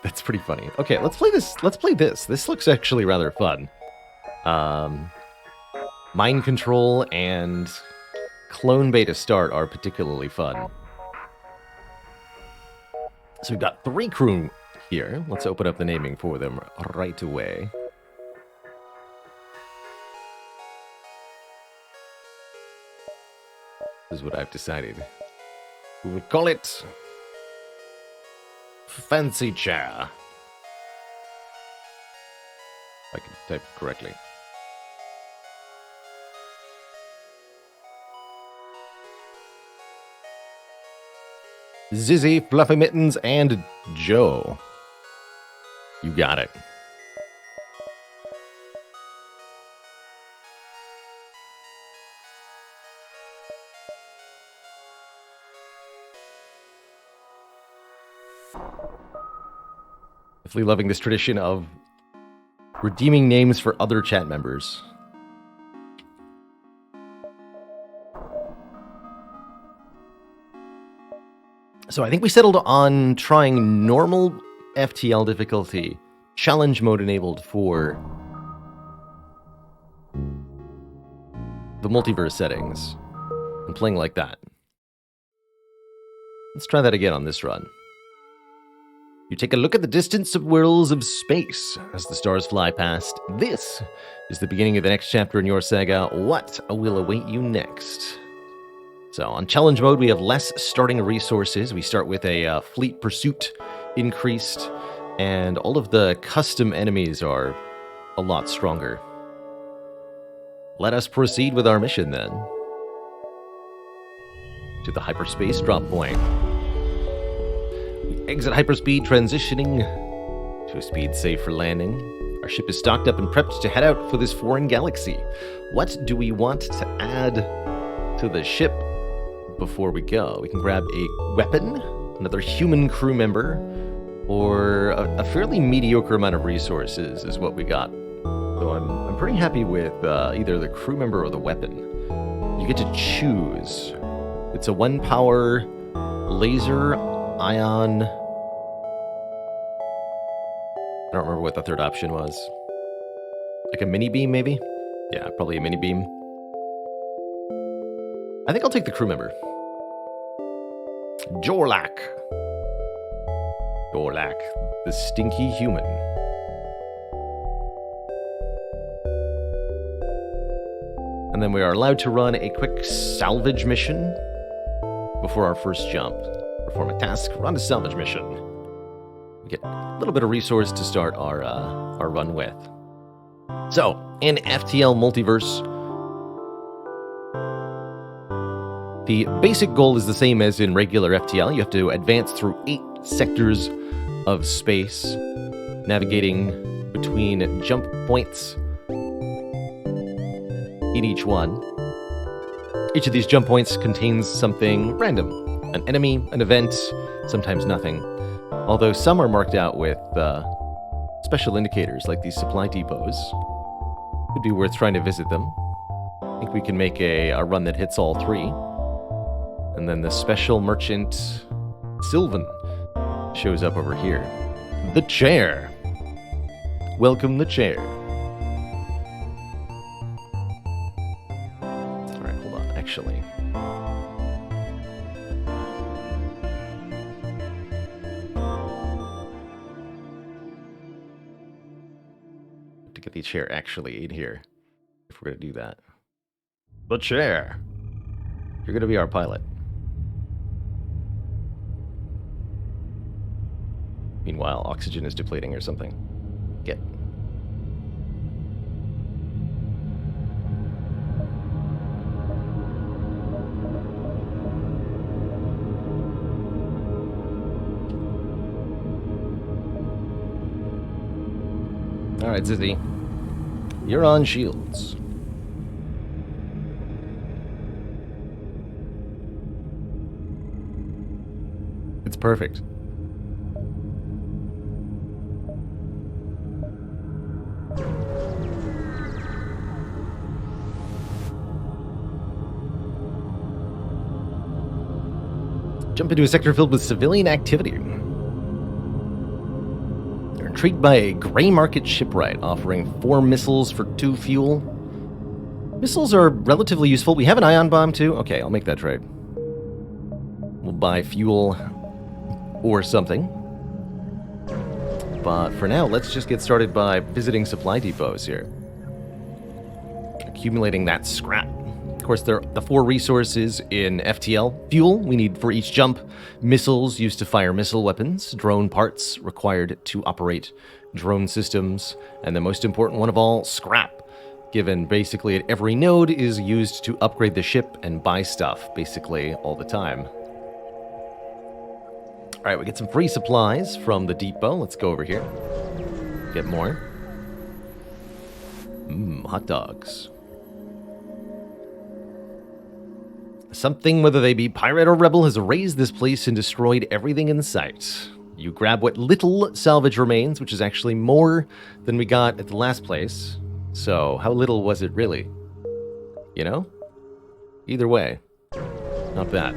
That's pretty funny. Okay, let's play this. Let's play this. This looks actually rather fun. Mind control and clone beta start are particularly fun. So we've got 3 crew here. Let's open up the naming for them right away. This is what I've decided. We will call it Fancy Chair. If I can type it correctly. Zizzy, Fluffy Mittens, and Joe. You got it. Definitely loving this tradition of redeeming names for other chat members. So I think we settled on trying normal FTL difficulty, challenge mode enabled for the multiverse settings, and playing like that. Let's try that again on this run. You take a look at the distance of worlds of space as the stars fly past. This is the beginning of the next chapter in your saga. What will await you next? So on challenge mode, we have less starting resources. We start with a fleet pursuit increased, and all of the custom enemies are a lot stronger. Let us proceed with our mission then. To the hyperspace drop point. We exit hyperspeed, transitioning to a speed safe for landing. Our ship is stocked up and prepped to head out for this foreign galaxy. What do we want to add to the ship before we go? We can grab a weapon, another human crew member, or a fairly mediocre amount of resources is what we got. So I'm pretty happy with either the crew member or the weapon. You get to choose. It's a 1-power laser ion. I don't remember what the third option was. Like a mini beam, maybe? Yeah, probably a mini beam. I think I'll take the crew member. Jorlak. Jorlak, the stinky human. And then we are allowed to run a quick salvage mission before our first jump. Perform a task, run a salvage mission. We get a little bit of resource to start our run with. So, in FTL Multiverse, the basic goal is the same as in regular FTL. You have to advance through 8 sectors of space, navigating between jump points in each one. Each of these jump points contains something random. An enemy, an event, sometimes nothing. Although some are marked out with special indicators like these supply depots. Could be worth trying to visit them. I think we can make a run that hits all 3. And then the special merchant Sylvan shows up over here. The chair. Welcome the chair. Alright, hold on, actually. To get the chair actually in here, if we're going to do that. The chair. You're going to be our pilot. Meanwhile, oxygen is depleting or something. Get. Alright, Zizzy. You're on shields. It's perfect. Jump into a sector filled with civilian activity. intrigued by a gray market shipwright offering 4 missiles for 2 fuel. Missiles are relatively useful. We have an ion bomb too. Okay, I'll make that trade. We'll buy fuel or something. But for now, let's just get started by visiting supply depots here. Accumulating that scrap. Of course, there are the 4 resources in FTL. Fuel we need for each jump. Missiles used to fire missile weapons. Drone parts required to operate drone systems. And the most important one of all, scrap. Given basically at every node is used to upgrade the ship and buy stuff basically all the time. All right, we get some free supplies from the depot. Let's go over here. Get more. Hot dogs. Something, whether they be pirate or rebel, has razed this place and destroyed everything in sight. You grab what little salvage remains, which is actually more than we got at the last place. So, how little was it really? You know? Either way, not bad.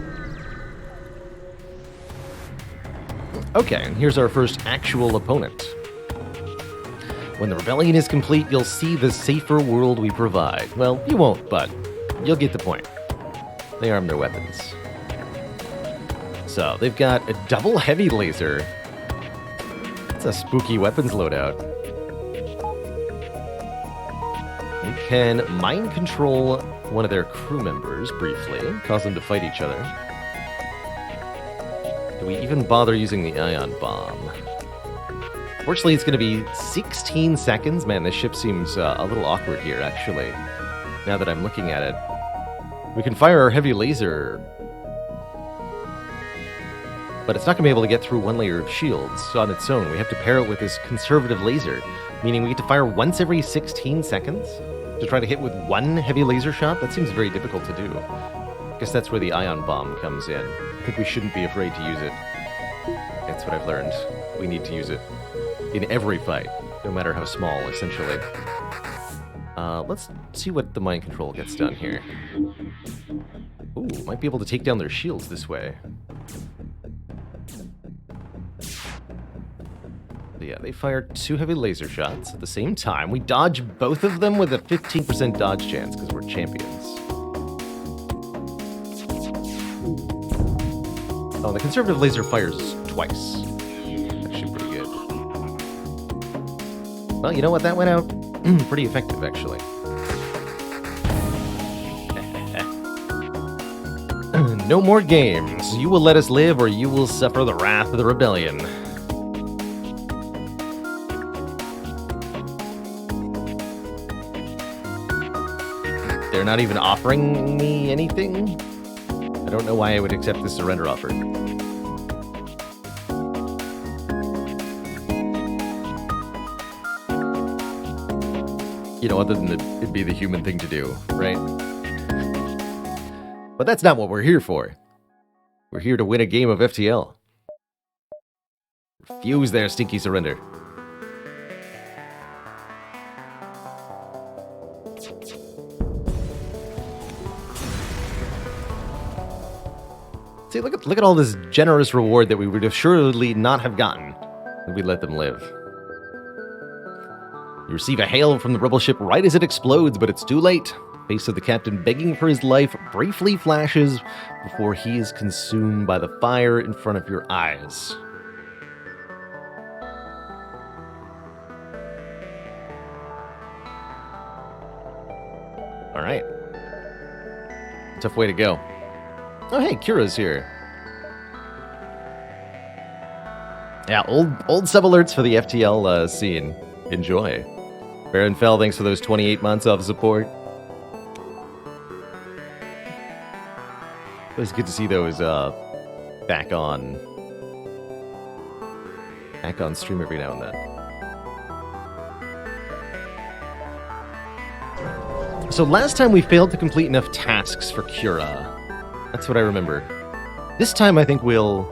Okay, and here's our first actual opponent. When the rebellion is complete, you'll see the safer world we provide. Well, you won't, but you'll get the point. They arm their weapons. So, they've got a double heavy laser. That's a spooky weapons loadout. We can mind control one of their crew members briefly, cause them to fight each other. Do we even bother using the ion bomb? Fortunately, it's going to be 16 seconds. Man, this ship seems a little awkward here, actually, now that I'm looking at it. We can fire our heavy laser, but it's not going to be able to get through one layer of shields on its own. We have to pair it with this conservative laser, meaning we get to fire once every 16 seconds to try to hit with one heavy laser shot. That seems very difficult to do. I guess that's where the ion bomb comes in. I think we shouldn't be afraid to use it. That's what I've learned. We need to use it in every fight, no matter how small, essentially. Let's see what the mind control gets done here. Ooh, might be able to take down their shields this way. Yeah, they fired 2 heavy laser shots at the same time. We dodge both of them with a 15% dodge chance because we're champions. Oh, the conservative laser fires twice. Actually pretty good. Well, you know what? That went out pretty effective, actually. No more games. You will let us live or you will suffer the wrath of the rebellion. They're not even offering me anything? I don't know why I would accept this surrender offer. You know, other than it'd be the human thing to do, right? But that's not what we're here for. We're here to win a game of FTL. Refuse their stinky surrender. See, look at all this generous reward that we would assuredly not have gotten if we let them live. You receive a hail from the rebel ship right as it explodes, but it's too late. Face of the captain begging for his life briefly flashes before he is consumed by the fire in front of your eyes. All right. Tough way to go. Oh, hey, Cura's here. Yeah, old sub-alerts for the FTL scene. Enjoy. Baron Fell, thanks for those 28 months of support. It was good to see those back on stream every now and then. So last time we failed to complete enough tasks for Cura. That's what I remember. This time I think we'll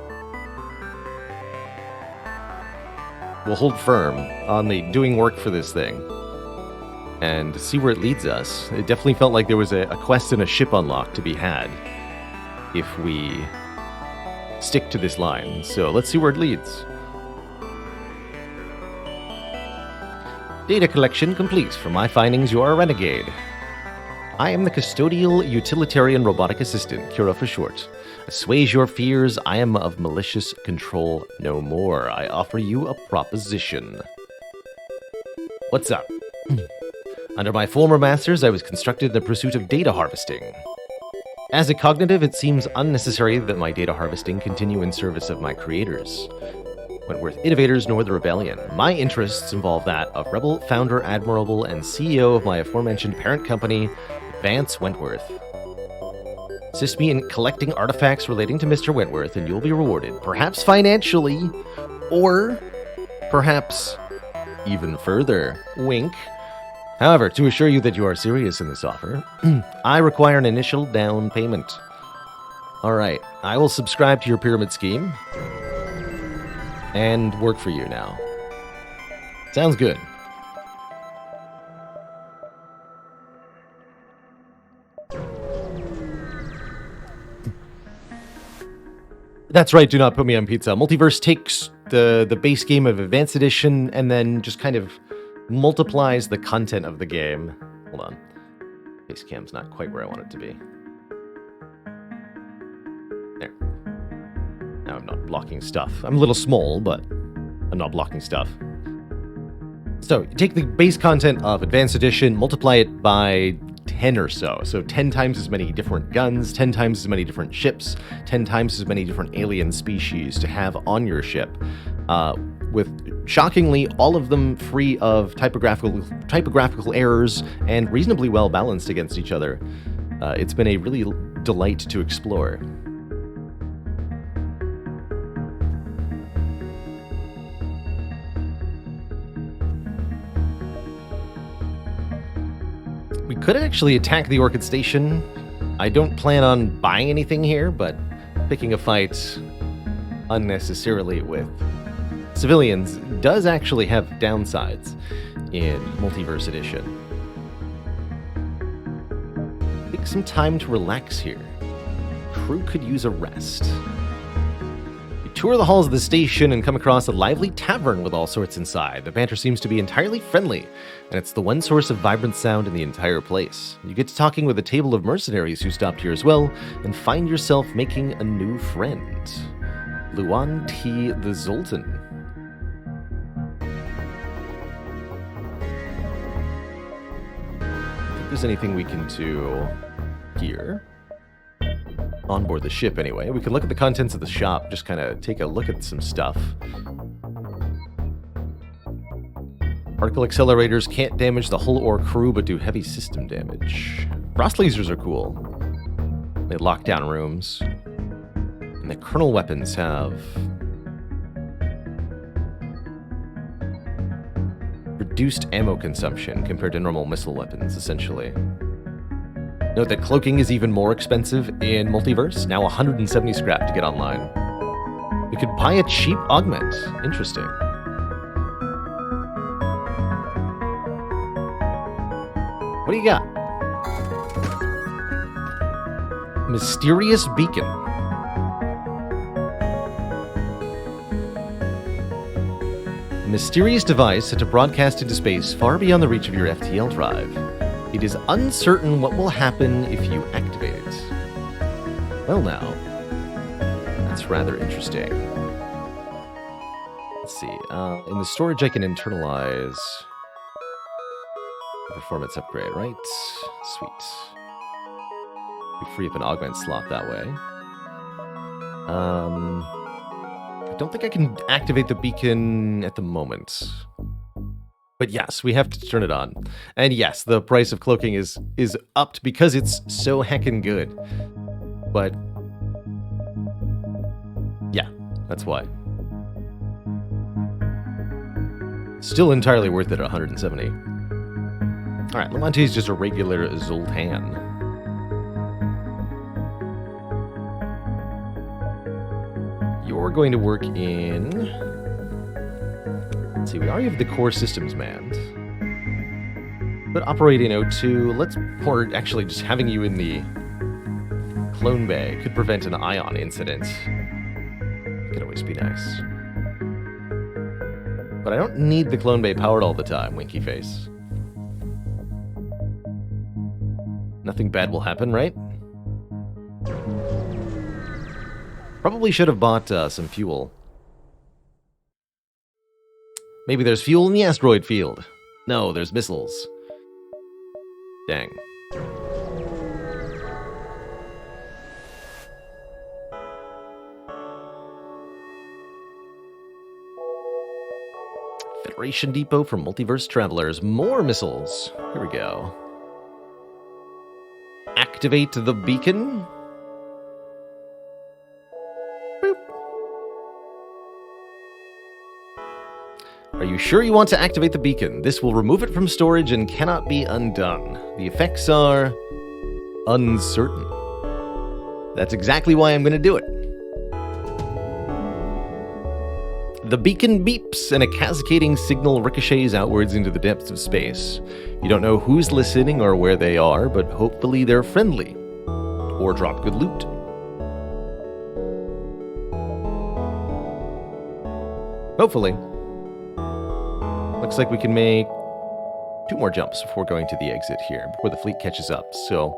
hold firm on the doing work for this thing and see where it leads us. It definitely felt like there was a quest and a ship unlock to be had if we stick to this line. So let's see where it leads. Data collection complete. For my findings, you are a renegade. I am the custodial utilitarian robotic assistant, Cura for short. Assuage your fears. I am of malicious control no more. I offer you a proposition. What's up? Under my former masters, I was constructed in the pursuit of data harvesting. As a cognitive, it seems unnecessary that my data harvesting continue in service of my creators, Wentworth Innovators nor the Rebellion. My interests involve that of Rebel, Founder, Admirable, and CEO of my aforementioned parent company, Vance Wentworth. Assist me in collecting artifacts relating to Mr. Wentworth, and you'll be rewarded, perhaps financially, or perhaps even further. Wink. However, to assure you that you are serious in this offer, I require an initial down payment. Alright, I will subscribe to your pyramid scheme and work for you now. Sounds good. That's right, do not put me on pizza. Multiverse takes the base game of Advanced Edition and then just kind of multiplies the content of the game. Hold on. Base cam's not quite where I want it to be. There. Now I'm not blocking stuff. I'm a little small, but I'm not blocking stuff. So, you take the base content of Advanced Edition, multiply it by 10 or so. So 10 times as many different guns, 10 times as many different ships, 10 times as many different alien species to have on your ship. With, shockingly, all of them free of typographical errors and reasonably well balanced against each other. It's been a really delight to explore. We could actually attack the Orchid Station. I don't plan on buying anything here, but picking a fight unnecessarily with civilians does actually have downsides in Multiverse Edition. Take some time to relax here. Crew could use a rest. You tour the halls of the station and come across a lively tavern with all sorts inside. The banter seems to be entirely friendly, and it's the one source of vibrant sound in the entire place. You get to talking with a table of mercenaries who stopped here as well, and find yourself making a new friend. Luan T. the Zoltan. There's anything we can do here on board the ship anyway. We can look at the contents of the shop, just kind of take a look at some stuff. Particle accelerators can't damage the hull or crew but do heavy system damage. Frost lasers are cool. They lock down rooms. And the kernel weapons have reduced ammo consumption compared to normal missile weapons, essentially. Note that cloaking is even more expensive in Multiverse, now 170 scrap to get online. We could buy a cheap augment. Interesting. What do you got? Mysterious beacon. Mysterious device set to broadcast into space far beyond the reach of your FTL drive. It is uncertain what will happen if you activate it. Well now, that's rather interesting. Let's see, in the storage I can internalize the performance upgrade, right? Sweet. We free up an augment slot that way. I don't think I can activate the beacon at the moment. But yes, we have to turn it on. And yes, the price of cloaking is upped because it's so heckin' good. But yeah, that's why. Still entirely worth it at 170. Alright, Lamante is just a regular Zoltan. You're going to work in... Let's see, we already have the core systems manned. But operating O2, let's port... Actually, just having you in the clone bay could prevent an ion incident. Could always be nice. But I don't need the clone bay powered all the time, Winky Face. Nothing bad will happen, right? Probably should have bought some fuel. Maybe there's fuel in the asteroid field. No, there's missiles. Dang. Federation Depot for Multiverse Travelers. More missiles. Here we go. Activate the beacon. Boop. Are you sure you want to activate the beacon? This will remove it from storage and cannot be undone. The effects are uncertain. That's exactly why I'm going to do it. The beacon beeps, and a cascading signal ricochets outwards into the depths of space. You don't know who's listening or where they are, but hopefully they're friendly. Or drop good loot. Hopefully. Looks like we can make 2 more jumps before going to the exit here, before the fleet catches up. So,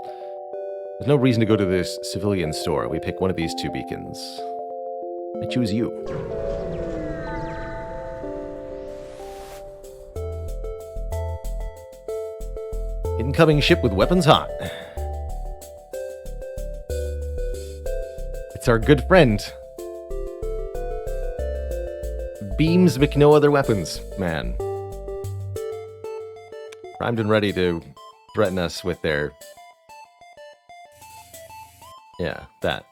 there's no reason to go to this civilian store. We pick one of these 2 beacons. I choose you. Incoming ship with weapons hot. It's our good friend. Beams make no other weapons, man. Primed and ready to threaten us with their... Yeah, that.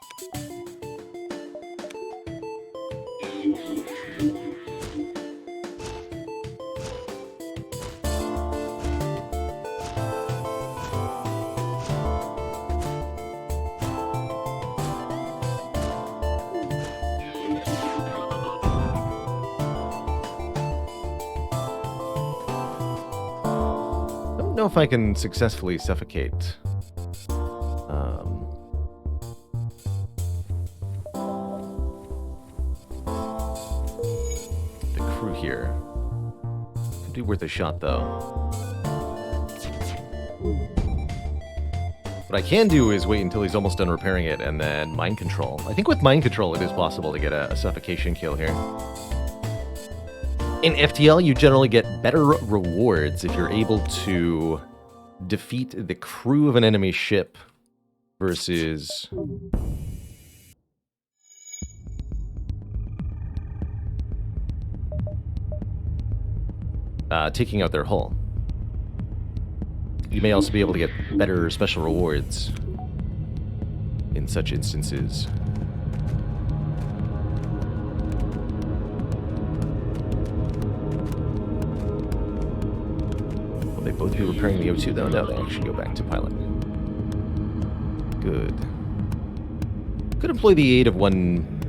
I don't know if I can successfully suffocate the crew here. Could be worth a shot, though. What I can do is wait until he's almost done repairing it and then mind control. I think with mind control it is possible to get a suffocation kill here. In FTL, you generally get better rewards if you're able to defeat the crew of an enemy ship versus taking out their hull. You may also be able to get better special rewards in such instances. Will they both be repairing the O2 though? No, they actually go back to pilot. Good. Could employ the aid of one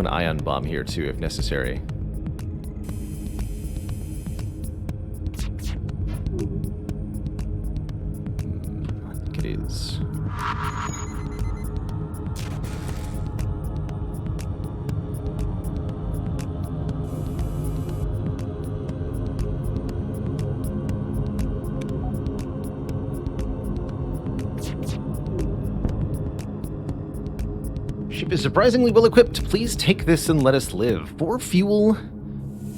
ion bomb here too, if necessary. I think it is. Ship is surprisingly well equipped. Please take this and let us live. 4 fuel,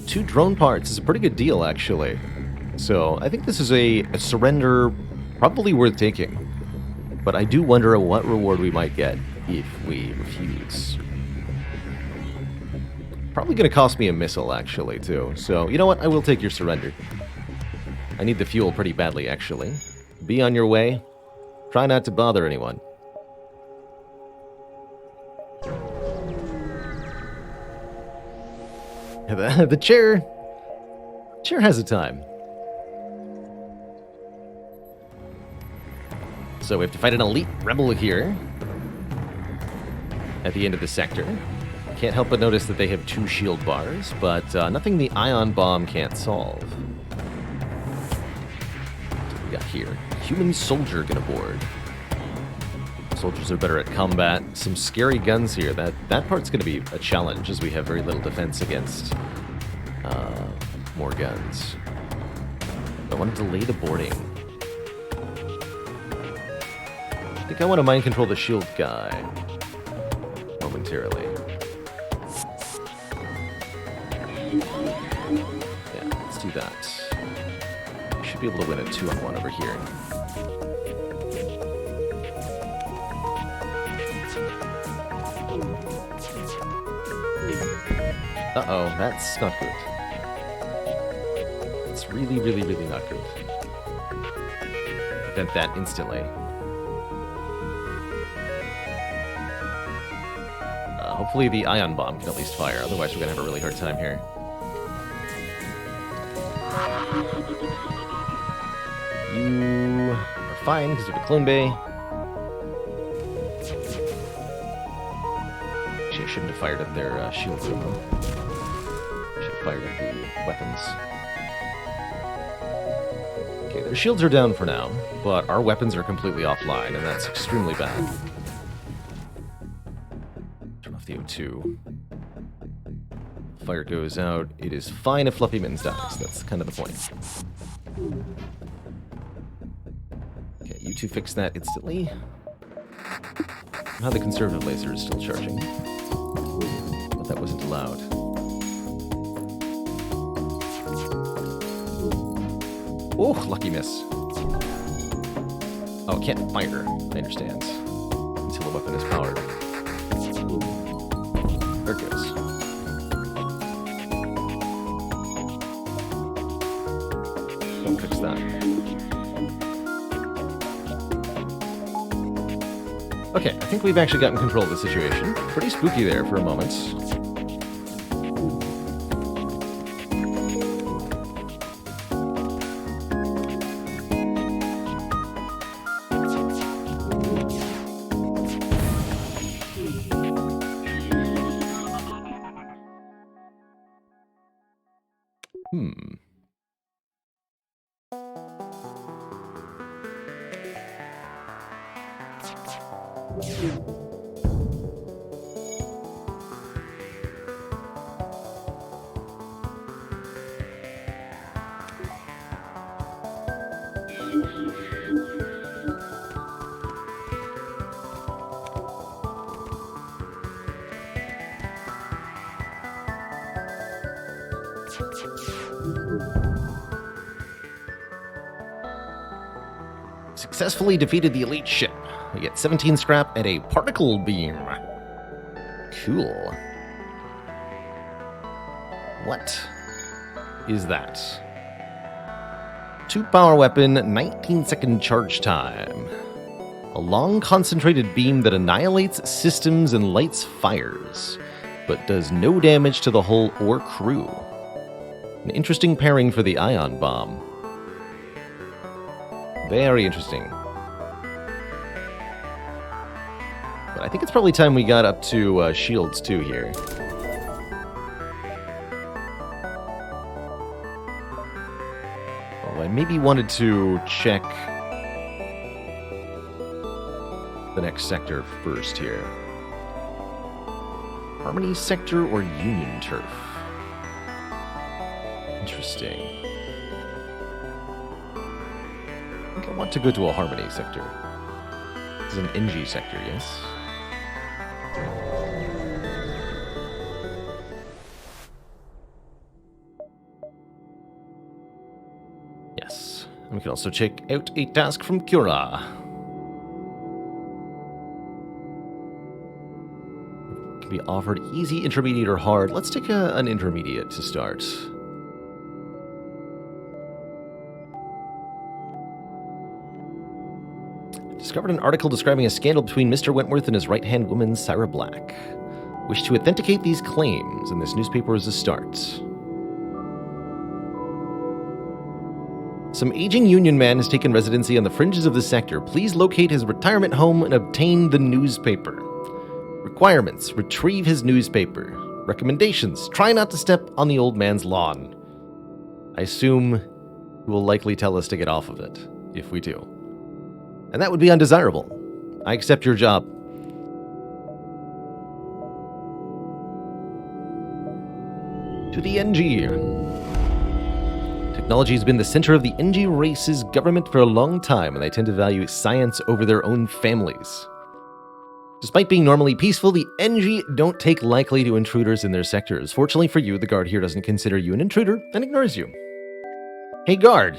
2 drone parts is a pretty good deal, actually. So I think this is a surrender probably worth taking. But I do wonder what reward we might get if we refuse. Probably going to cost me a missile, actually, too. So, you know what? I will take your surrender. I need the fuel pretty badly, actually. Be on your way. Try not to bother anyone. The chair has a time. So we have to fight an elite rebel here at the end of the sector. Can't help but notice that they have 2 shield bars, but nothing the ion bomb can't solve. What we got here? Human soldier get aboard. Soldiers are better at combat. Some scary guns here. That part's going to be a challenge, as we have very little defense against More guns. I want to delay the boarding. I think I want to mind control the shield guy momentarily. Yeah, let's do that. We should be able to win a 2-on-1 over here. Uh-oh, that's not good. It's really, really, really not good. Prevent that instantly. Hopefully the ion bomb can at least fire, otherwise we're going to have a really hard time here. You are fine because of a clone bay. Actually, I shouldn't have fired at their shield room, though. Should have fired at the weapons. Okay, their shields are down for now, but our weapons are completely offline, and that's extremely bad. Turn off the O2. Fire goes out. It is fine if Fluffy Mittens dies. That's kind of the point. Okay, you two fix that instantly. Now the conservative laser is still charging. But that wasn't allowed. Oh, lucky miss. Oh, it can't fire. I understand. Until the weapon is powered. There it goes. Don't fix that. Okay, I think we've actually gotten control of the situation. Pretty spooky there for a moment. Successfully defeated the elite ship. We get 17 scrap and a particle beam. Cool. What is that? 2 power weapon, 19-second charge time. A long concentrated beam that annihilates systems and lights fires, but does no damage to the hull or crew. An interesting pairing for the ion bomb. Very interesting. But I think it's probably time we got up to shields too here. Oh, I maybe wanted to check the next sector first here. Harmony sector or Union turf? Interesting. I think I want to go to a Harmony sector. This is an NG sector, yes? Yes. And we can also check out a task from Cura. Can be offered easy, intermediate, or hard. Let's take an intermediate to start. Discovered an article describing a scandal between Mr. Wentworth and his right-hand woman, Sarah Black. Wish to authenticate these claims, and this newspaper is a start. Some aging union man has taken residency on the fringes of the sector. Please locate his retirement home and obtain the newspaper. Requirements: retrieve his newspaper. Recommendations: try not to step on the old man's lawn. I assume he will likely tell us to get off of it, if we do. And that would be undesirable. I accept your job. To to the NG. Technology has been the center of the NG race's government for a long time, and they tend to value science over their own families. Despite being normally peaceful, the NG don't take lightly to intruders in their sectors. Fortunately for you, the guard here doesn't consider you an intruder and ignores you. Hey guard,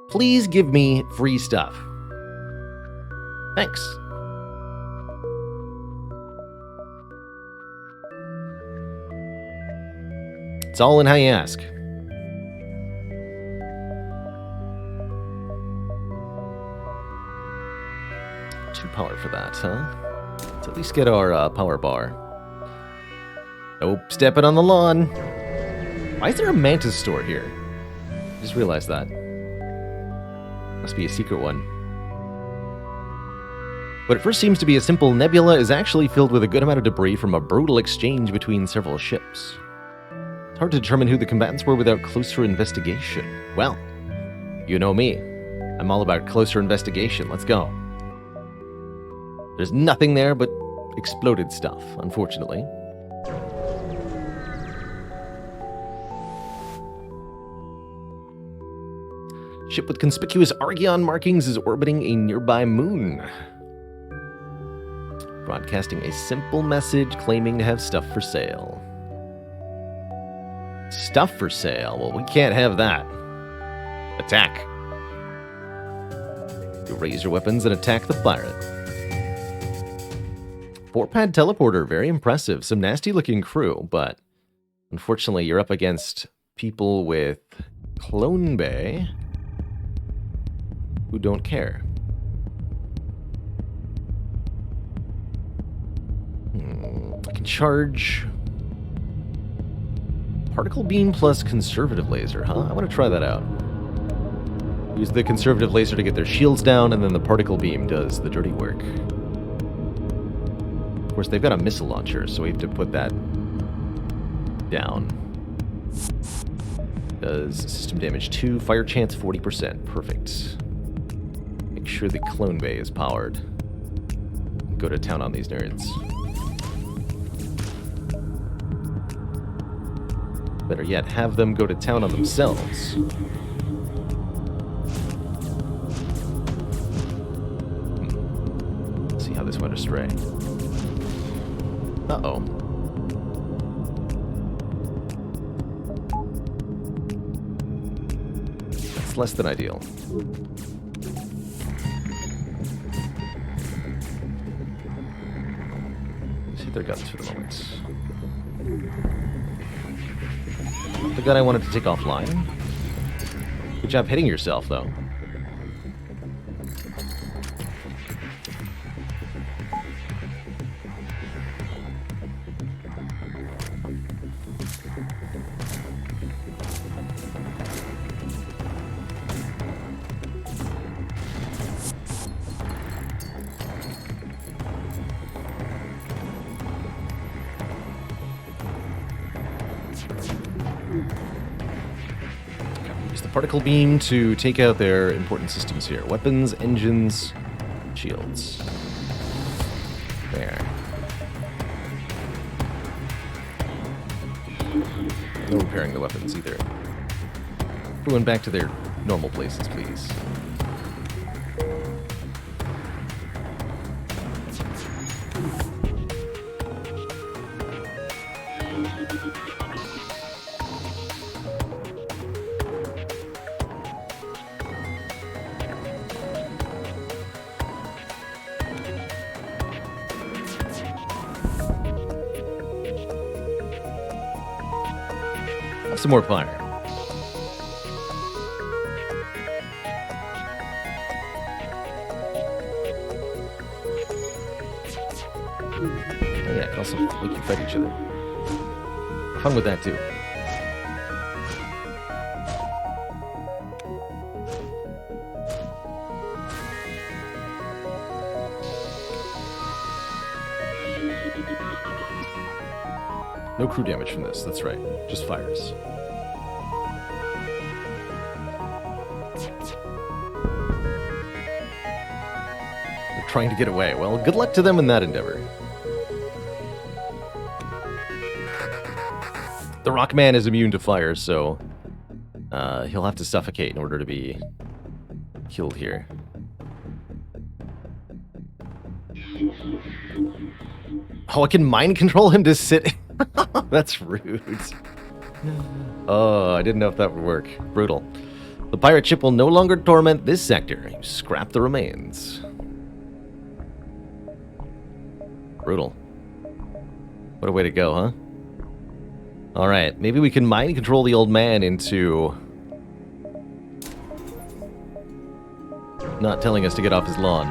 please give me free stuff. Thanks. It's all in how you ask. 2 power for that, huh? Let's at least get our power bar. Nope, stepping on the lawn. Why is there a mantis store here? I just realized that. Must be a secret one. What at first seems to be a simple nebula is actually filled with a good amount of debris from a brutal exchange between several ships. It's hard to determine who the combatants were without closer investigation. Well, you know me. I'm all about closer investigation. Let's go. There's nothing there but exploded stuff, unfortunately. Ship with conspicuous Arcadian markings is orbiting a nearby moon. Broadcasting a simple message claiming to have stuff for sale. Stuff for sale? Well, we can't have that. Attack. You raise your weapons and attack the pirate. 4-pad teleporter, very impressive. Some nasty-looking crew, but unfortunately you're up against people with Clone Bay who don't care. I can charge particle beam plus conservative laser, huh? I want to try that out. Use the conservative laser to get their shields down, and then the particle beam does the dirty work. Of course, they've got a missile launcher, so we have to put that down. Does system damage 2, fire chance 40%. Perfect. Make sure the clone bay is powered. Go to town on these nerds. Better yet, have them go to town on themselves. Let's see how this went astray. Uh-oh. That's less than ideal. Shoot their guns for the moment. The gun I wanted to take offline. Good job hitting yourself, though. Particle beam to take out their important systems here. Weapons, engines, shields. There. No repairing the weapons either. Everyone back to their normal places, please. Some more fire. Oh yeah, it can also make you fight each other. Fun with that too. No crew damage from this, that's right. Just fires. They're trying to get away. Well, good luck to them in that endeavor. The rock man is immune to fire, so he'll have to suffocate in order to be killed here. Oh, I can mind control him to sit. That's rude. Oh, I didn't know if that would work. Brutal. The pirate ship will no longer torment this sector. You scrap the remains. Brutal. What a way to go, huh? Alright, maybe we can mind control the old man into not telling us to get off his lawn.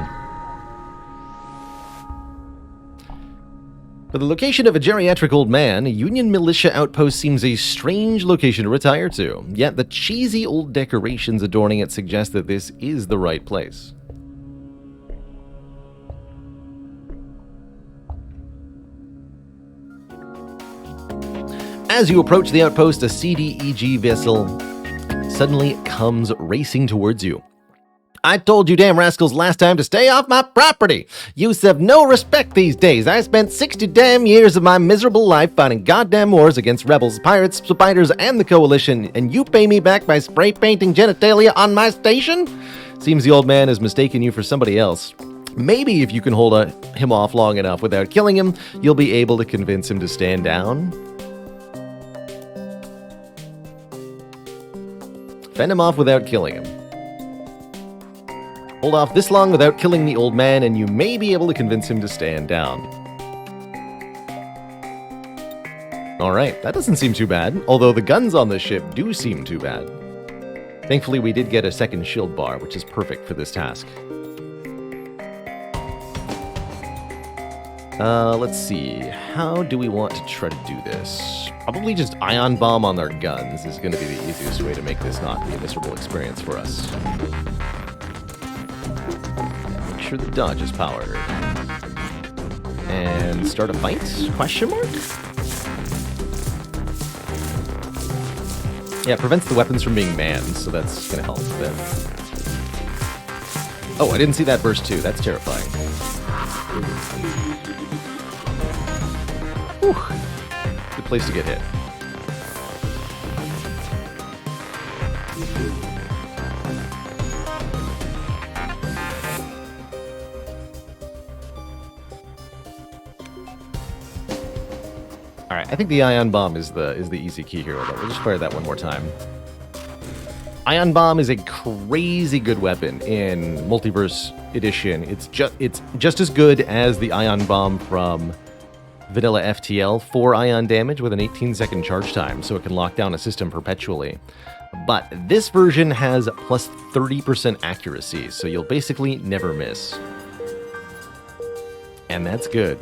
For the location of a geriatric old man, a Union militia outpost seems a strange location to retire to, yet the cheesy old decorations adorning it suggest that this is the right place. As you approach the outpost, a CDEG vessel suddenly comes racing towards you. I told you damn rascals last time to stay off my property. Youths have no respect these days. I spent 60 damn years of my miserable life fighting goddamn wars against rebels, pirates, spiders, and the Coalition, and you pay me back by spray painting genitalia on my station? Seems the old man has mistaken you for somebody else. Maybe if you can hold him off long enough without killing him, you'll be able to convince him to stand down. Fend him off without killing him. Hold off this long without killing the old man, and you may be able to convince him to stand down. Alright, that doesn't seem too bad, although the guns on the ship do seem too bad. Thankfully, we did get a second shield bar, which is perfect for this task. Let's see. How do we want to try to do this? Probably just ion bomb on their guns is going to be the easiest way to make this not be a miserable experience for us. Make sure the dodge is powered. And start a fight? Question mark? Yeah, it prevents the weapons from being manned, so that's going to help a bit. Oh, I didn't see that burst too. That's terrifying. Whew. Good place to get hit. Alright, I think the ion bomb is the easy key here. We'll just fire that one more time. Ion bomb is a crazy good weapon in Multiverse Edition. It's just as good as the ion bomb from vanilla FTL, 4 ion damage with an 18-second charge time, so it can lock down a system perpetually. But this version has plus 30% accuracy, so you'll basically never miss. And that's good.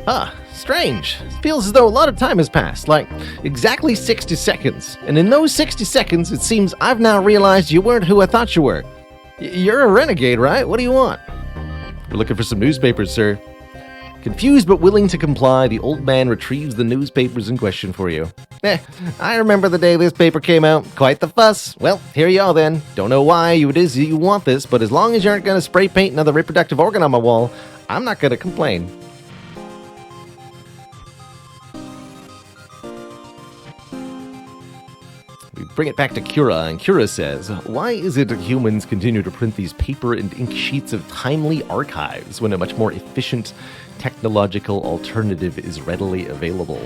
Ah, strange. It feels as though a lot of time has passed, like exactly 60 seconds. And in those 60 seconds, it seems I've now realized you weren't who I thought you were. You're a renegade, right? What do you want? We're looking for some newspapers, sir. Confused but willing to comply, the old man retrieves the newspapers in question for you. I remember the day this paper came out. Quite the fuss. Well, here you are then. Don't know why it is you want this, but as long as you aren't going to spray paint another reproductive organ on my wall, I'm not going to complain. We bring it back to Cura, and Cura says, why is it that humans continue to print these paper and ink sheets of timely archives when a much more efficient technological alternative is readily available?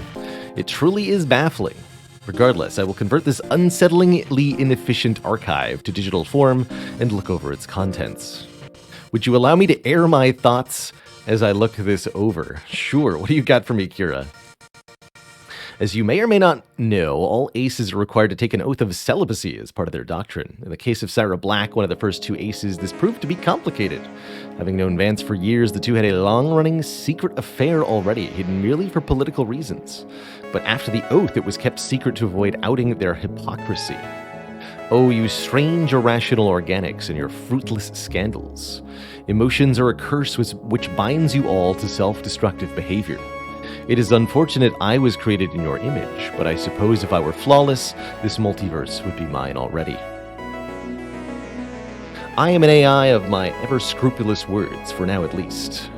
It truly is baffling. Regardless, I will convert this unsettlingly inefficient archive to digital form and look over its contents. Would you allow me to air my thoughts as I look this over? Sure, what do you got for me, Cura? As you may or may not know, all aces are required to take an oath of celibacy as part of their doctrine. In the case of Sarah Black, one of the first 2 aces, this proved to be complicated. Having known Vance for years, the two had a long-running secret affair already, hidden merely for political reasons. But after the oath, it was kept secret to avoid outing their hypocrisy. Oh, you strange irrational organics and your fruitless scandals. Emotions are a curse which binds you all to self-destructive behavior. It is unfortunate I was created in your image, but I suppose if I were flawless, this multiverse would be mine already. I am an AI of my ever-scrupulous words, for now at least.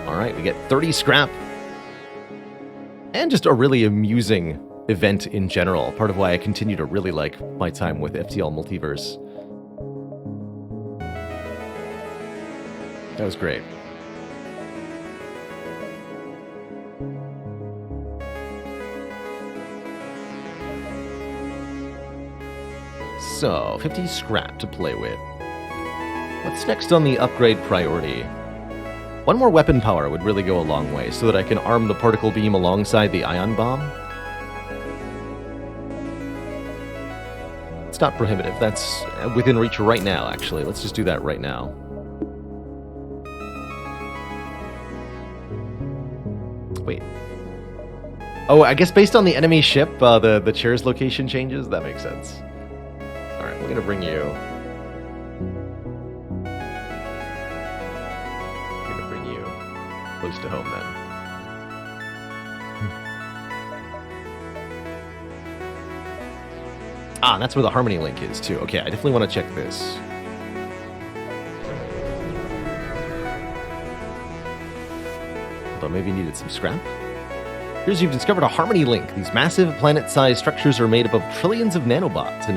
Alright, we get 30 scrap and just a really amusing event in general. Part of why I continue to really like my time with FTL Multiverse. That was great. So, 50 scrap to play with. What's next on the upgrade priority? One more weapon power would really go a long way, so that I can arm the particle beam alongside the ion bomb. It's not prohibitive. That's within reach right now, actually. Let's just do that right now. Wait. Oh, I guess based on the enemy ship, the chair's location changes? That makes sense. Alright, we're gonna bring you... close to home, then. Ah, that's where the Harmony link is, too. Okay, I definitely want to check this. Although maybe needed some scrap. Here's you've discovered a Harmony link. These massive planet-sized structures are made up of trillions of nanobots and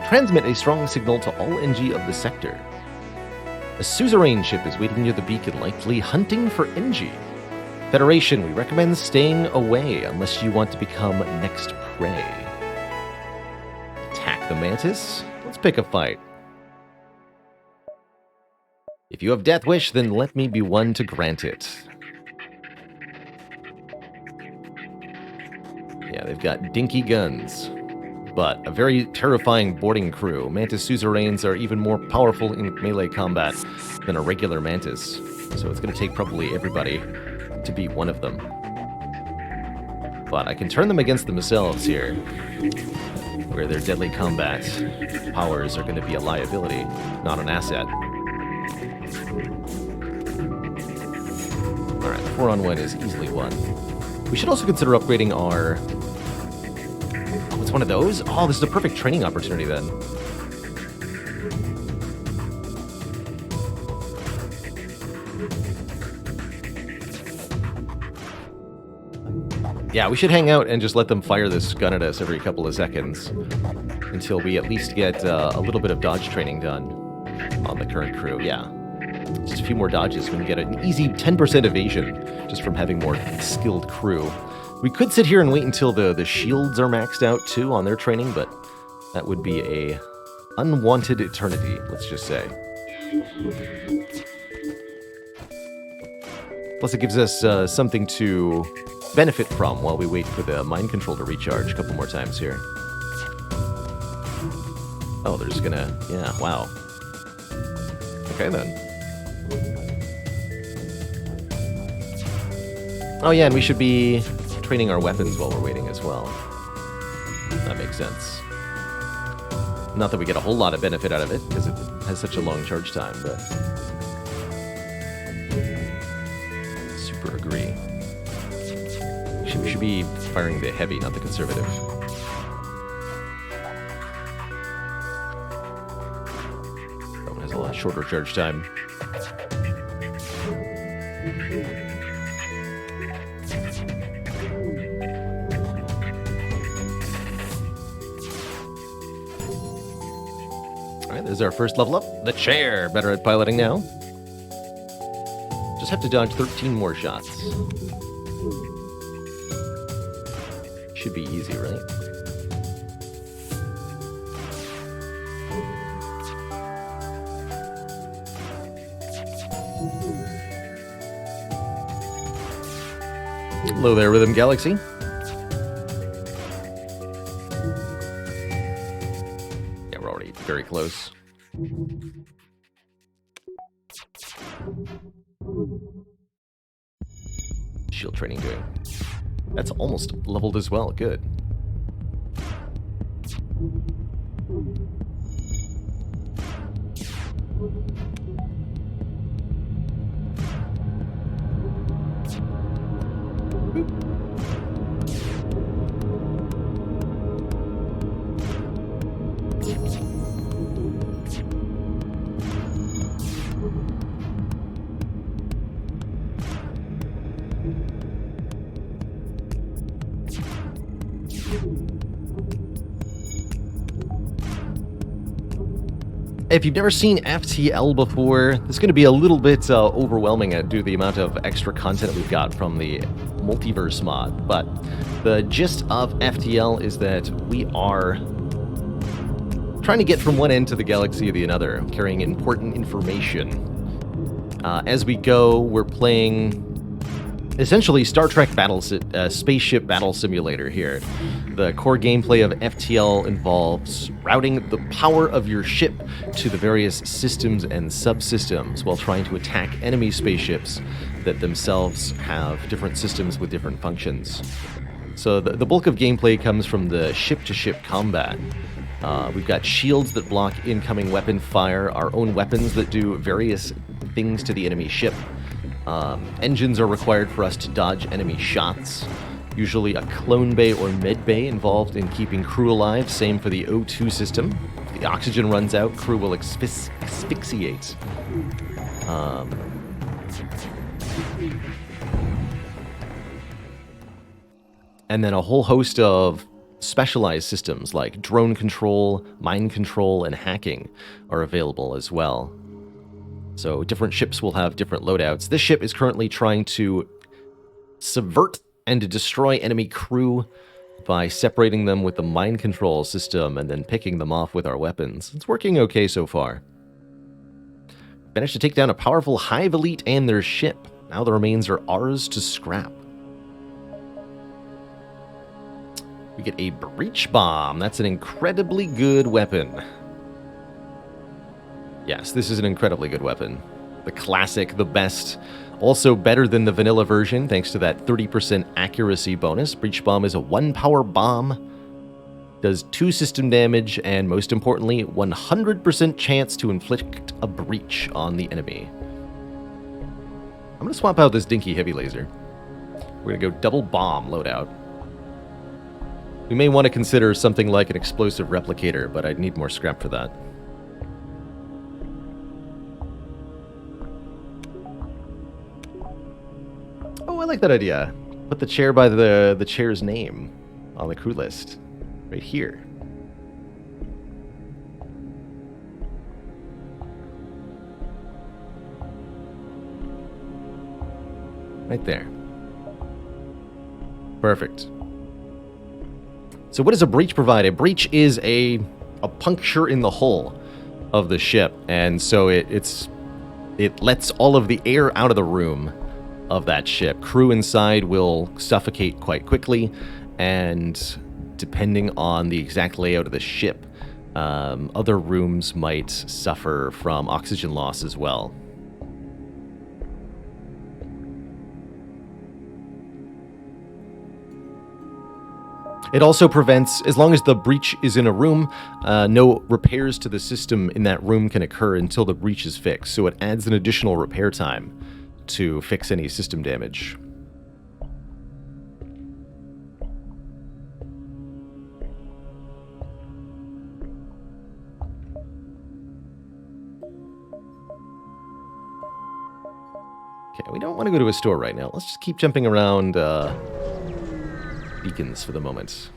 transmit a strong signal to all NG of the sector. A suzerain ship is waiting near the beacon, likely hunting for NG. Federation, we recommend staying away unless you want to become next prey. Attack the Mantis? Let's pick a fight. If you have Death Wish, then let me be one to grant it. Yeah, they've got dinky guns, but a very terrifying boarding crew. Mantis suzerains are even more powerful in melee combat than a regular Mantis, so it's going to take probably everybody to beat one of them. But I can turn them against themselves here, where their deadly combat powers are going to be a liability, not an asset. Alright, the 4-on-1 is easily won. We should also consider upgrading our... Oh, it's one of those? Oh, this is a perfect training opportunity then. Yeah, we should hang out and just let them fire this gun at us every couple of seconds until we at least get a little bit of dodge training done on the current crew. Yeah, just a few more dodges. We can get an easy 10% evasion just from having more skilled crew. We could sit here and wait until the shields are maxed out too on their training, but that would be a unwanted eternity, let's just say. Plus it gives us something to benefit from while we wait for the mind control to recharge a couple more times here. Oh, they're just gonna... yeah, wow. Okay, then. Oh, yeah, and we should be training our weapons while we're waiting as well. That makes sense. Not that we get a whole lot of benefit out of it, because it has such a long charge time, but... super agree. We should be firing the heavy, not the conservative. That one has a lot shorter charge time. Alright, there's our first level up. The chair! Better at piloting now. Just have to dodge 13 more shots. Should be easy, right? Hello there, Rhythm Galaxy. Yeah, we're already very close. Shield training doing. That's almost leveled as well. Good. If you've never seen FTL before, it's going to be a little bit overwhelming due to the amount of extra content we've got from the Multiverse mod. But the gist of FTL is that we are trying to get from one end to the galaxy to the other, carrying important information. As we go, we're playing essentially Star Trek spaceship battle simulator here. The core gameplay of FTL involves routing the power of your ship to the various systems and subsystems while trying to attack enemy spaceships that themselves have different systems with different functions. So the bulk of gameplay comes from the ship-to-ship combat. We've got shields that block incoming weapon fire, our own weapons that do various things to the enemy ship. Engines are required for us to dodge enemy shots. Usually a clone bay or med bay involved in keeping crew alive. Same for the O2 system. If the oxygen runs out, crew will asphyxiate. And then a whole host of specialized systems like drone control, mind control, and hacking are available as well. So different ships will have different loadouts. This ship is currently trying to subvert and to destroy enemy crew by separating them with the mind control system and then picking them off with our weapons. It's working okay so far. Managed to take down a powerful Hive Elite and their ship. Now the remains are ours to scrap. We get a breach bomb. That's an incredibly good weapon. Yes, this is an incredibly good weapon. The classic, the best. Also better than the vanilla version, thanks to that 30% accuracy bonus. Breach bomb is a 1-power bomb. Does 2 system damage, and most importantly, 100% chance to inflict a breach on the enemy. I'm going to swap out this dinky heavy laser. We're going to go double bomb loadout. We may want to consider something like an explosive replicator, but I'd need more scrap for that. Oh, I like that idea. Put the chair by the chair's name on the crew list. Right here. Right there. Perfect. So what does a breach provide? A breach is a puncture in the hull of the ship, and so it lets all of the air out of the room of that ship. Crew inside will suffocate quite quickly, and depending on the exact layout of the ship, other rooms might suffer from oxygen loss as well. It also prevents, as long as the breach is in a room, no repairs to the system in that room can occur until the breach is fixed. So it adds an additional repair time to fix any system damage. Okay, we don't want to go to a store right now. Let's just keep jumping around beacons for the moment.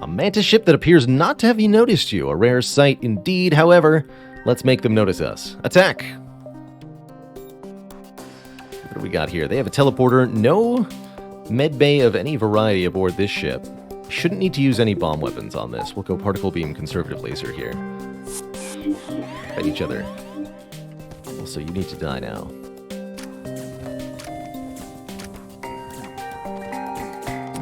A mantis ship that appears not to have noticed you. A rare sight indeed. However, let's make them notice us. Attack! What do we got here? They have a teleporter. No med bay of any variety aboard this ship. Shouldn't need to use any bomb weapons on this. We'll go particle beam conservative laser here. Fight each other. Also, you need to die now.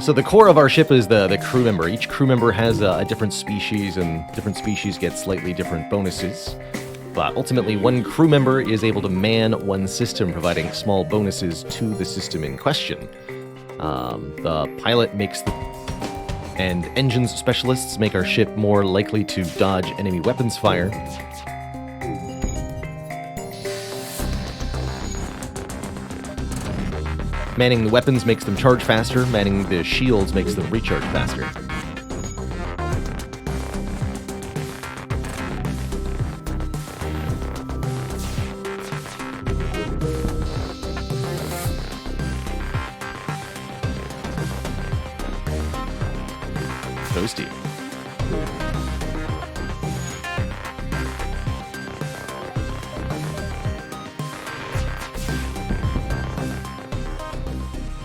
So the core of our ship is the crew member. Each crew member has a different species, and different species get slightly different bonuses. But ultimately, one crew member is able to man one system, providing small bonuses to the system in question. The pilot makes and engines specialists make our ship more likely to dodge enemy weapons fire. Manning the weapons makes them charge faster. Manning the shields makes them recharge faster. toasty.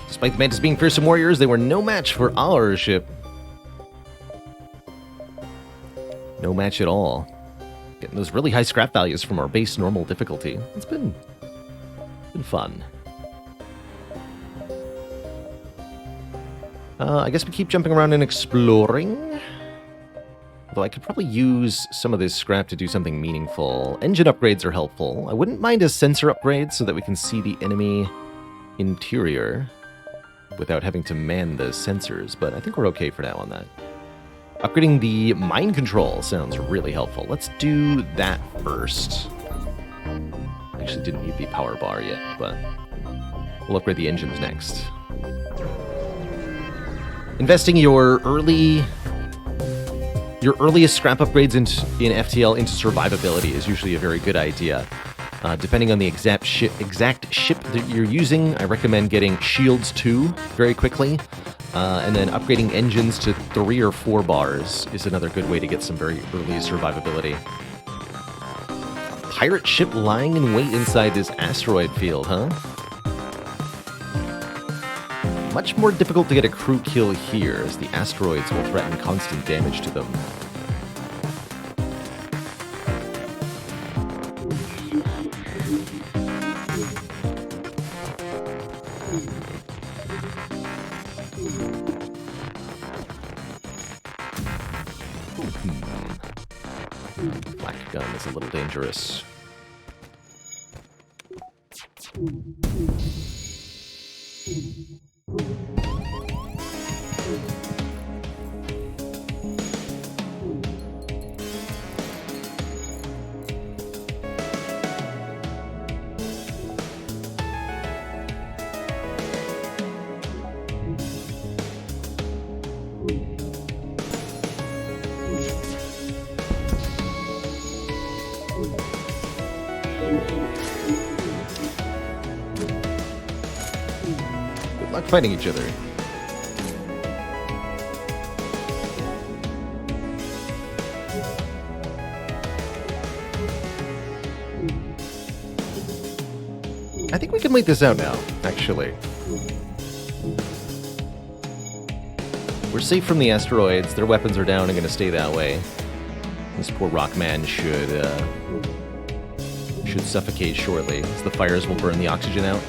Despite the Mantis being fearsome warriors, they were no match for our ship. No match at all. Getting those really high scrap values from our base normal difficulty. It's been fun. I guess we keep jumping around and exploring. Although I could probably use some of this scrap to do something meaningful. Engine upgrades are helpful. I wouldn't mind a sensor upgrade so that we can see the enemy interior without having to man the sensors, but I think we're okay for now on that. Upgrading the mind control sounds really helpful. Let's do that first. Actually didn't need the power bar yet, but we'll upgrade the engines next. Investing your earliest scrap upgrades in FTL into survivability is usually a very good idea. Depending on the exact ship that you're using, I recommend getting shields 2 very quickly, and then upgrading engines to 3 or 4 bars is another good way to get some very early survivability. Pirate ship lying in wait inside this asteroid field, huh? Much more difficult to get a crew kill here, as the asteroids will threaten constant damage to them. Black gun is a little dangerous. Good luck fighting each other. I think we can wait this out now, actually. We're safe from the asteroids. Their weapons are down and going to stay that way. This poor Rockman should suffocate shortly, as the fires will burn the oxygen out.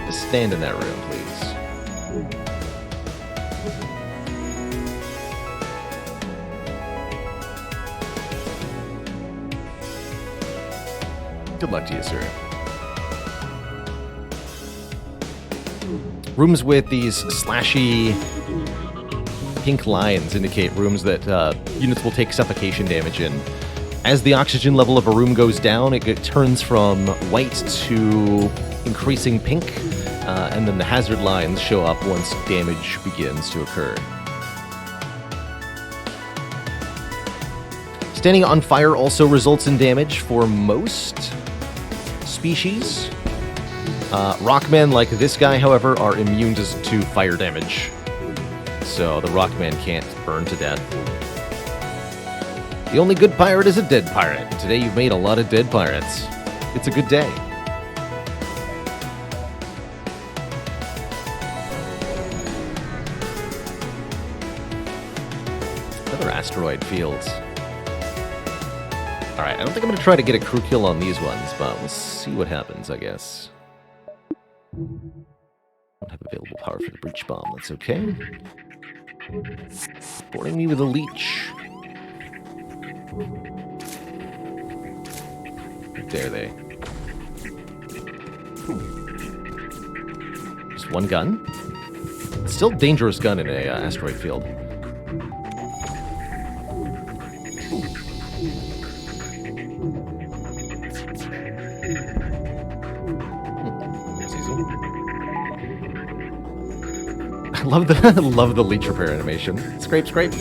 Just stand in that room, please. Good luck to you, sir. Rooms with these slashy pink lines indicate rooms that units will take suffocation damage in. As the oxygen level of a room goes down, it turns from white to increasing pink, and then the hazard lines show up once damage begins to occur. Standing on fire also results in damage for most species. Rockmen like this guy, however, are immune to fire damage. So the Rockman can't burn to death. The only good pirate is a dead pirate. Today you've made a lot of dead pirates. It's a good day. Another asteroid field. Alright, I don't think I'm going to try to get a crew kill on these ones, but we'll see what happens, I guess. Don't have available power for the breach bomb, that's okay. Boarding me with a leech. Right there they. Just one gun. Still dangerous gun in a asteroid field. Love the leech repair animation. Scrape, scrape.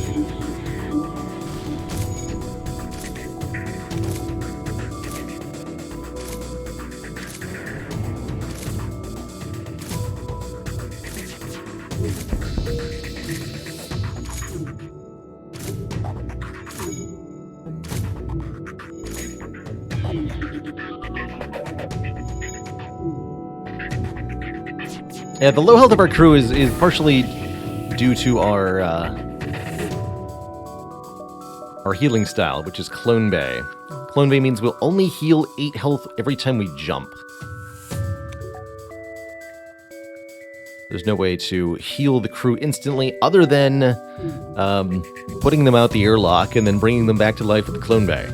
Yeah, the low health of our crew is partially due to our healing style, which is Clone Bay. Clone Bay means we'll only heal 8 health every time we jump. There's no way to heal the crew instantly other than putting them out the airlock and then bringing them back to life with the Clone Bay.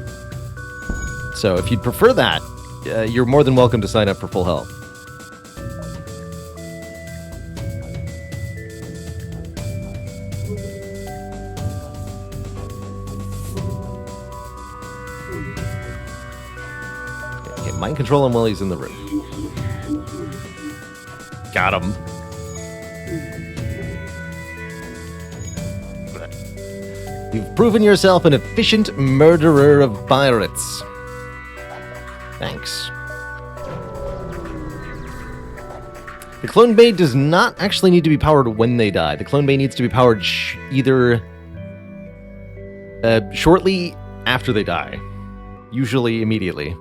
So if you'd prefer that, you're more than welcome to sign up for full health. Okay, mind control him while he's in the room. Got him. You've proven yourself an efficient murderer of pirates. Thanks. The Clone Bay does not actually need to be powered when they die. The Clone Bay needs to be powered either shortly after they die. Usually immediately.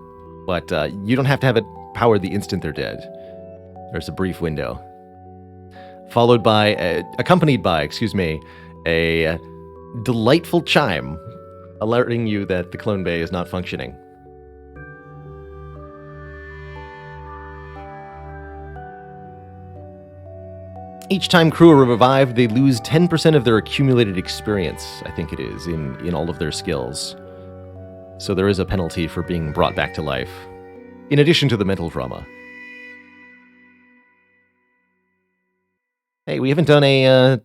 But you don't have to have it powered the instant they're dead. There's a brief window. Followed by, accompanied by, a delightful chime alerting you that the Clone Bay is not functioning. Each time crew are revived, they lose 10% of their accumulated experience, I think it is, in all of their skills. So there is a penalty for being brought back to life, in addition to the mental trauma. Hey, we haven't done a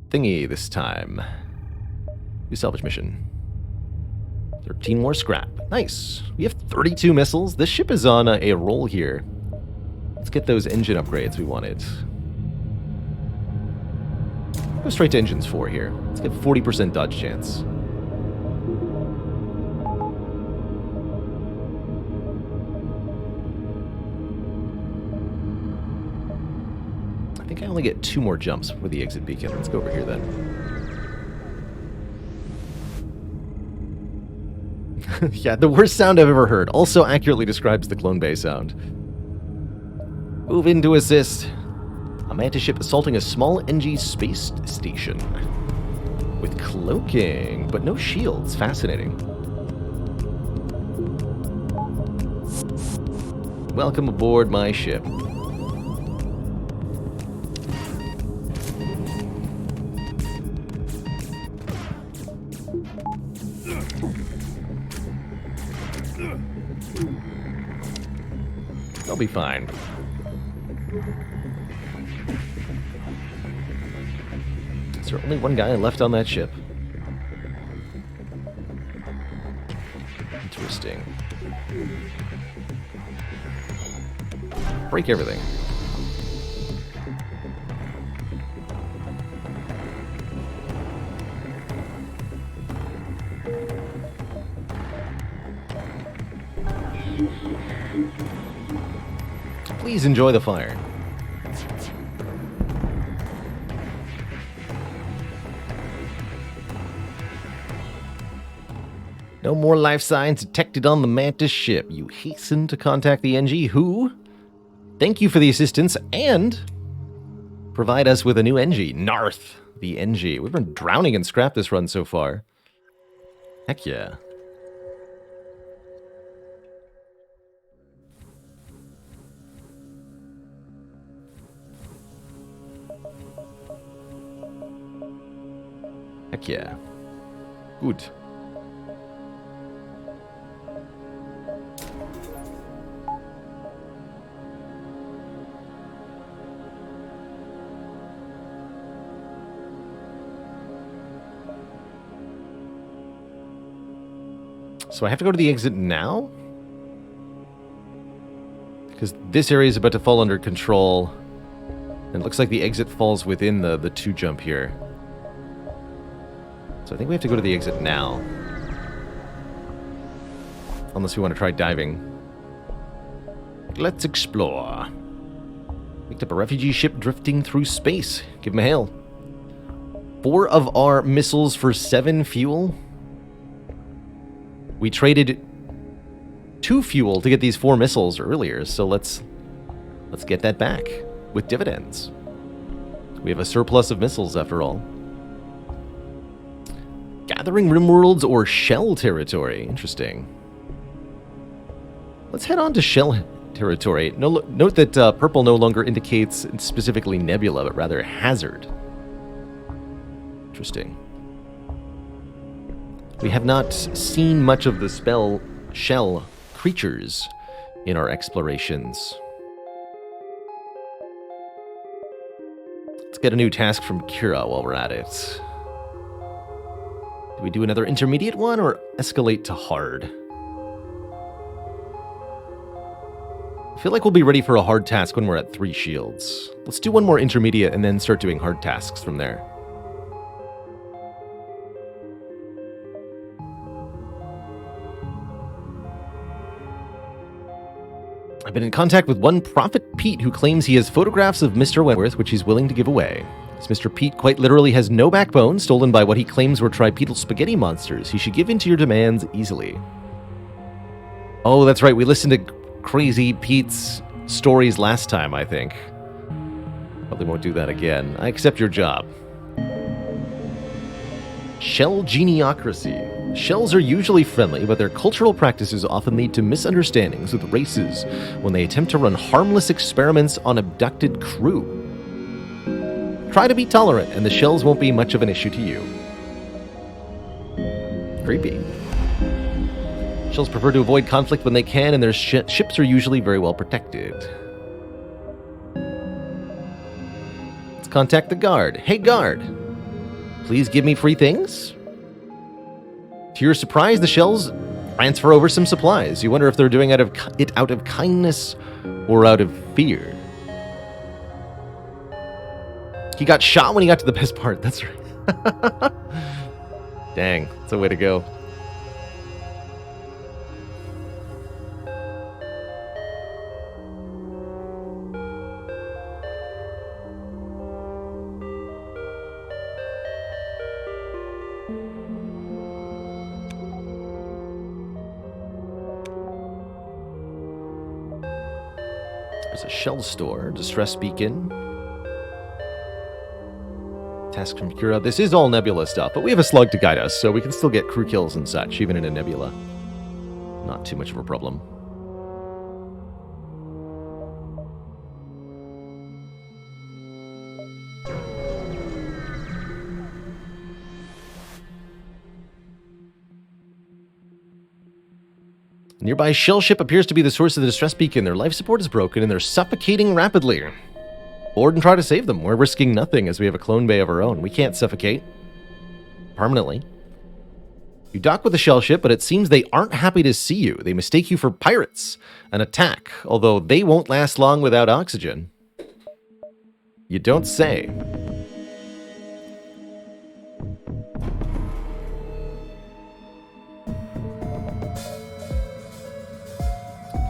thingy this time. New salvage mission. 13 more scrap. Nice. We have 32 missiles. This ship is on a roll here. Let's get those engine upgrades we wanted. Go straight to engines 4 here. Let's get 40% dodge chance. I think I only get 2 more jumps with the exit beacon. Let's go over here then. Yeah, the worst sound I've ever heard. Also accurately describes the Clone Bay sound. Move in to assist. A mantis ship assaulting a small NG space station. With cloaking, but no shields. Fascinating. Welcome aboard my ship. They'll be fine. Is there only one guy left on that ship? Interesting. Break everything. Please enjoy the fire. No more life signs detected on the Mantis ship. You hasten to contact the NG who thank you for the assistance and provide us with a new NG. Narth, the NG. We've been drowning in scrap this run so far. Heck yeah. Heck yeah. Good. So I have to go to the exit now? Because this area is about to fall under control. And it looks like the exit falls within the 2 jump here. So I think we have to go to the exit now. Unless we want to try diving. Let's explore. Picked up a refugee ship drifting through space. Give him a hail. 4 of our missiles for 7 fuel. We traded 2 fuel to get these 4 missiles earlier, so let's get that back with dividends. We have a surplus of missiles after all. Gathering rimworlds or shell territory. Interesting. Let's head on to shell territory. Note that purple no longer indicates specifically nebula, but rather hazard. Interesting. We have not seen much of the shell creatures in our explorations. Let's get a new task from Cura while we're at it. Do we do another intermediate one or escalate to hard? I feel like we'll be ready for a hard task when we're at 3 shields. Let's do one more intermediate and then start doing hard tasks from there. I've been in contact with one Prophet Pete who claims he has photographs of Mr. Wentworth which he's willing to give away. As Mr. Pete quite literally has no backbone, stolen by what he claims were tripedal spaghetti monsters. He should give in to your demands easily. Oh, that's right. We listened to Crazy Pete's stories last time, I think. Probably won't do that again. I accept your job. Shell geniocracy. Shells are usually friendly, but their cultural practices often lead to misunderstandings with races when they attempt to run harmless experiments on abducted crew. Try to be tolerant, and the shells won't be much of an issue to you. Creepy. Shells prefer to avoid conflict when they can, and their ships are usually very well protected. Let's contact the guard. Hey, guard. Please give me free things? To your surprise, the shells transfer over some supplies. You wonder if they're doing it out of kindness or out of fear. He got shot when he got to the best part. That's right. Dang, that's a way to go. There's a shell store, distress beacon. Task from Cura. This is all nebula stuff, but we have a slug to guide us, so we can still get crew kills and such, even in a nebula. Not too much of a problem. A nearby shell ship appears to be the source of the distress beacon. Their life support is broken and they're suffocating rapidly. Board and try to save them. We're risking nothing as we have a clone bay of our own. We can't suffocate permanently. You dock with the shell ship, but it seems they aren't happy to see you. They mistake you for pirates and attack, although they won't last long without oxygen. You don't say.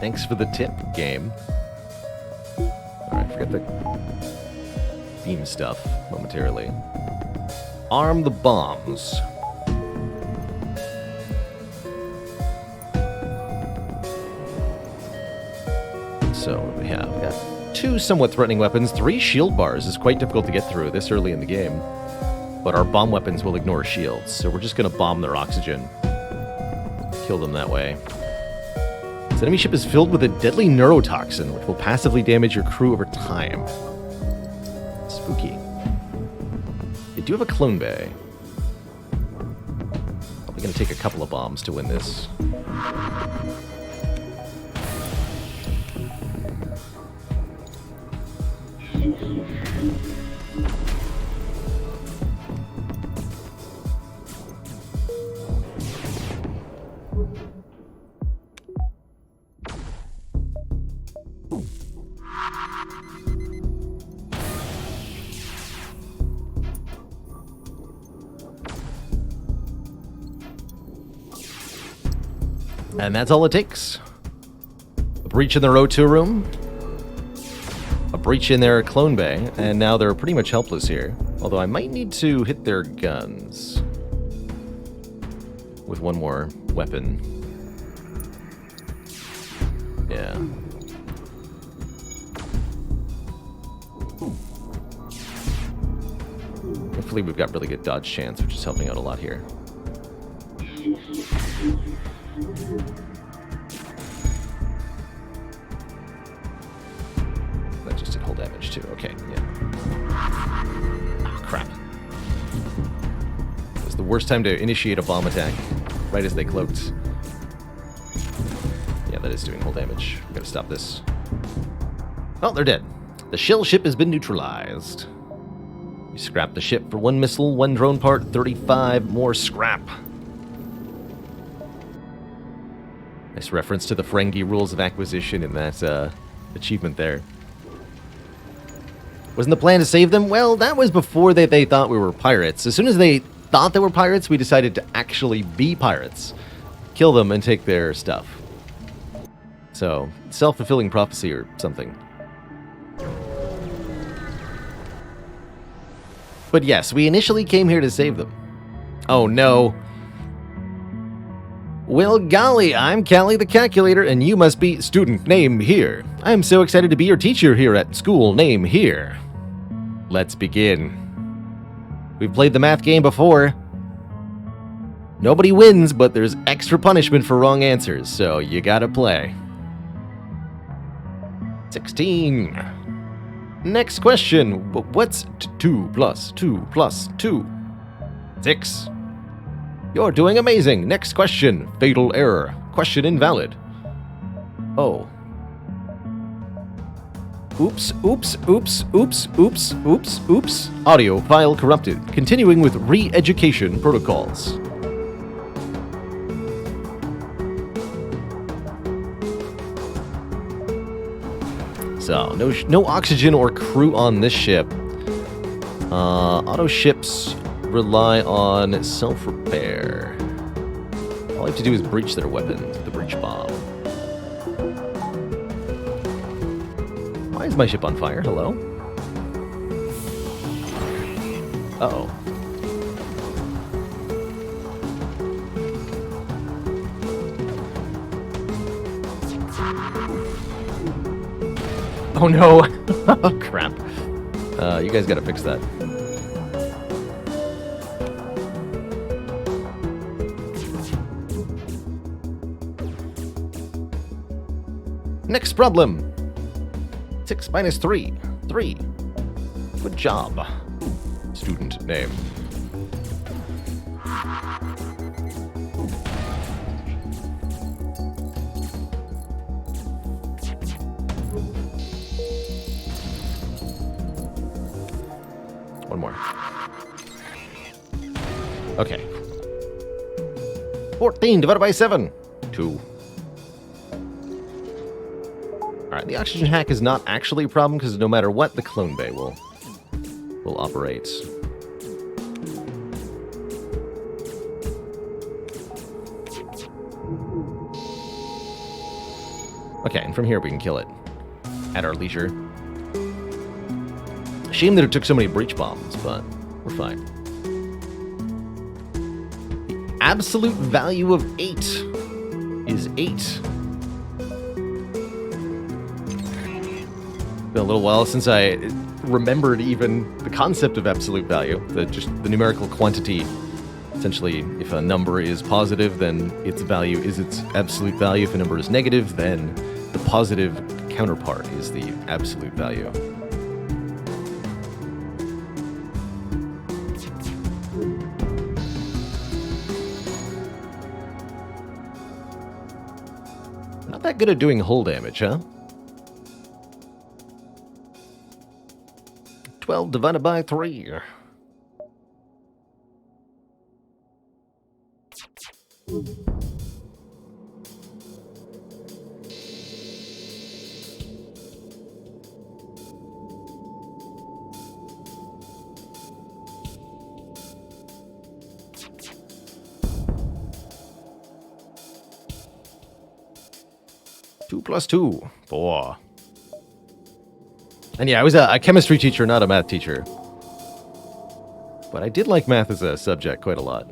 Thanks for the tip, game. Alright, forget the beam stuff momentarily. Arm the bombs. So what do we have? We got 2 somewhat threatening weapons. 3 shield bars is quite difficult to get through this early in the game. But our bomb weapons will ignore shields, so we're just going to bomb their oxygen. Kill them that way. This enemy ship is filled with a deadly neurotoxin, which will passively damage your crew over time. Spooky. They do have a clone bay. Probably going to take a couple of bombs to win this. And that's all it takes. A breach in their O2 room, a breach in their clone bay, and now they're pretty much helpless here. Although I might need to hit their guns with one more weapon. Yeah. Hopefully we've got really good dodge chance, which is helping out a lot here. That just did whole damage too. Okay, yeah. Oh, crap. It was the worst time to initiate a bomb attack, right as they cloaked. Yeah, that is doing whole damage. We gotta stop this. Oh, they're dead. The shell ship has been neutralized. We scrapped the ship for 1 missile, 1 drone part, 35 more scrap. Nice reference to the Ferengi rules of acquisition in that achievement there. Wasn't the plan to save them? Well, that was before they thought we were pirates. As soon as they thought they were pirates, we decided to actually be pirates. Kill them and take their stuff. So, self-fulfilling prophecy or something. But yes, we initially came here to save them. Oh no. Well, golly, I'm Callie the Calculator, and you must be student name here. I'm so excited to be your teacher here at school name here. Let's begin. We've played the math game before. Nobody wins, but there's extra punishment for wrong answers, so you gotta play. 16. Next question. What's 2 plus 2 plus 2? 6. You're doing amazing. Next question. Fatal error. Question invalid. Oh. Oops, oops, oops, oops, oops, oops, oops. Audio file corrupted. Continuing with re-education protocols. So, no oxygen or crew on this ship. Auto ships rely on self-repair. All I have to do is breach their weapons with the breach bomb. Why is my ship on fire? Hello? Uh-oh. Oh no! Oh crap. You guys gotta fix that. Next problem. 6 minus 3. 3. Good job. Student name. One more. Okay. 14 divided by 7. 2. Alright, the oxygen hack is not actually a problem because no matter what, the clone bay will operate. Okay, and from here we can kill it at our leisure. Shame that it took so many breach bombs, but we're fine. The absolute value of 8 is 8. Been a little while since I remembered even the concept of absolute value, just the numerical quantity. Essentially, if a number is positive, then its value is its absolute value. If a number is negative, then the positive counterpart is the absolute value. Not that good at doing hull damage, huh? 12 divided by 3. Two plus 2, 4. And yeah, I was a chemistry teacher, not a math teacher. But I did like math as a subject quite a lot.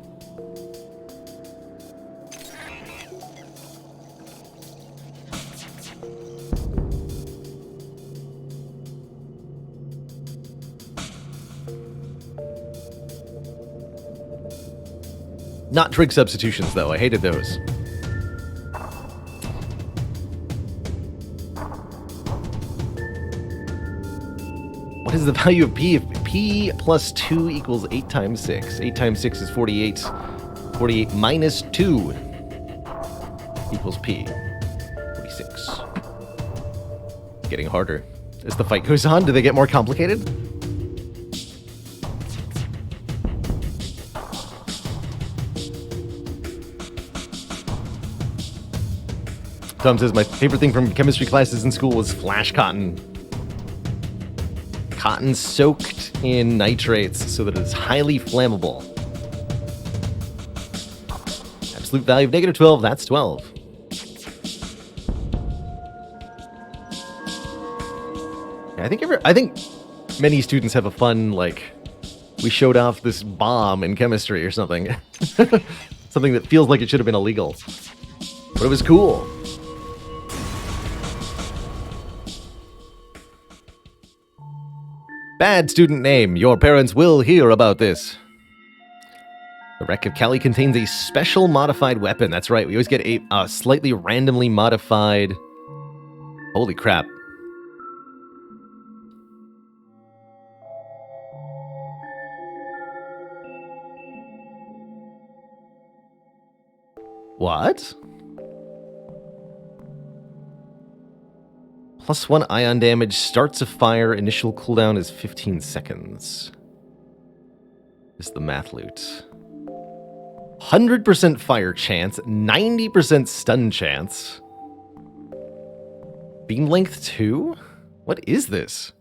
Not trig substitutions, though. I hated those. What is the value of P? If P plus 2 equals 8 times 6. 8 times 6 is 48. 48 minus 2 equals P. 46. Getting harder. As the fight goes on, do they get more complicated? Tom says, my favorite thing from chemistry classes in school was flash cotton. Cotton soaked in nitrates so that it's highly flammable. Absolute value of negative 12, that's 12. I think many students have a fun, like, we showed off this bomb in chemistry or something. Something that feels like it should have been illegal. But it was cool. Bad student name. Your parents will hear about this. The Wreck of Cali contains a special modified weapon. That's right. We always get a slightly randomly modified... Holy crap. What? +1 ion damage, starts a fire, initial cooldown is 15 seconds. Is the math loot. 100% fire chance, 90% stun chance. Beam length 2? What is this?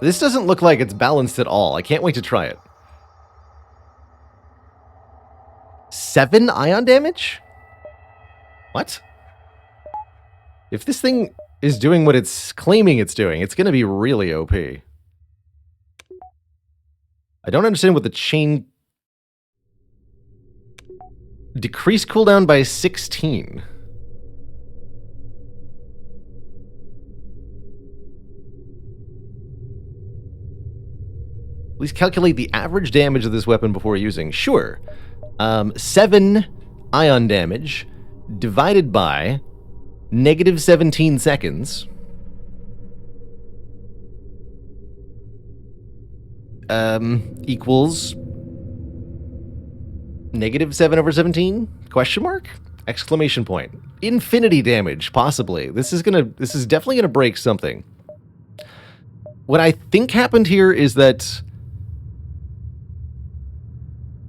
This doesn't look like it's balanced at all. I can't wait to try it. 7 ion damage? What? If this thing is doing what it's claiming it's doing, it's going to be really OP. I don't understand what the chain... Decrease cooldown by 16. Please calculate the average damage of this weapon before using. Sure. 7 ion damage divided by negative 17 seconds. Equals negative 7 over 17? Question mark? Exclamation point. Infinity damage, possibly. This is definitely gonna break something. What I think happened here is that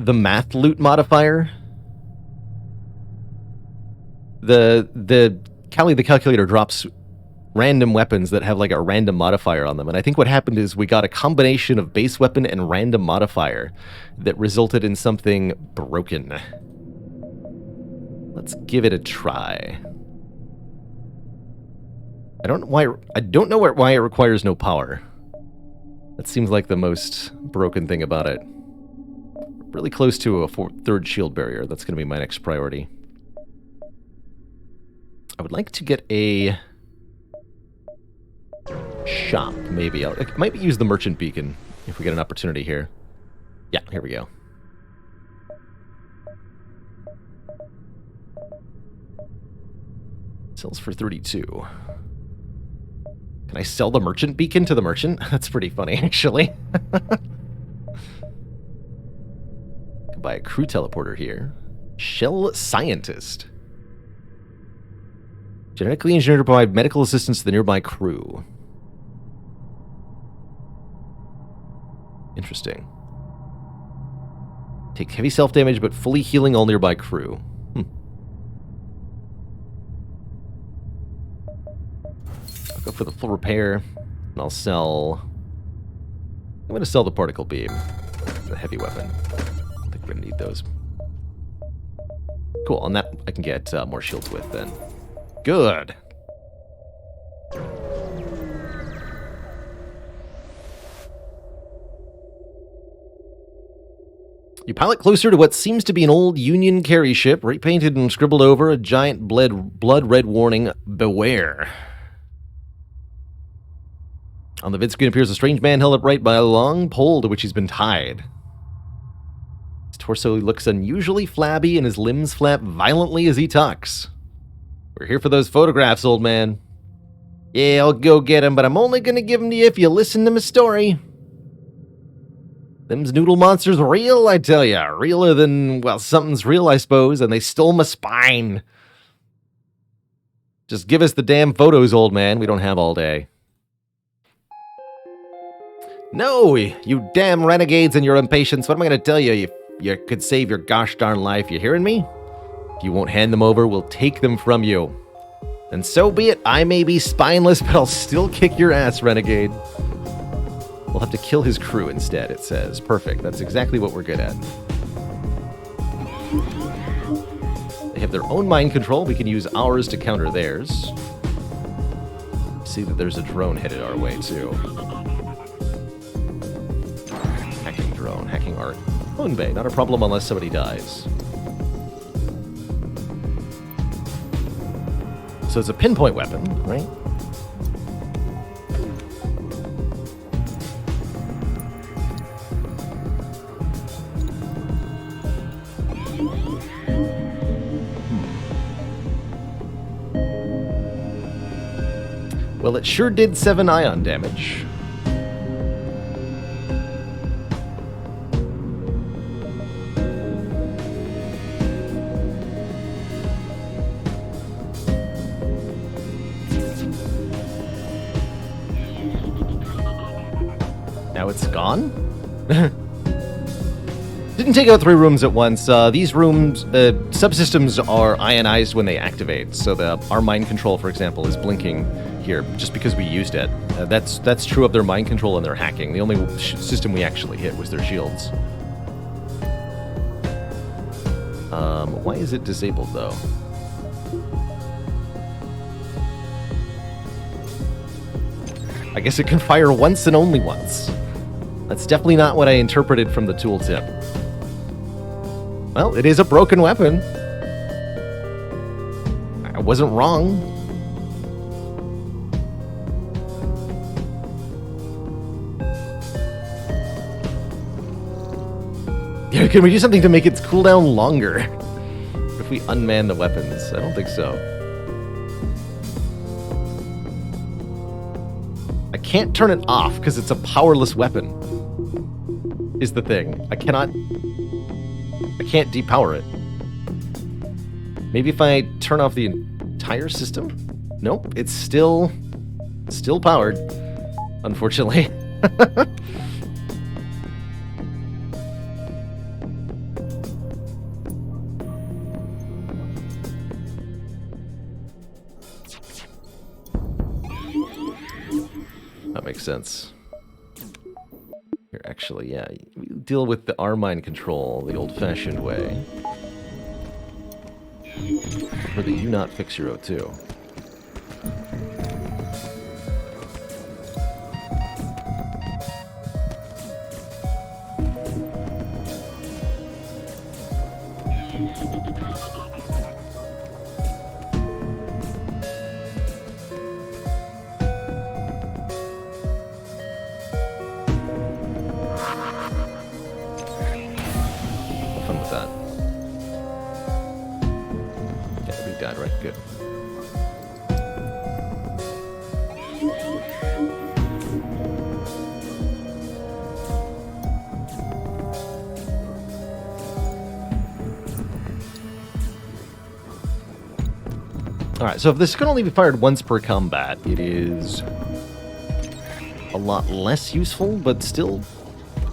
the math loot modifier, the calculator drops random weapons that have like a random modifier on them, and I think what happened is we got a combination of base weapon and random modifier that resulted in something broken. Let's give it a try. I don't know why it requires no power. That seems like the most broken thing about it. Really close to a third shield barrier. That's going to be my next priority. I would like to get a shop, maybe. I might use the merchant beacon if we get an opportunity here. Yeah, here we go. Sells for 32. Can I sell the merchant beacon to the merchant? That's pretty funny, actually. Buy a crew teleporter here. Shell scientist. Genetically engineered to provide medical assistance to the nearby crew. Interesting. Take heavy self-damage, but fully healing all nearby crew. I'll go for the full repair, and I'll sell... I'm going to sell the particle beam, the heavy weapon. We're gonna need those. Cool, on that I can get more shields with then. Good. You pilot closer to what seems to be an old Union carry ship, repainted and scribbled over a giant blood red warning, beware. On the vid screen appears a strange man held upright by a long pole to which he's been tied. His torso looks unusually flabby and his limbs flap violently as he talks. We're here for those photographs, old man. Yeah, I'll go get him, but I'm only gonna give him to you if you listen to my story. Them's noodle monsters real, I tell ya. Realer than, well, something's real, I suppose, and they stole my spine. Just give us the damn photos, old man. We don't have all day. No, you damn renegades and your impatience. What am I going to tell you? You could save your gosh darn life. You hearing me? If you won't hand them over, we'll take them from you. And so be it. I may be spineless, but I'll still kick your ass, renegade. We'll have to kill his crew instead, it says. Perfect. That's exactly what we're good at. They have their own mind control. We can use ours to counter theirs. See that there's a drone headed our way, too. Hacking drone, hacking art. Moon Bay, not a problem unless somebody dies. So it's a pinpoint weapon, right? Well, it sure did 7 ion damage. Now it's gone? Didn't take out 3 rooms at once. These rooms, subsystems are ionized when they activate. So our mind control, for example, is blinking here just because we used it. That's true of their mind control and their hacking. The only system we actually hit was their shields. Why is it disabled, though? I guess it can fire once and only once. That's definitely not what I interpreted from the tooltip. Well, it is a broken weapon. I wasn't wrong. Yeah, can we do something to make its cooldown longer? If we unman the weapons? I don't think so. I can't turn it off because it's a powerless weapon. Is the thing. I can't depower it. Maybe if I turn off the entire system? Nope, it's still powered, unfortunately. That makes sense. Here, actually, yeah, we deal with our mind control the old-fashioned way. Or that you not fix your O2. Alright, so if this can only be fired once per combat, it is a lot less useful, but still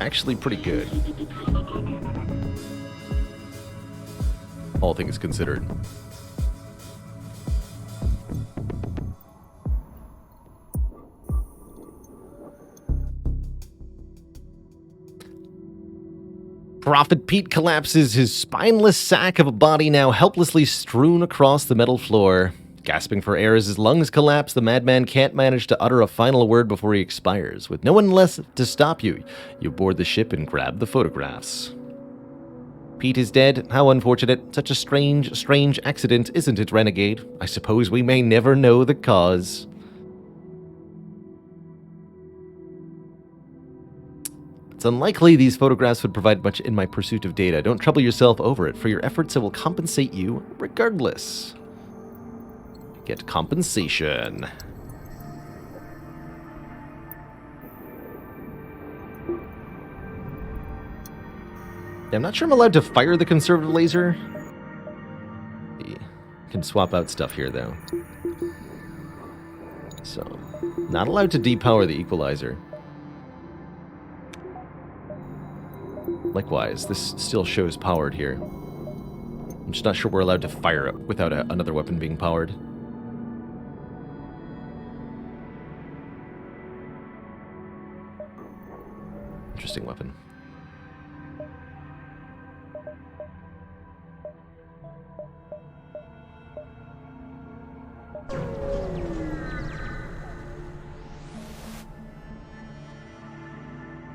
actually pretty good. All things considered. Prophet Pete collapses, his spineless sack of a body now helplessly strewn across the metal floor. Gasping for air as his lungs collapse, the madman can't manage to utter a final word before he expires. With no one left to stop you, you board the ship and grab the photographs. Pete is dead. How unfortunate. Such a strange accident, isn't it, renegade? I suppose we may never know the cause. unlikely these photographs would provide much in my pursuit of data. Don't trouble yourself over it. For your efforts, I will compensate you regardless. Get compensation. I'm not sure I'm allowed to fire the conservative laser. Can swap out stuff here, though. So, not allowed to depower the equalizer. Likewise, this still shows powered here. I'm just not sure we're allowed to fire it without another weapon being powered. Interesting weapon.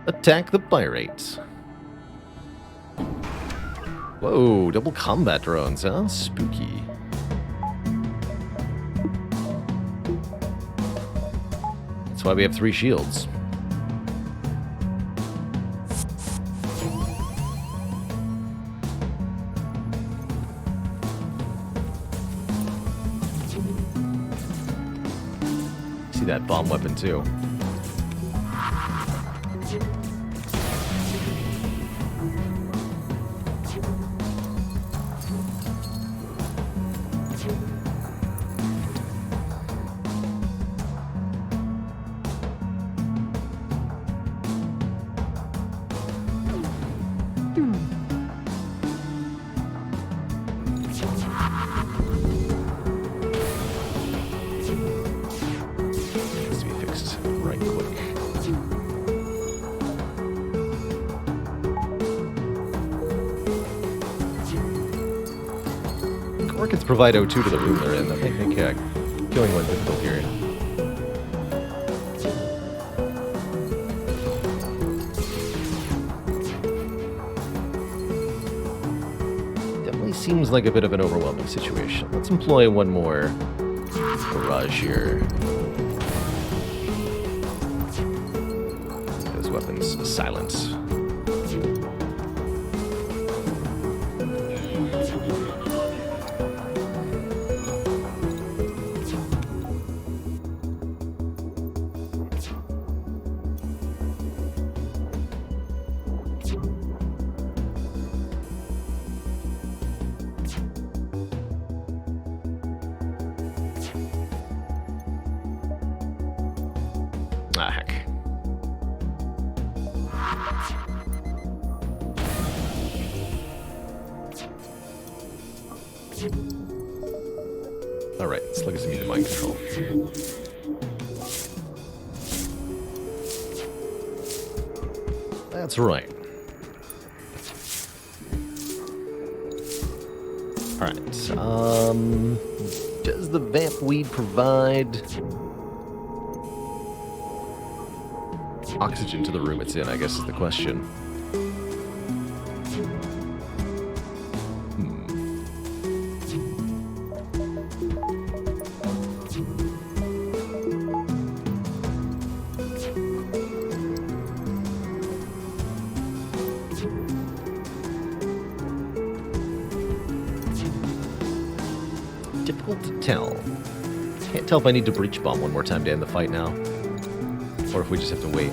Attack the pirates. Whoa, double combat drones, huh? Spooky. That's why we have 3 shields. See that bomb weapon, too. Provide O2 to the room they're in. That may make killing one difficult here. Definitely seems like a bit of an overwhelming situation. Let's employ one more barrage here. Those weapons silent. Ah, heck. Alright, let's look at some mind control. That's right. Alright, does the vamp weed provide oxygen to the room it's in, I guess is the question. Difficult to tell. Can't tell if I need to breach bomb one more time to end the fight now, or if we just have to wait.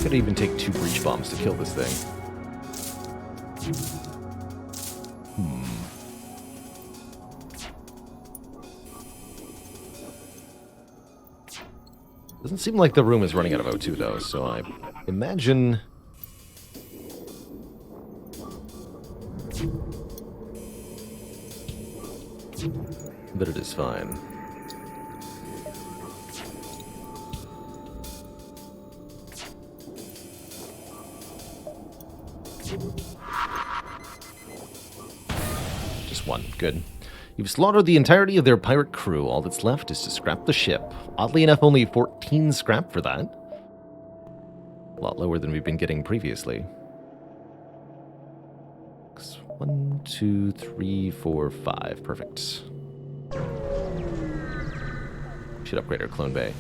Could even take 2 breach bombs to kill this thing. Doesn't seem like the room is running out of O2 though, so I imagine that it is fine. Just one. Good. You've slaughtered the entirety of their pirate crew. All that's left is to scrap the ship. Oddly enough, only 14 scrap for that. A lot lower than we've been getting previously. 1, 2, 3, 4, 5. Perfect. Should upgrade our clone bay.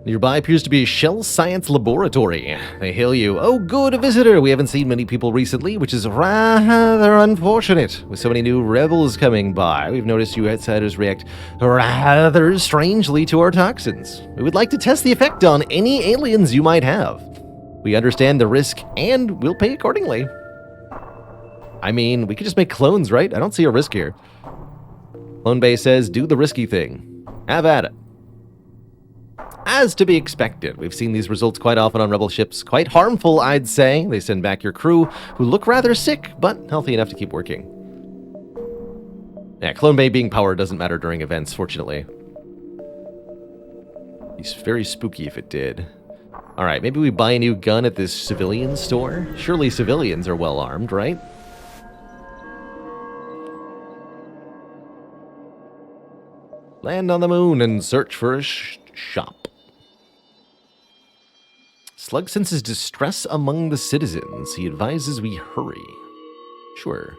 Nearby appears to be a shell science laboratory. They hail you. Oh, good, a visitor. We haven't seen many people recently, which is rather unfortunate. With so many new rebels coming by, we've noticed you outsiders react rather strangely to our toxins. We would like to test the effect on any aliens you might have. We understand the risk, and we'll pay accordingly. I mean, we could just make clones, right? I don't see a risk here. Clone Bay says, do the risky thing. Have at it. As to be expected, we've seen these results quite often on rebel ships. Quite harmful, I'd say. They send back your crew, who look rather sick, but healthy enough to keep working. Yeah, Clone Bay being powered doesn't matter during events, fortunately. It's very spooky if it did. Alright, maybe we buy a new gun at this civilian store? Surely civilians are well armed, right? Land on the moon and search for a shop. Slug senses distress among the citizens. He advises we hurry. Sure.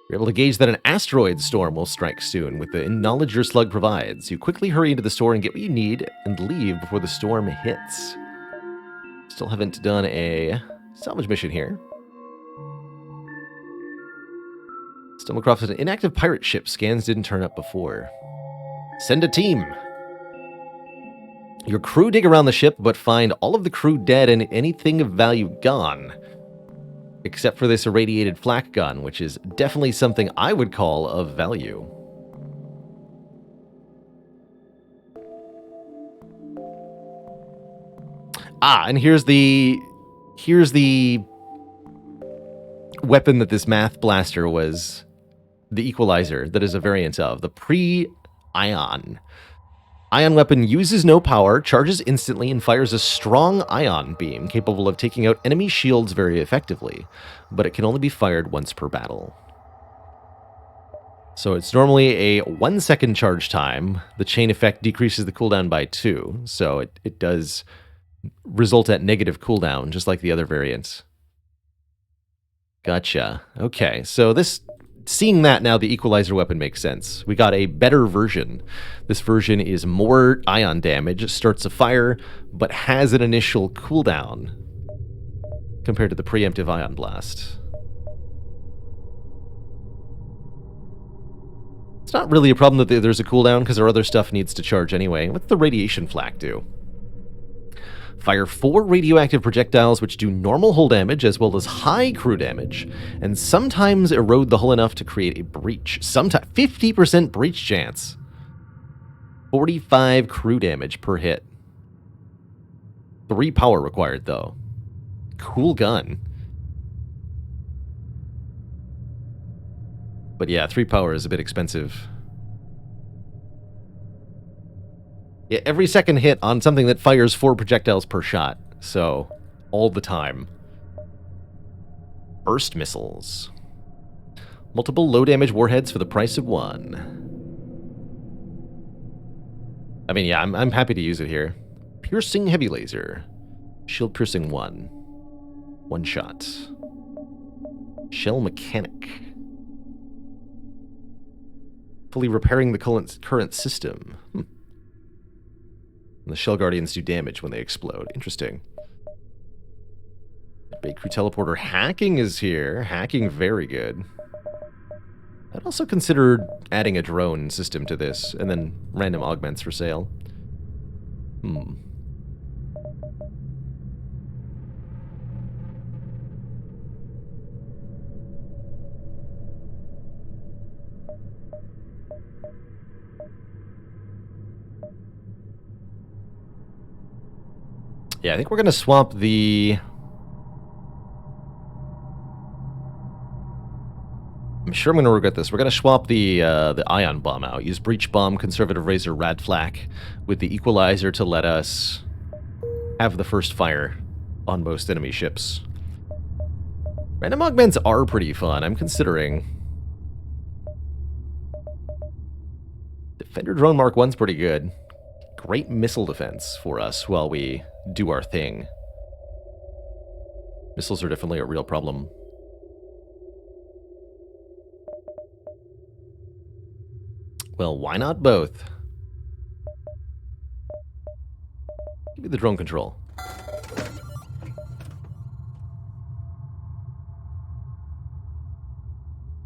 You're able to gauge that an asteroid storm will strike soon. With the knowledge your slug provides, you quickly hurry into the store and get what you need and leave before the storm hits. Still haven't done a salvage mission here. Stumble across an inactive pirate ship. Scans didn't turn up before. Send a team. Your crew dig around the ship, but find all of the crew dead and anything of value gone. Except for this irradiated flak gun, which is definitely something I would call of value. Ah, and here's the weapon that this math blaster was, the equalizer that is a variant of, the pre-ion. Ion weapon uses no power, charges instantly, and fires a strong ion beam capable of taking out enemy shields very effectively, but it can only be fired once per battle. So it's normally a 1 second charge time. The chain effect decreases the cooldown by 2, so it does result at negative cooldown, just like the other variants. Gotcha. Okay, so seeing that now, the equalizer weapon makes sense. We got a better version. This version is more ion damage, starts a fire, but has an initial cooldown compared to the preemptive ion blast. It's not really a problem that there's a cooldown, because our other stuff needs to charge anyway. What's the radiation flak do? Fire 4 radioactive projectiles which do normal hull damage as well as high crew damage, and sometimes erode the hull enough to create a breach. Sometimes 50% breach chance. 45 crew damage per hit. 3 power required, though. Cool gun. But yeah, 3 power is a bit expensive. Yeah, every second hit on something that fires 4 projectiles per shot. So, all the time. Burst missiles. Multiple low-damage warheads for the price of 1. I mean, yeah, I'm happy to use it here. Piercing heavy laser. Shield piercing 1. 1 shot. Shell mechanic. Fully repairing the current system. And the Shell Guardians do damage when they explode. Interesting. Big Crew Teleporter hacking is here. Hacking, very good. I'd also consider adding a drone system to this, and then random augments for sale. Yeah, I think we're going to swap the... I'm sure I'm going to regret this. We're going to swap the Ion Bomb out. Use Breach Bomb, Conservative Razor, Rad Flak with the Equalizer to let us have the first fire on most enemy ships. Random augments are pretty fun. I'm considering... Defender Drone Mark 1's pretty good. Great missile defense for us while we do our thing. Missiles are definitely a real problem. Well, why not both? Give me the drone control.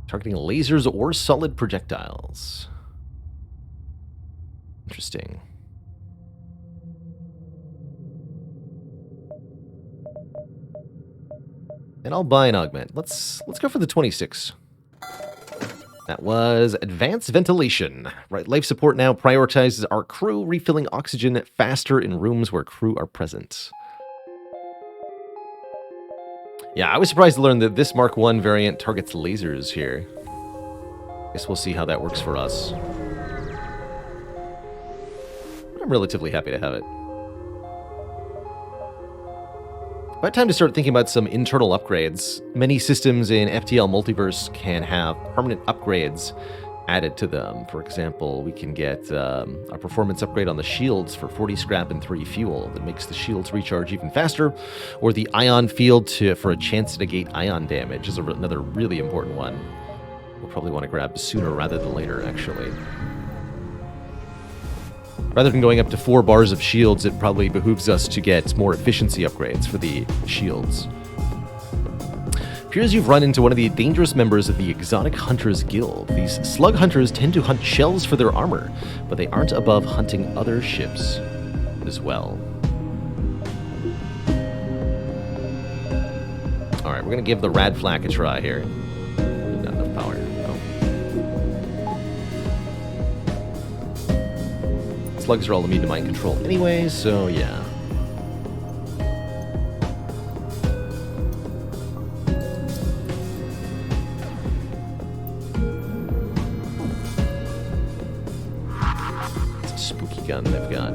Targeting lasers or solid projectiles. Interesting. And I'll buy an augment. Let's go for the 26. That was advanced ventilation. Right, life support now prioritizes our crew, refilling oxygen faster in rooms where crew are present. Yeah, I was surprised to learn that this Mark I variant targets lasers here. Guess we'll see how that works for us. I'm relatively happy to have it. About time to start thinking about some internal upgrades. Many systems in FTL Multiverse can have permanent upgrades added to them. For example, we can get a performance upgrade on the shields for 40 scrap and 3 fuel that makes the shields recharge even faster, or the ion field for a chance to negate ion damage is another really important one. We'll probably want to grab sooner rather than later, actually. Rather than going up to 4 bars of shields, it probably behooves us to get more efficiency upgrades for the shields. Appears you've run into one of the dangerous members of the Exotic Hunters Guild. These slug hunters tend to hunt shells for their armor, but they aren't above hunting other ships as well. Alright, we're going to give the rad flak a try here. Not enough power. Slugs are all immune to mind control anyway, so yeah. It's a spooky gun they've got.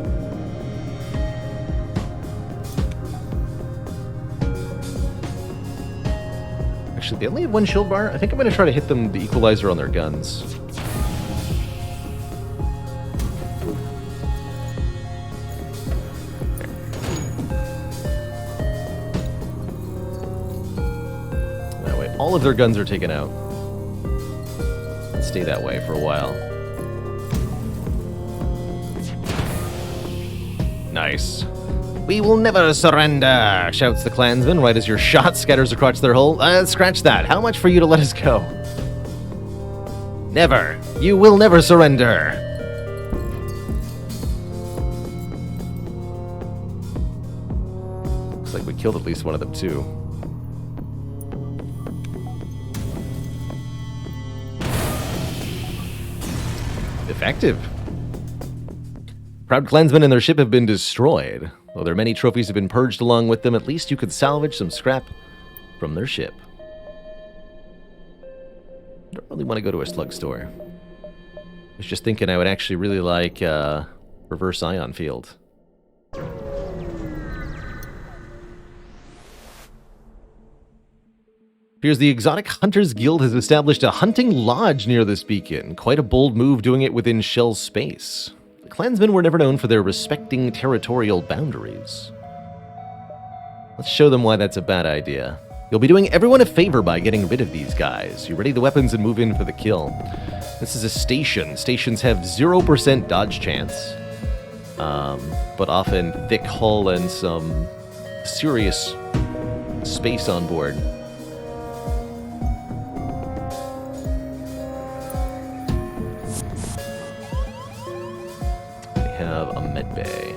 Actually, they only have 1 shield bar. I think I'm going to try to hit them the equalizer on their guns. All of their guns are taken out. Stay that way for a while. Nice. We will never surrender, shouts the clansman right as your shot scatters across their hull. Scratch that. How much for you to let us go? Never. You will never surrender. Looks like we killed at least one of them too. Effective. Proud clansmen and their ship have been destroyed. Though their many trophies have been purged along with them, at least you could salvage some scrap from their ship. I don't really want to go to a slug store. I was just thinking I would actually really like reverse ion field. Appears the Exotic Hunters Guild has established a hunting lodge near this beacon. Quite a bold move doing it within Shell's space. The clansmen were never known for their respecting territorial boundaries. Let's show them why that's a bad idea. You'll be doing everyone a favor by getting rid of these guys. You ready the weapons and move in for the kill. This is a station. Stations have 0% dodge chance, but often thick hull and some serious space on board. Have a med bay.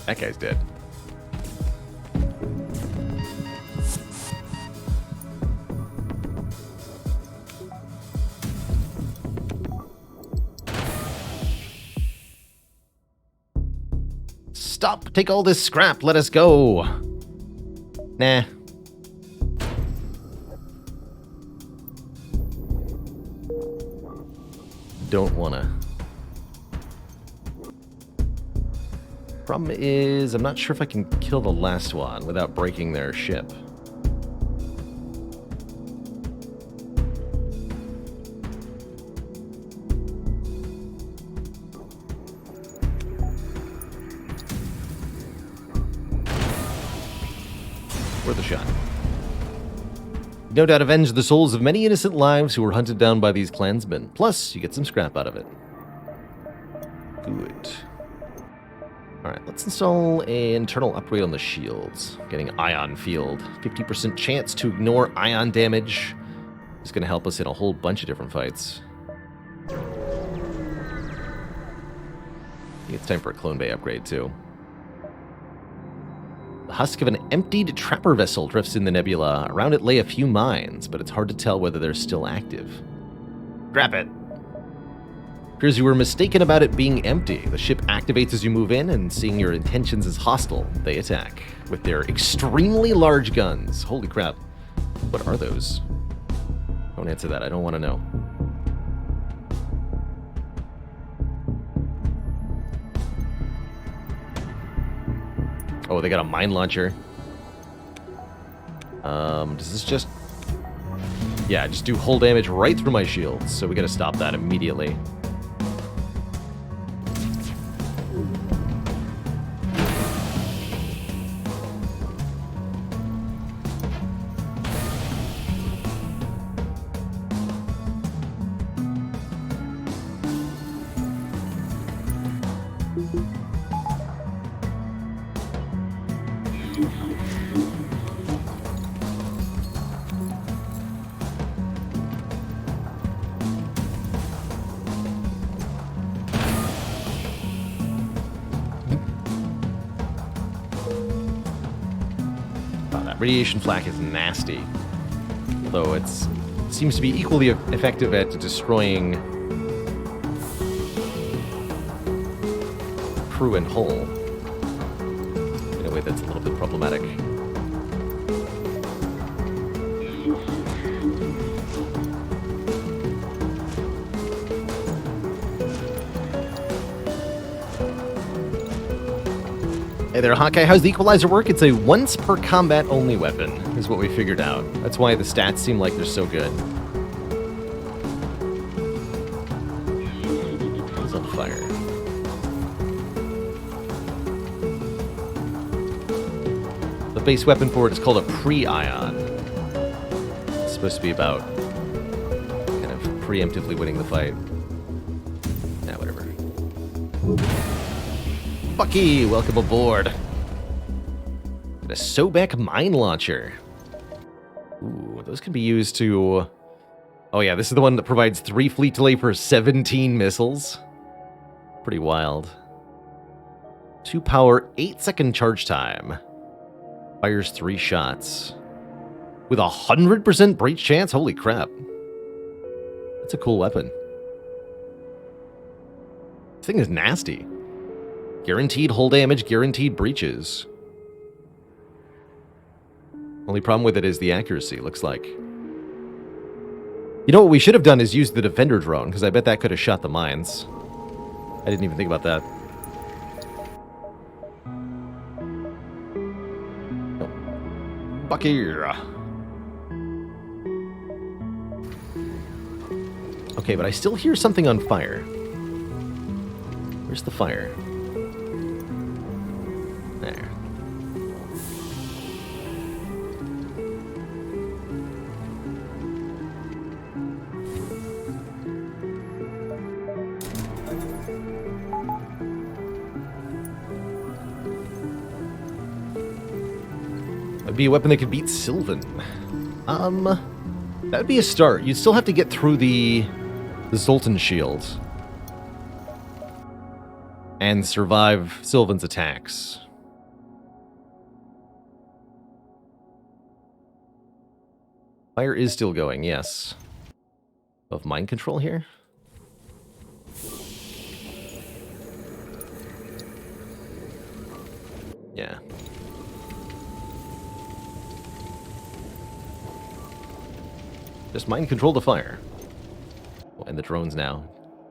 That guy's dead. Stop! Take all this scrap! Let us go! Nah. Don't wanna. Problem is, I'm not sure if I can kill the last one without breaking their ship. shot. No doubt avenge the souls of many innocent lives who were hunted down by these clansmen. Plus, you get some scrap out of it. Good. Alright, let's install an internal upgrade on the shields. Getting Ion Field. 50% chance to ignore ion damage. It's going to help us in a whole bunch of different fights. I think it's time for a Clone Bay upgrade, too. The husk of an emptied trapper vessel drifts in the nebula. Around it lay a few mines, but it's hard to tell whether they're still active. Grab it! Appears you were mistaken about it being empty. The ship activates as you move in, and seeing your intentions as hostile, they attack. With their extremely large guns. Holy crap. What are those? Don't answer that, I don't want to know. Oh, they got a mine launcher. Does this just... Yeah, just do hull damage right through my shields, so we gotta stop that immediately. Radiation flak is nasty, although it seems to be equally effective at destroying crew and hull in a way that's a little bit problematic. Hey there, Hawkeye. How's the Equalizer work? It's a once per combat only weapon, is what we figured out. That's why the stats seem like they're so good. It's on fire. The base weapon for it is called a pre-ion. It's supposed to be about kind of preemptively winning the fight. Nah, whatever. Bucky, welcome aboard. Got a Sobek mine launcher. Ooh, those can be used to... Oh yeah, this is the one that provides 3 fleet delay for 17 missiles. Pretty wild. 2 power, 8-second charge time. Fires 3 shots. With 100% breach chance? Holy crap. That's a cool weapon. This thing is nasty. Guaranteed hull damage, guaranteed breaches. Only problem with it is the accuracy, looks like. You know what we should have done is use the defender drone, because I bet that could have shot the mines. I didn't even think about that. Oh. Bucky! Okay, but I still hear something on fire. Where's the fire? There. That'd be a weapon that could beat Sylvan. That would be a start. You'd still have to get through the Zoltan shield and survive Sylvan's attacks. Fire is still going, yes. Of mind control here? Yeah. Just mind control the fire. We'll end the drones now.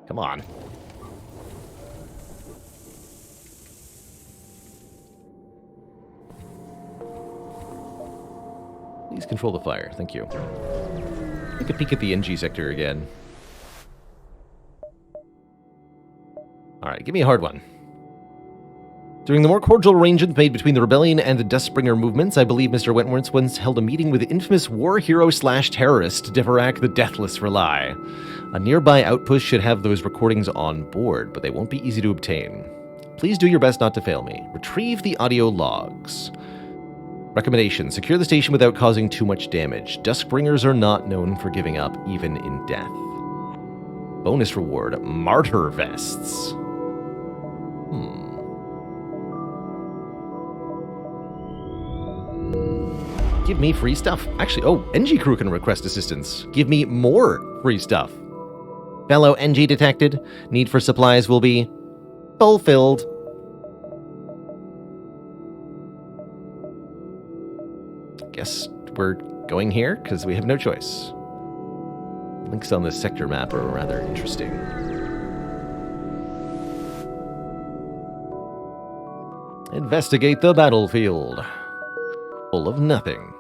Come on. Please control the fire. Thank you. Take a peek at the NG sector again. Alright, give me a hard one. During the more cordial arrangements made between the Rebellion and the Duskbringer movements, I believe Mr. Wentworth once held a meeting with the infamous war hero/terrorist Deverak the Deathless Rely. A nearby outpost should have those recordings on board, but they won't be easy to obtain. Please do your best not to fail me. Retrieve the audio logs. Recommendation: secure the station without causing too much damage. Duskbringers are not known for giving up, even in death. Bonus reward: Martyr Vests. Give me free stuff. Actually, NG crew can request assistance. Give me more free stuff. Fellow NG detected. Need for supplies will be fulfilled. Guess we're going here because we have no choice. Links on this sector map are rather interesting. Investigate the battlefield. Full of nothing.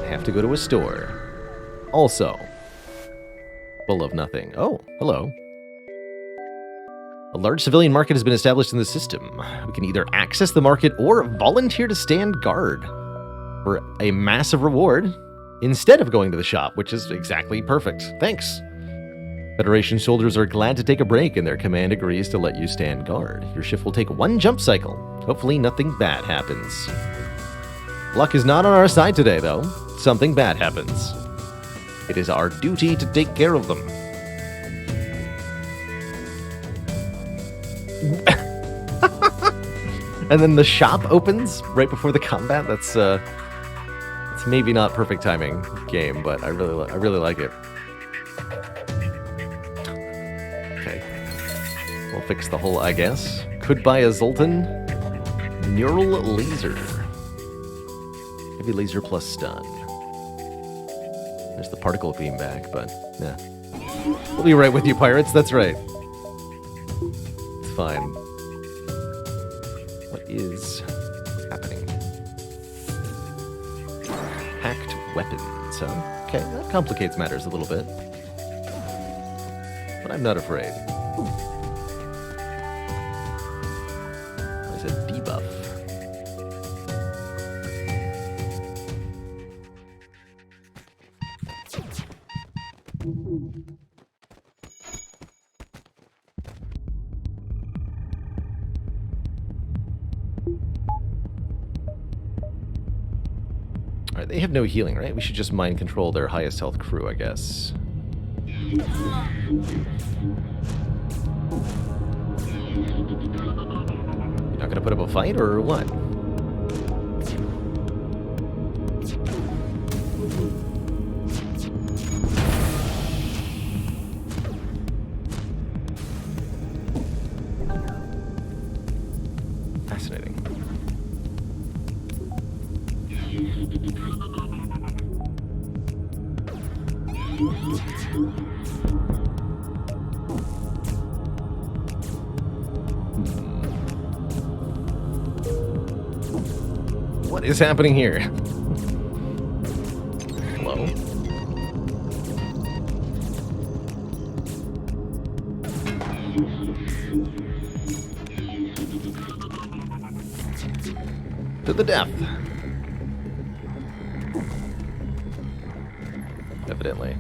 Have to go to a store. Also full of nothing. Oh, hello. A large civilian market has been established in the system. We can either access the market or volunteer to stand guard for a massive reward instead of going to the shop, which is exactly perfect. Thanks. Federation soldiers are glad to take a break, and their command agrees to let you stand guard. Your shift will take one jump cycle. Hopefully nothing bad happens. Luck is not on our side today, though. Something bad happens. It is our duty to take care of them. And then the shop opens right before the combat. That's maybe not perfect timing game, but I really like it. Okay, we'll fix the hole, I guess. Could buy a Zoltan neural laser. Heavy laser plus stun. There's the particle beam back, but yeah, we'll be right with you, pirates. That's right. It's fine. What is happening? Hacked weapons, huh? Okay, that complicates matters a little bit. But I'm not afraid. There's a debuff. Alright, they have no healing, right? We should just mind control their highest health crew, I guess. Not gonna put up a fight, or what? Fascinating. What is happening here? Hello? To the death. Evidently.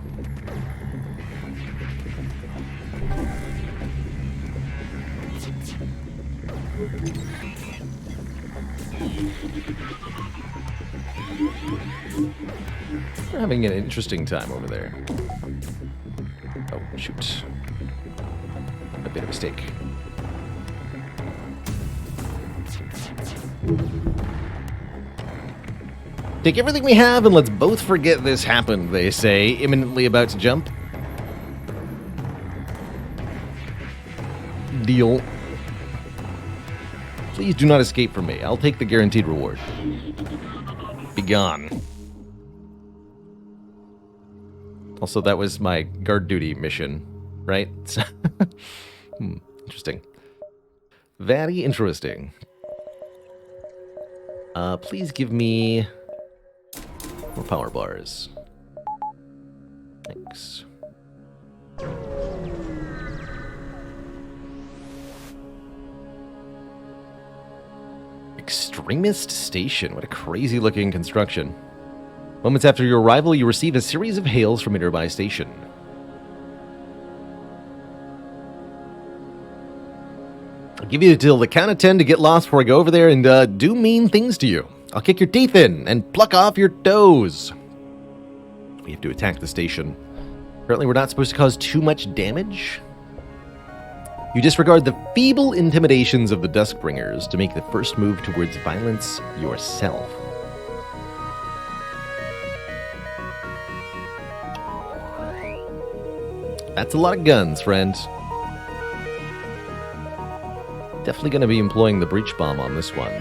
We're having an interesting time over there. Oh, shoot. I made a mistake. Take everything we have and let's both forget this happened, they say, imminently about to jump. Deal. Please do not escape from me. I'll take the guaranteed reward. Be gone. Also, that was my guard duty mission, right? Interesting. Very interesting. Please give me more power bars. Thanks. Extremist Station. What a crazy looking construction. Moments after your arrival, you receive a series of hails from a nearby station. I'll give you till the count of 10 to get lost before I go over there and do mean things to you. I'll kick your teeth in and pluck off your toes. We have to attack the station. Apparently we're not supposed to cause too much damage. You disregard the feeble intimidations of the Duskbringers to make the first move towards violence yourself. That's a lot of guns, friend. Definitely going to be employing the breach bomb on this one.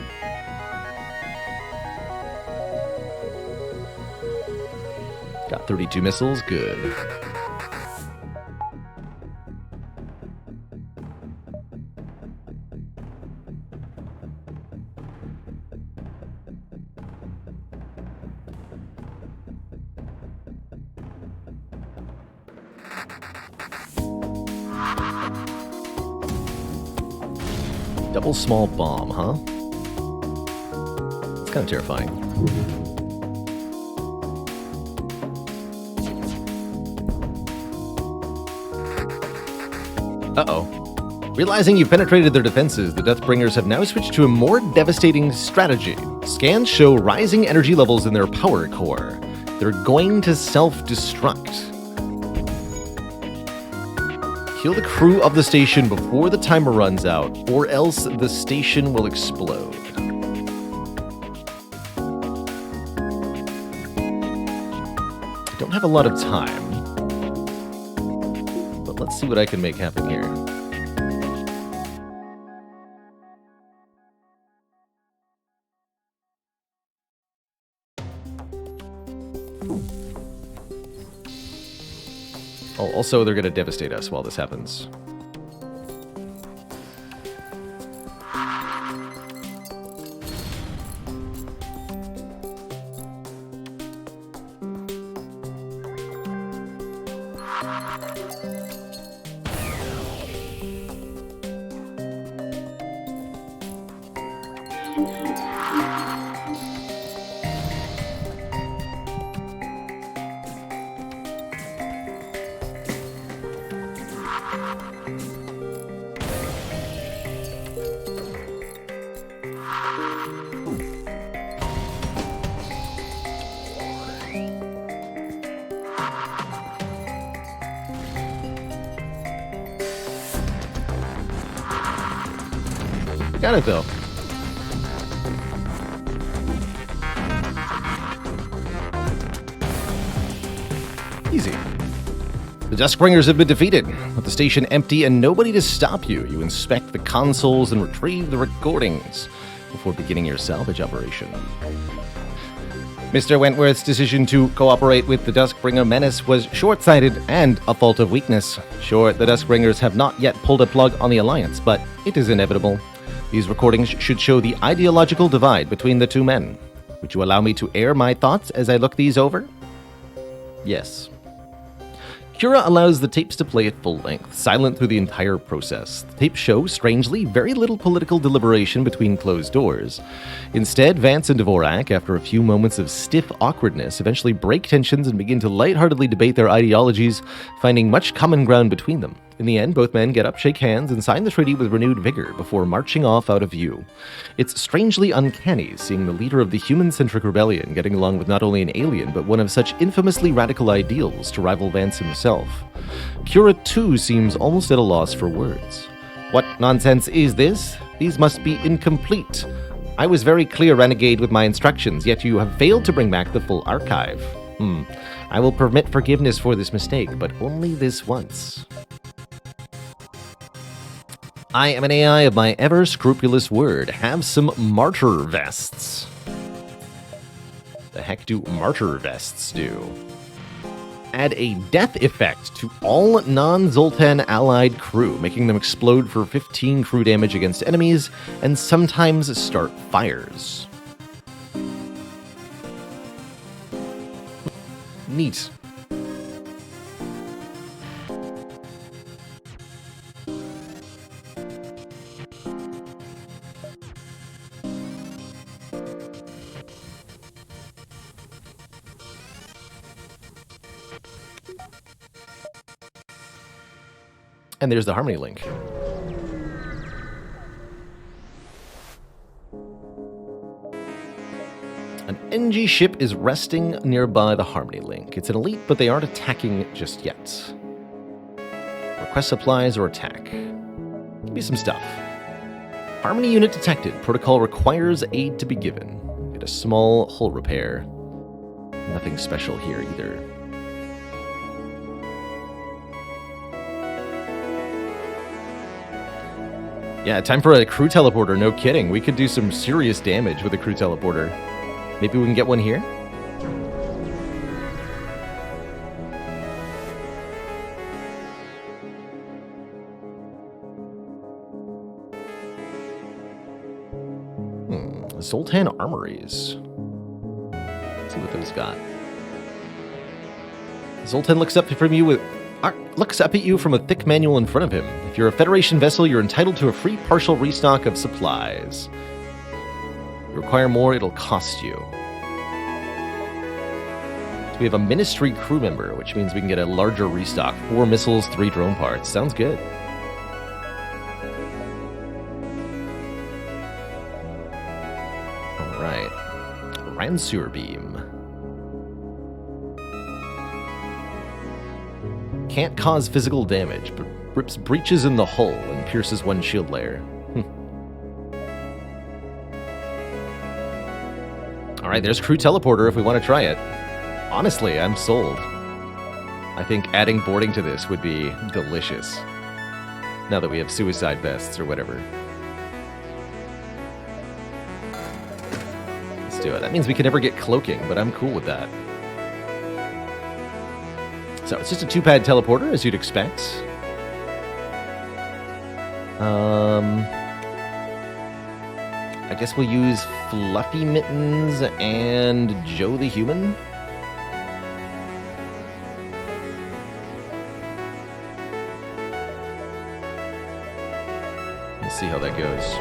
Got 32 missiles, good. Double small bomb, huh? It's kind of terrifying. Uh-oh. Realizing you've penetrated their defenses, the Deathbringers have now switched to a more devastating strategy. Scans show rising energy levels in their power core. They're going to self-destruct. Kill the crew of the station before the timer runs out, or else the station will explode. I don't have a lot of time, but let's see what I can make happen here. Oh, also, they're going to devastate us while this happens. Got it, though. Easy. The Duskbringers have been defeated. With the station empty and nobody to stop you, you inspect the consoles and retrieve the recordings before beginning your salvage operation. Mr. Wentworth's decision to cooperate with the Duskbringer menace was short-sighted and a fault of weakness. Sure, the Duskbringers have not yet pulled a plug on the Alliance, but it is inevitable. These recordings should show the ideological divide between the two men. Would you allow me to air my thoughts as I look these over? Yes. Cura allows the tapes to play at full length, silent through the entire process. The tapes show, strangely, very little political deliberation between closed doors. Instead, Vance and Dvorak, after a few moments of stiff awkwardness, eventually break tensions and begin to lightheartedly debate their ideologies, finding much common ground between them. In the end, both men get up, shake hands, and sign the treaty with renewed vigor before marching off out of view. It's strangely uncanny seeing the leader of the human-centric rebellion getting along with not only an alien, but one of such infamously radical ideals to rival Vance himself. Cura, too, seems almost at a loss for words. What nonsense is this? These must be incomplete. I was very clear, Renegade, with my instructions, yet you have failed to bring back the full archive. I will permit forgiveness for this mistake, but only this once. I am an AI of my ever-scrupulous word. Have some martyr vests. The heck do martyr vests do? Add a death effect to all non-Zoltan allied crew, making them explode for 15 crew damage against enemies, and sometimes start fires. Neat. And there's the Harmony Link. An NG ship is resting nearby the Harmony Link. It's an elite, but they aren't attacking just yet. Request supplies or attack. Give me some stuff. Harmony unit detected. Protocol requires aid to be given. Get a small hull repair. Nothing special here either. Yeah, time for a crew teleporter, no kidding. We could do some serious damage with a crew teleporter. Maybe we can get one here? Zoltan Armories. Let's see what those got. Zoltan looks up at you from a thick manual in front of him. If you're a Federation vessel, you're entitled to a free partial restock of supplies. If you require more, it'll cost you. So we have a Ministry crew member, which means we can get a larger restock. 4 missiles, 3 drone parts. Sounds good. Alright. Ranseur Beam. Can't cause physical damage, but rips breaches in the hull and pierces 1 shield layer. Alright, there's crew teleporter if we want to try it. Honestly, I'm sold. I think adding boarding to this would be delicious. Now that we have suicide vests or whatever. Let's do it. That means we can never get cloaking, but I'm cool with that. So it's just a 2-pad teleporter, as you'd expect. I guess we'll use Fluffy Mittens and Joe the Human. Let's see how that goes.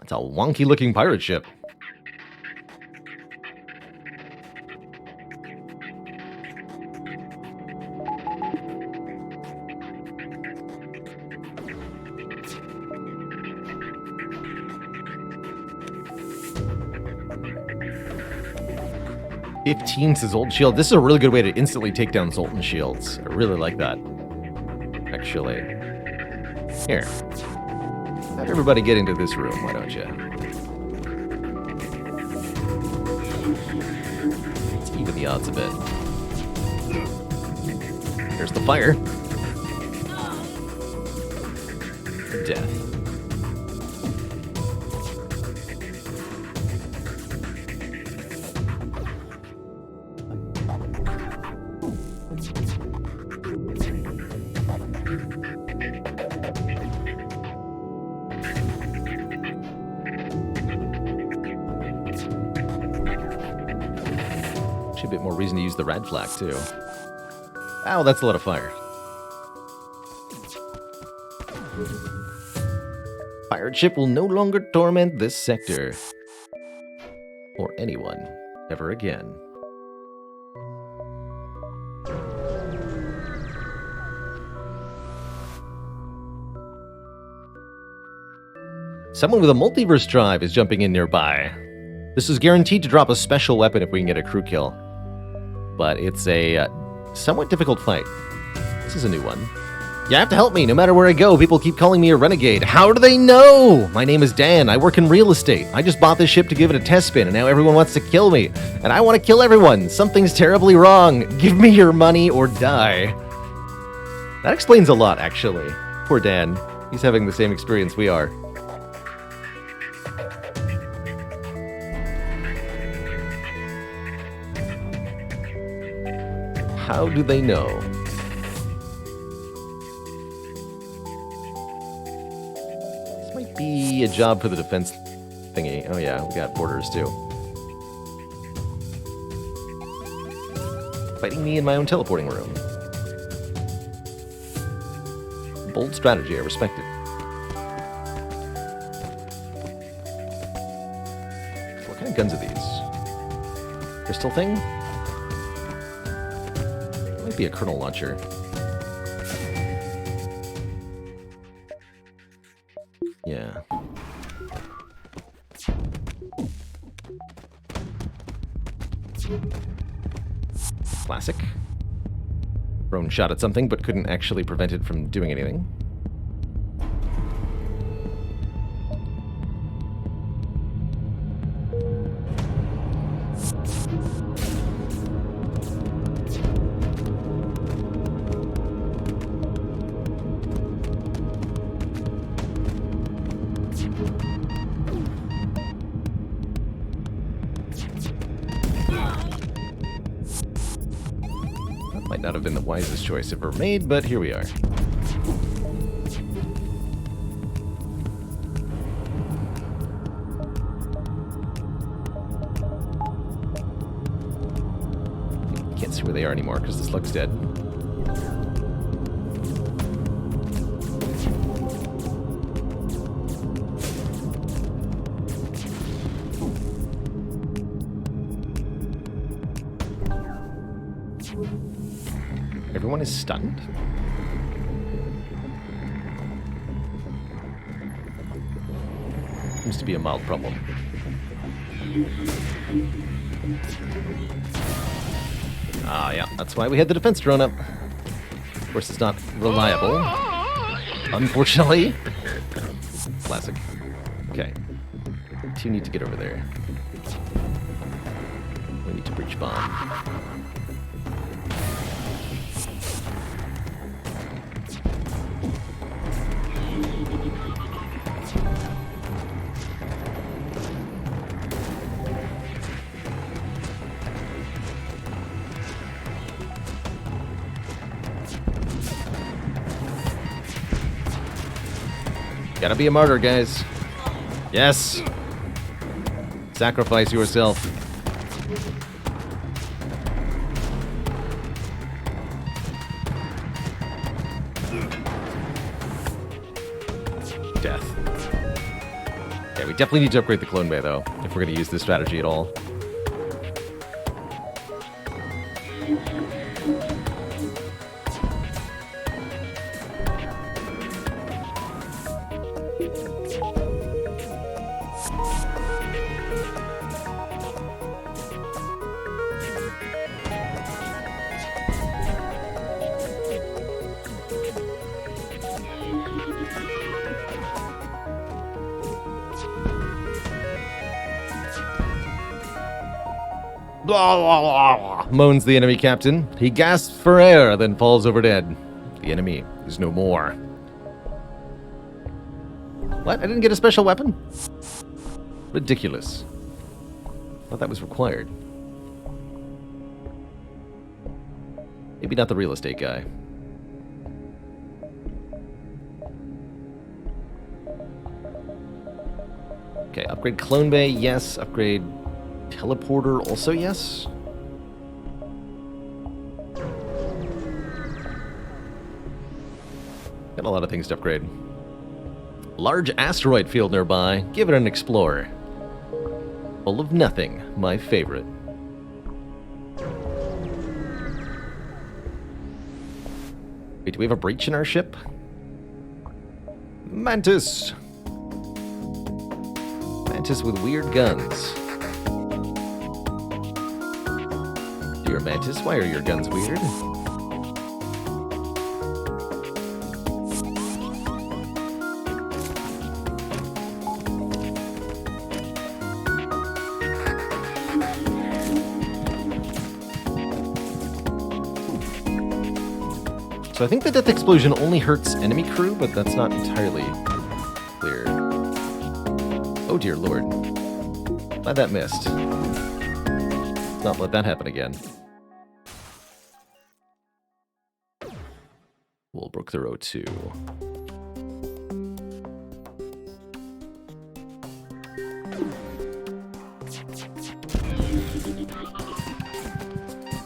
It's a wonky-looking pirate ship. '15 says Old Shield. This is a really good way to instantly take down Zoltan shields. I really like that. Actually. Here. Have everybody get into this room, why don't you? Let's even the odds a bit. Here's the fire. Death. A bit more reason to use the red flag too. Ow, that's a lot of fire. Pirate ship will no longer torment this sector. Or anyone ever again. Someone with a multiverse drive is jumping in nearby. This is guaranteed to drop a special weapon if we can get a crew kill. But it's a somewhat difficult fight. This is a new one. You have to help me. No matter where I go, people keep calling me a renegade. How do they know? My name is Dan. I work in real estate. I just bought this ship to give it a test spin, and now everyone wants to kill me. And I want to kill everyone. Something's terribly wrong. Give me your money or die. That explains a lot, actually. Poor Dan. He's having the same experience we are. How do they know? This might be a job for the defense thingy. Oh yeah, we got borders too. Fighting me in my own teleporting room. Bold strategy, I respect it. What kind of guns are these? Crystal thing? Could be a kernel launcher. Yeah. Classic. Drone shot at something, but couldn't actually prevent it from doing anything. Might not have been the wisest choice ever made, but here we are. Can't see where they are anymore because the slug's dead. Everyone is stunned. Seems to be a mild problem. Ah, yeah, that's why we had the defense drone up. Of course, it's not reliable. Unfortunately. Classic. Okay. Two need to get over there. We need to breach bomb. Gotta be a martyr, guys. Yes! Sacrifice yourself. Death. Yeah, we definitely need to upgrade the clone bay, though, if we're gonna use this strategy at all. Blah, blah, blah, blah, moans the enemy captain. He gasps for air, then falls over dead. The enemy is no more. What? I didn't get a special weapon? Ridiculous. Thought that was required. Maybe not the real estate guy. Okay, upgrade clone bay, yes. Upgrade teleporter, also yes. Got a lot of things to upgrade. Large asteroid field nearby. Give it an explore. Full of nothing. My favorite. Wait, do we have a breach in our ship? Mantis! Mantis with weird guns. Dear Mantis, why are your guns weird? So I think the death explosion only hurts enemy crew, but that's not entirely clear. Oh dear lord. Glad that missed. Let's not let that happen again. Woolbrook the row 2.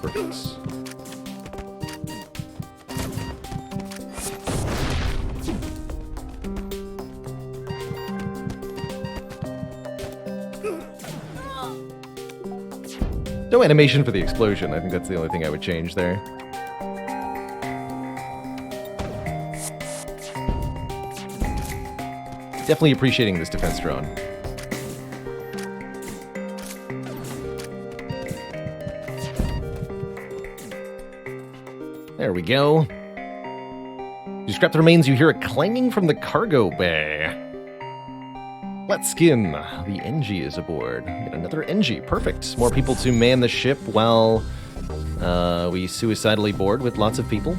Perfect. No animation for the explosion. I think that's the only thing I would change there. Definitely appreciating this defense drone. There we go. You scrap the remains, you hear a clanging from the cargo bay. Let's skin. The NG is aboard. Get another NG. Perfect. More people to man the ship while we suicidally board with lots of people.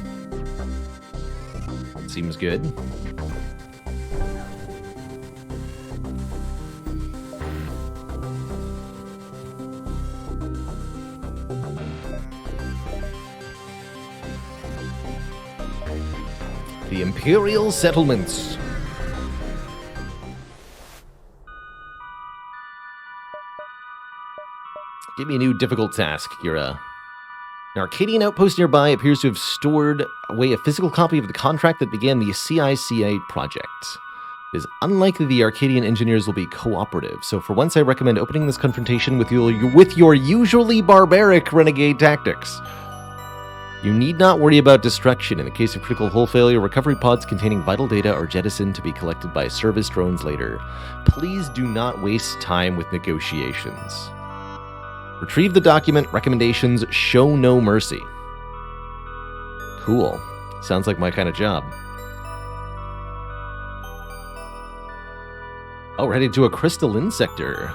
Seems good. The Imperial Settlements. Give me a new difficult task, Cura. An Arcadian outpost nearby appears to have stored away a physical copy of the contract that began the CICA project. It is unlikely the Arcadian engineers will be cooperative, so for once I recommend opening this confrontation with your usually barbaric renegade tactics. You need not worry about destruction. In the case of critical hull failure, recovery pods containing vital data are jettisoned to be collected by service drones later. Please do not waste time with negotiations. Retrieve the document. Recommendations. Show no mercy. Cool. Sounds like my kind of job. Oh, we're headed to a crystalline sector.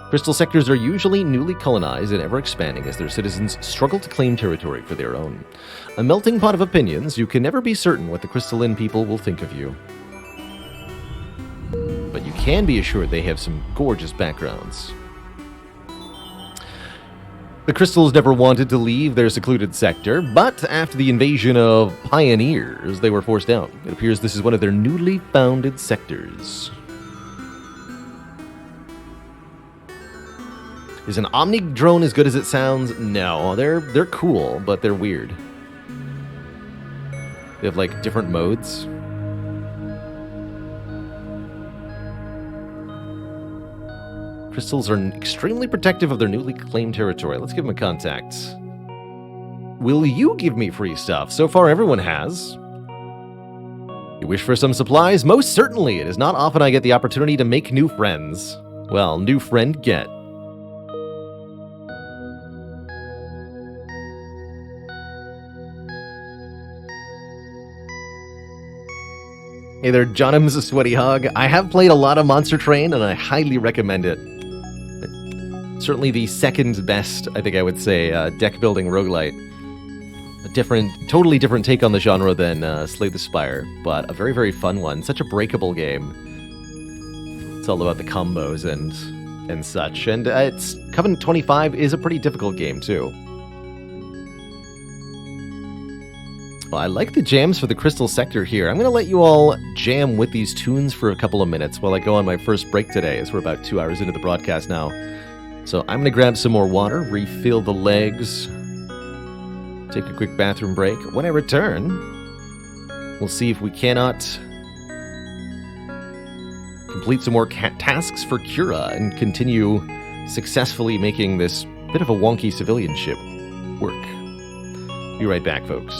Crystal sectors are usually newly colonized and ever-expanding as their citizens struggle to claim territory for their own. A melting pot of opinions, you can never be certain what the crystalline people will think of you. But you can be assured they have some gorgeous backgrounds. The Crystals never wanted to leave their secluded sector, but after the invasion of pioneers, they were forced out. It appears this is one of their newly founded sectors. Is an Omni drone as good as it sounds? No, they're cool, but they're weird. They have like different modes. Crystals are extremely protective of their newly claimed territory. Let's give them a contact. Will you give me free stuff? So far, everyone has. You wish for some supplies? Most certainly. It is not often I get the opportunity to make new friends. Well, new friend get. Hey there, Johnim's a sweaty hog. I have played a lot of Monster Train, and I highly recommend it. Certainly the second best, I think I would say, deck-building roguelite. A totally different take on the genre than Slay the Spire, but a very, very fun one. Such a breakable game. It's all about the combos and such. And it's Covenant 25 is a pretty difficult game, too. Well, I like the jams for the Crystal Sector here. I'm going to let you all jam with these tunes for a couple of minutes while I go on my first break today, as we're about 2 hours into the broadcast now. So I'm going to grab some more water, refill the legs, take a quick bathroom break. When I return, we'll see if we cannot complete some more tasks for Cura and continue successfully making this bit of a wonky civilian ship work. Be right back, folks.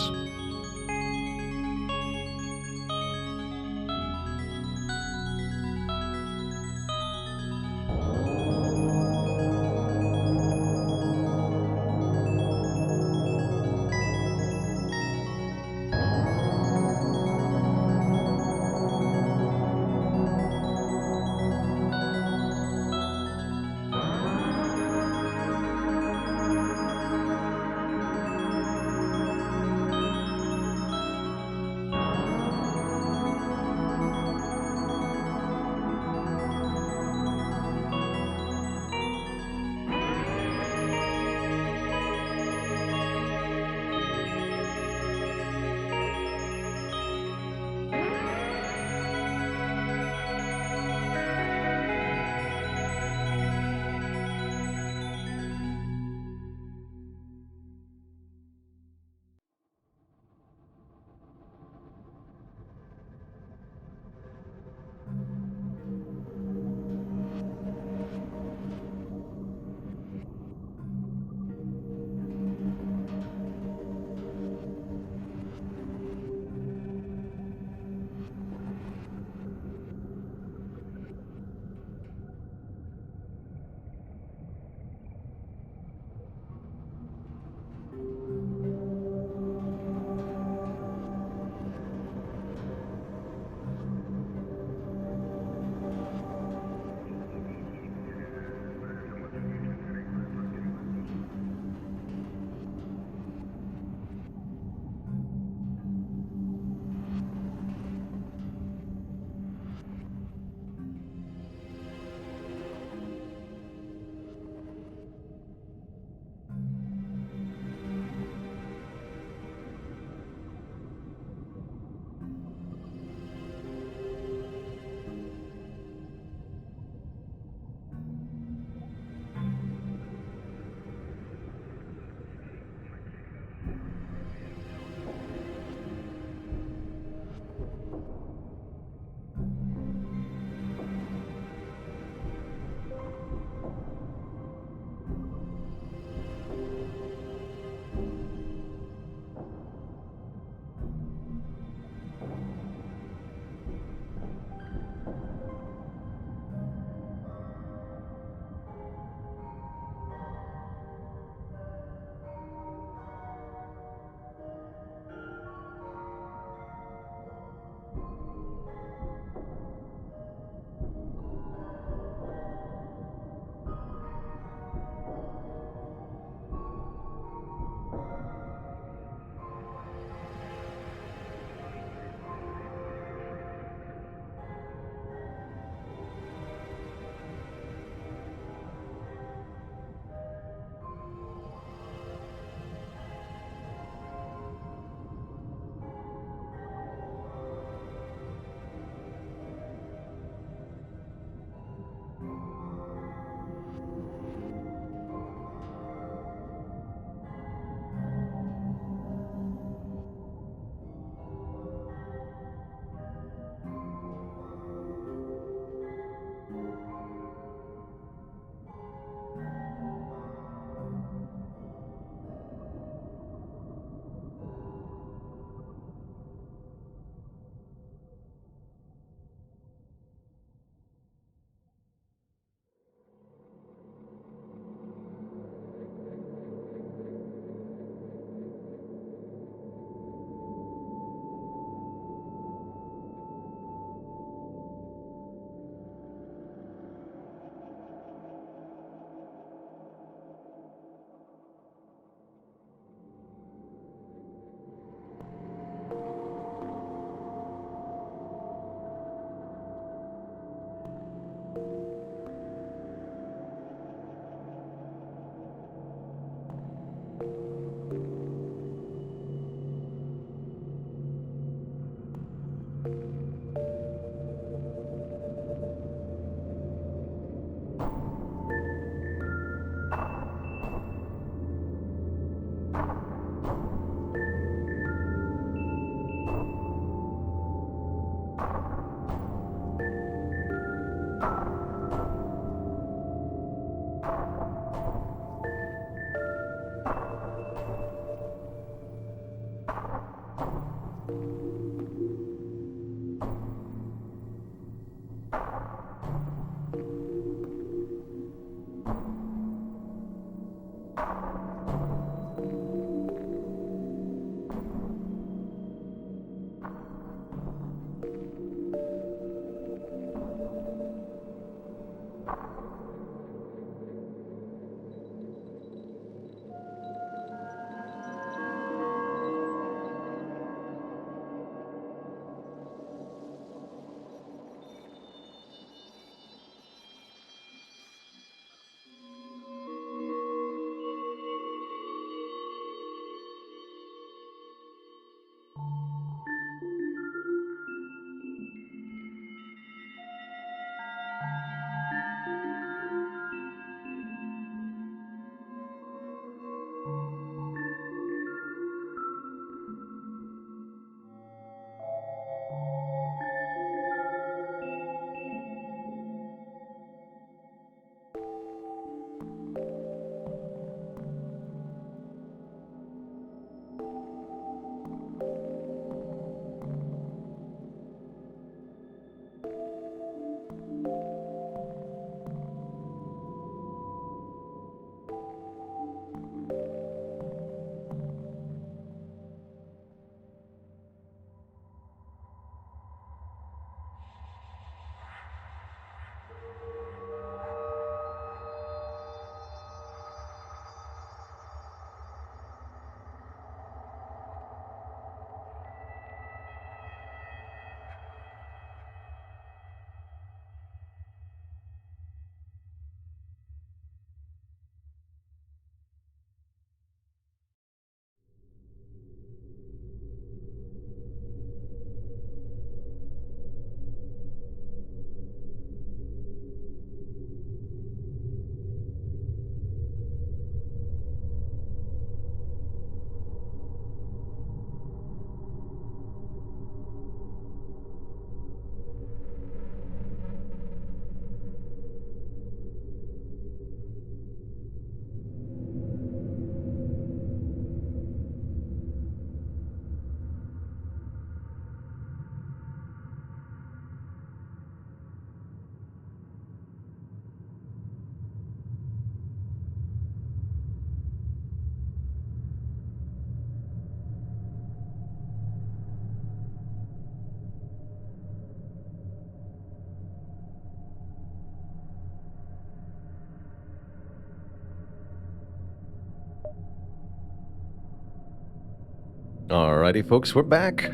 Alrighty, folks, we're back.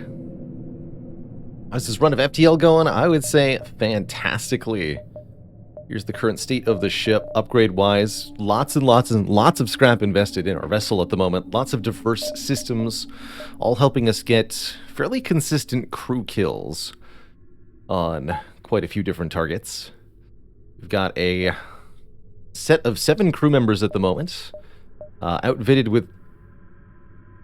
How's this run of FTL going? I would say fantastically. Here's the current state of the ship, upgrade-wise. Lots and lots of scrap invested in our vessel at the moment. Lots of diverse systems, all helping us get fairly consistent crew kills on quite a few different targets. We've got a set of 7 crew members at the moment, outfitted with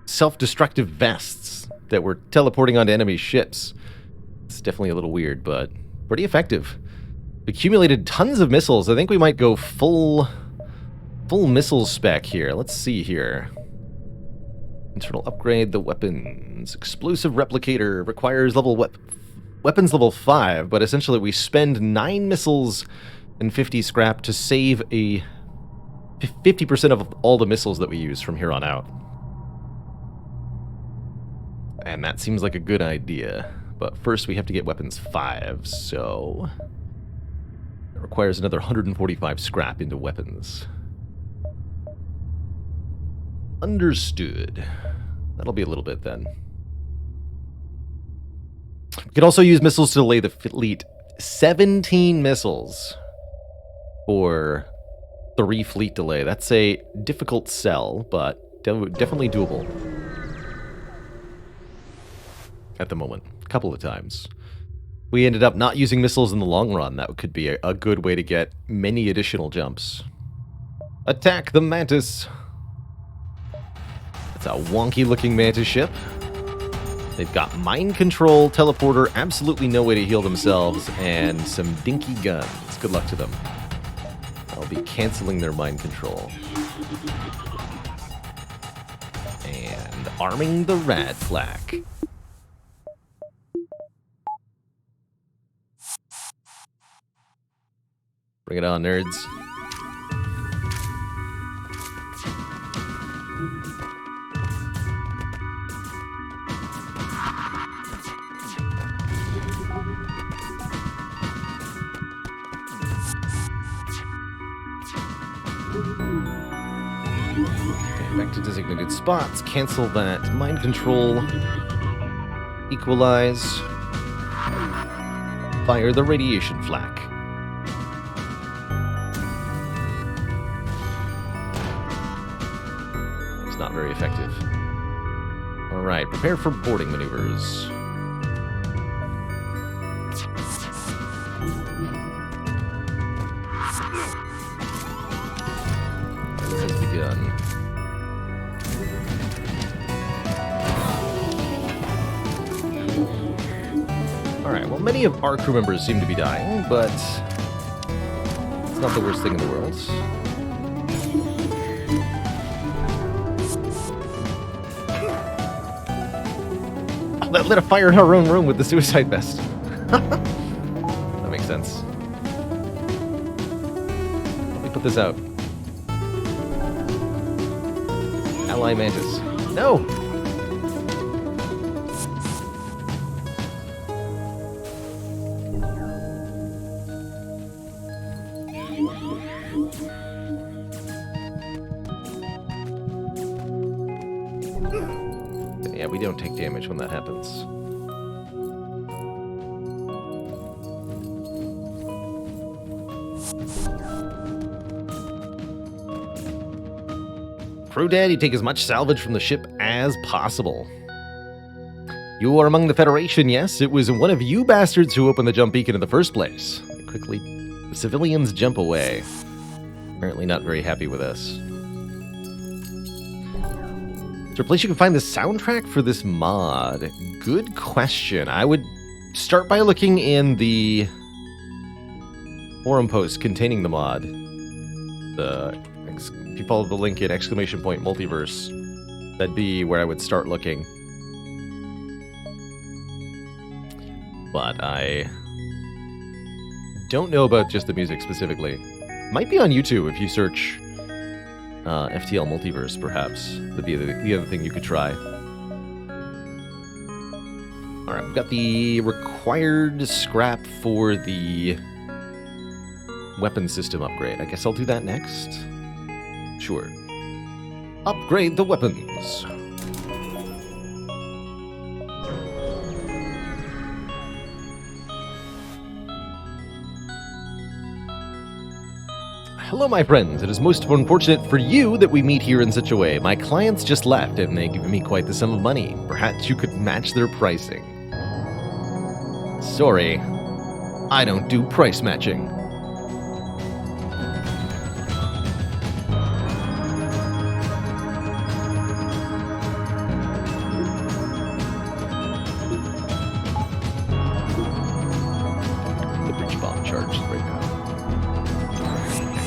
self-destructive vests that were teleporting onto enemy ships. It's definitely a little weird, but pretty effective. Accumulated tons of missiles. I think we might go full missile spec here. Let's see here. Internal upgrade the weapons. Explosive replicator requires weapons level 5, but essentially we spend 9 missiles and 50 scrap to save a 50% of all the missiles that we use from here on out. And that seems like a good idea. But first we have to get weapons 5, so it requires another 145 scrap into weapons. Understood. That'll be a little bit then. We could also use missiles to delay the fleet. 17 missiles for 3 fleet delay. That's a difficult sell, but definitely doable. At the moment. A couple of times. We ended up not using missiles in the long run. That could be a good way to get many additional jumps. Attack the Mantis! It's a wonky looking Mantis ship. They've got mind control, teleporter, absolutely no way to heal themselves, and some dinky guns. Good luck to them. I'll be canceling their mind control. And arming the rad flak. Bring it on, nerds. Okay, back to designated spots. Cancel that mind control. Equalize. Fire the radiation flak. Not very effective. Alright, prepare for boarding maneuvers. It has begun. Alright, well, many of our crew members seem to be dying, but it's not the worst thing in the world. That lit a fire in our own room with the suicide vest. That makes sense. Let me put this out. Ally Mantis. No! Yeah, we don't take damage when that happens. Crew Daddy, take as much salvage from the ship as possible. You are among the Federation, yes? It was one of you bastards who opened the jump beacon in the first place. Quickly, the civilians jump away. Apparently not very happy with us. Is there a place you can find the soundtrack for this mod? Good question. I would start by looking in the forum post containing the mod. If you follow the link in !Multiverse, that'd be where I would start looking. But I don't know about just the music specifically. Might be on YouTube if you search FTL Multiverse, perhaps. That'd be the other thing you could try. Alright, we've got the required scrap for the weapon system upgrade. I guess I'll do that next. Sure. Upgrade the weapons. Hello, my friends. It is most unfortunate for you that we meet here in such a way. My clients just left, and they give me quite the sum of money. Perhaps you could match their pricing. Sorry, I don't do price matching. The breach bomb charged right now.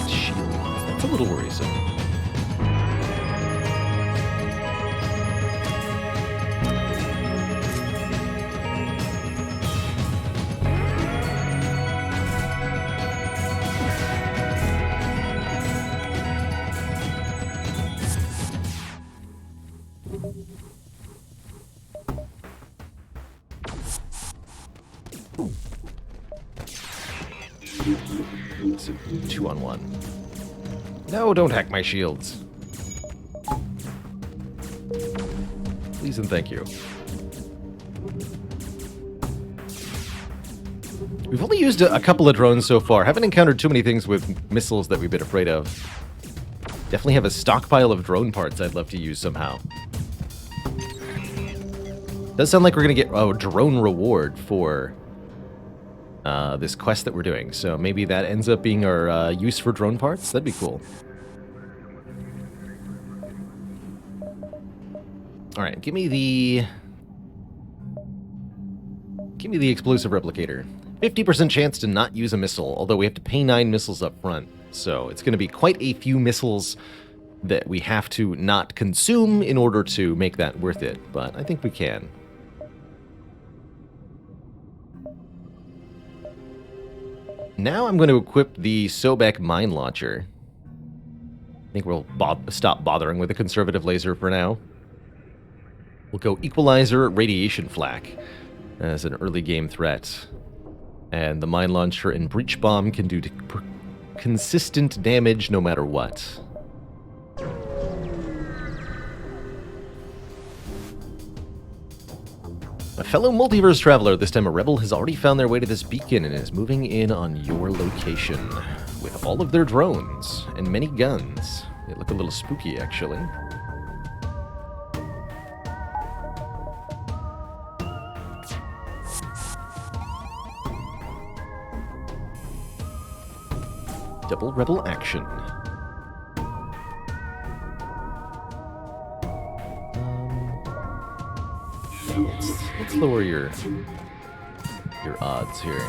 Shield. That's a little worrisome. It's a 2-on-1. No, don't hack my shields. Please and thank you. We've only used a couple of drones so far. Haven't encountered too many things with missiles that we've been afraid of. Definitely have a stockpile of drone parts I'd love to use somehow. Does sound like we're going to get a drone reward for this quest that we're doing. So maybe that ends up being our use for drone parts. That'd be cool. All right, give me the explosive replicator. 50% chance to not use a missile, although we have to pay 9 missiles up front. So it's going to be quite a few missiles that we have to not consume in order to make that worth it. But I think we can. Now I'm going to equip the Sobek mine launcher. I think we'll stop bothering with a conservative laser for now. We'll go Equalizer Radiation Flak as an early game threat. And the mine launcher and breach bomb can do consistent damage no matter what. A fellow multiverse traveler, this time a rebel, has already found their way to this beacon and is moving in on your location with all of their drones and many guns. They look a little spooky, actually. Double rebel action. Let's lower your odds here.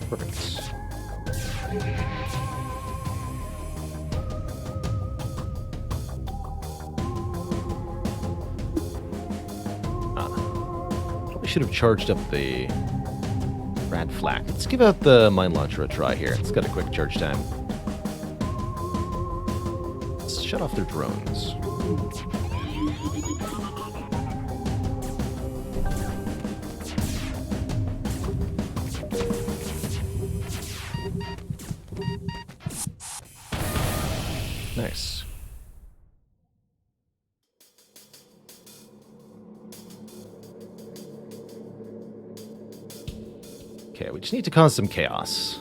Perfect. Probably should have charged up the Rad Flak. Let's give out the mine launcher a try here. It's got a quick charge time. Let's shut off their drones. Nice. Okay, we just need to cause some chaos.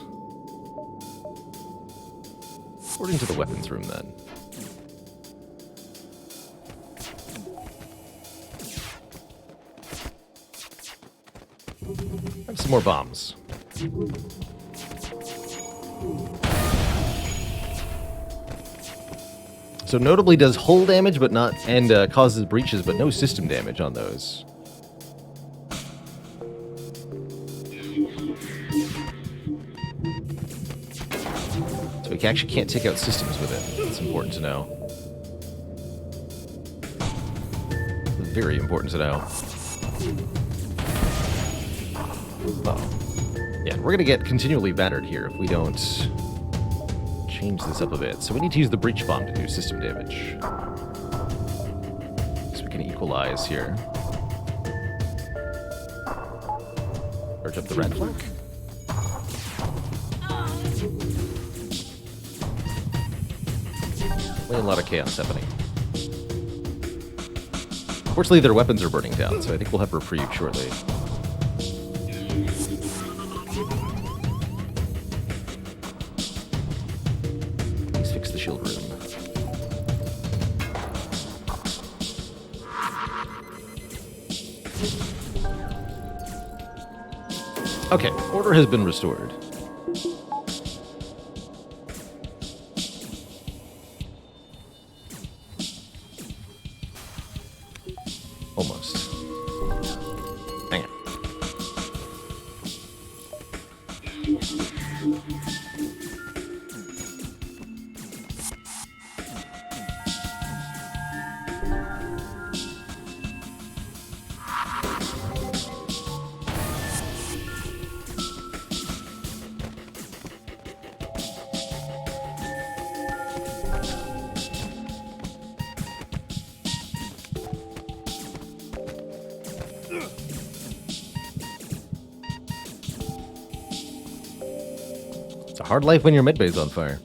According to the weapons room, then. Have some more bombs. So notably does hull damage, but not, and causes breaches, but no system damage on those. So we actually can't take out systems with it. It's important to know. Very important to know. Oh. Yeah, we're gonna get continually battered here if we don't change this up a bit. So we need to use the breach bomb to do system damage. So we can equalize here. Charge up the red flank. A lot of chaos happening. Fortunately, their weapons are burning down, so I think we'll have reprieve shortly. Please fix the shield room. Okay, order has been restored. Almost. Hang on. It's a hard life when your medbay's on fire.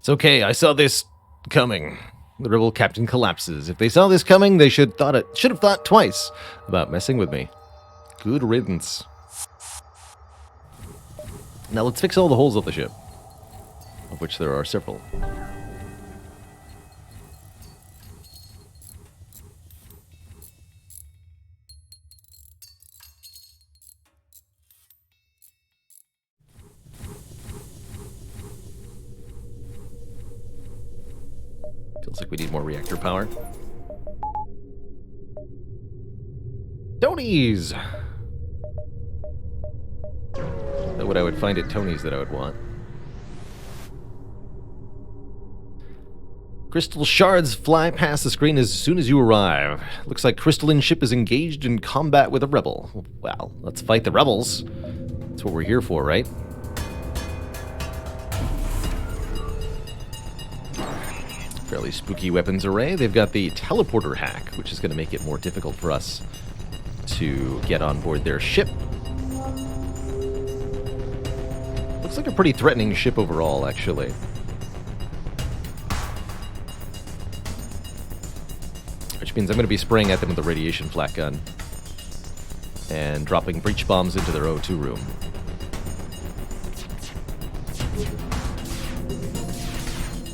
It's okay, I saw this coming. The rebel captain collapses. If they saw this coming, they should have thought twice about messing with me. Good riddance. Now let's fix all the holes of the ship, of which there are several. Feels like we need more reactor power. Tony's! Not what I would find at Tony's that I would want. Crystal shards fly past the screen as soon as you arrive. Looks like Crystalline ship is engaged in combat with a rebel. Well, let's fight the rebels. That's what we're here for, right? Fairly spooky weapons array. They've got the teleporter hack, which is going to make it more difficult for us to get on board their ship. Looks like a pretty threatening ship overall, actually. Which means I'm going to be spraying at them with a radiation flak gun and dropping breach bombs into their O2 room.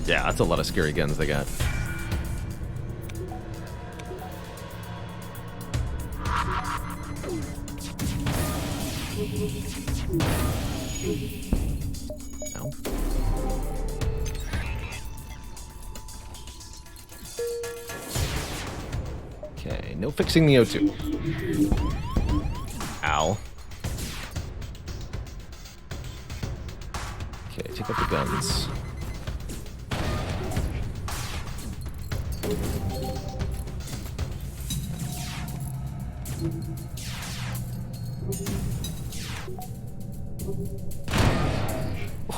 Yeah, that's a lot of scary guns they got. Ow. Okay, no fixing the O2. Ow. Okay, take out the guns.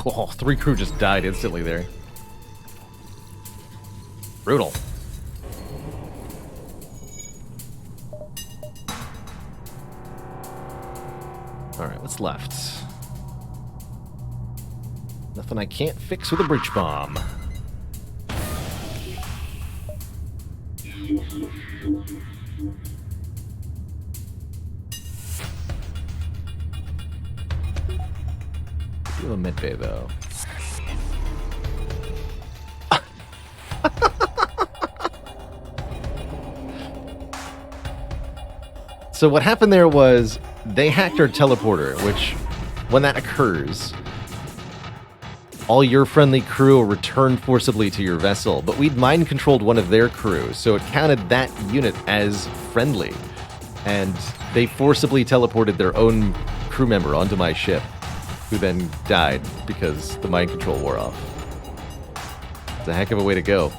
Oh, 3 crew just died instantly there. Brutal. Alright, what's left? Nothing I can't fix with a breach bomb. Do a midbay though. So what happened there was they hacked our teleporter, which when that occurs, all your friendly crew will return forcibly to your vessel, but we'd mind-controlled one of their crew, so it counted that unit as friendly. And they forcibly teleported their own crew member onto my ship, who then died because the mind control wore off. It's a heck of a way to go.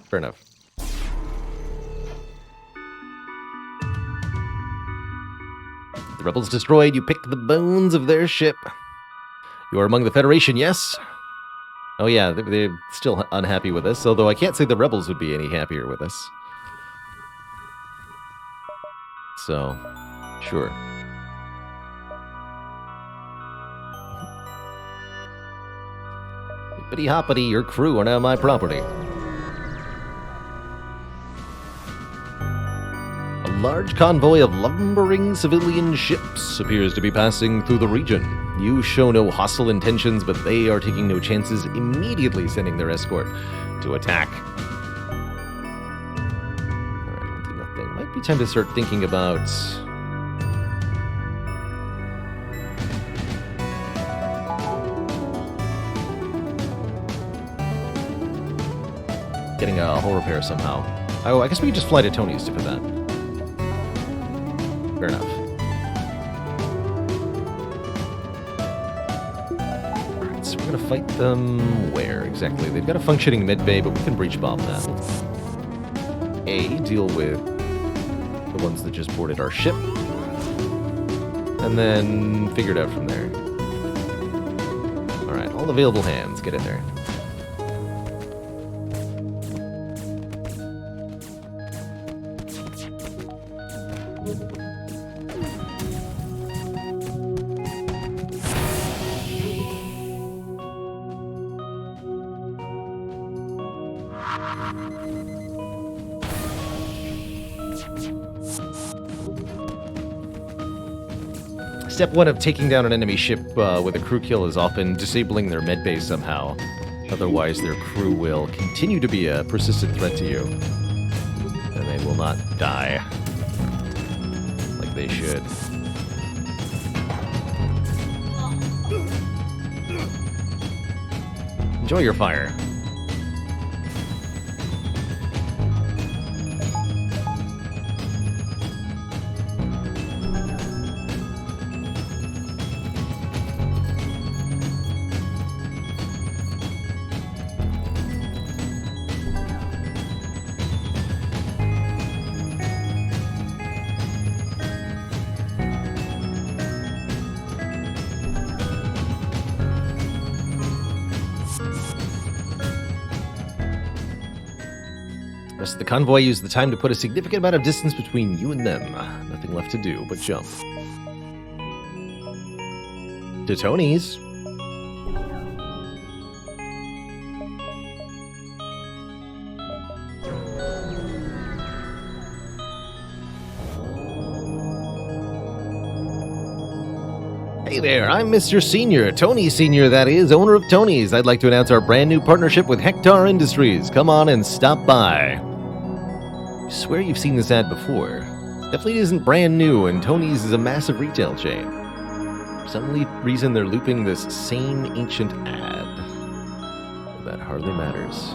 Fair enough. The rebels destroyed. You picked the bones of their ship. You are among the Federation, yes? Oh yeah, they're still unhappy with us, although I can't say the rebels would be any happier with us. So, sure. Hippity hoppity, your crew are now my property. A large convoy of lumbering civilian ships appears to be passing through the region. You show no hostile intentions, but they are taking no chances, immediately sending their escort to attack. Alright, we'll do nothing. Might be time to start thinking about... getting a hull repair somehow. Oh, I guess we could just fly to Tony's for that. Fair enough. Alright, so we're gonna fight them where exactly? They've got a functioning mid-bay, but we can breach bomb that. Deal with the ones that just boarded our ship. And then figure it out from there. Alright, all available hands, get in there. Step one of taking down an enemy ship with a crew kill is often disabling their medbay somehow. Otherwise, their crew will continue to be a persistent threat to you. And they will not die like they should. Enjoy your fire. Rest of the convoy used the time to put a significant amount of distance between you and them. Nothing left to do but jump. To Tony's. Hey there, I'm Mr. Senior, Tony Senior, that is, owner of Tony's. I'd like to announce our brand new partnership with Hector Industries. Come on and stop by. I swear you've seen this ad before. Definitely isn't brand new, and Tony's is a massive retail chain. For some reason, they're looping this same ancient ad. But that hardly matters.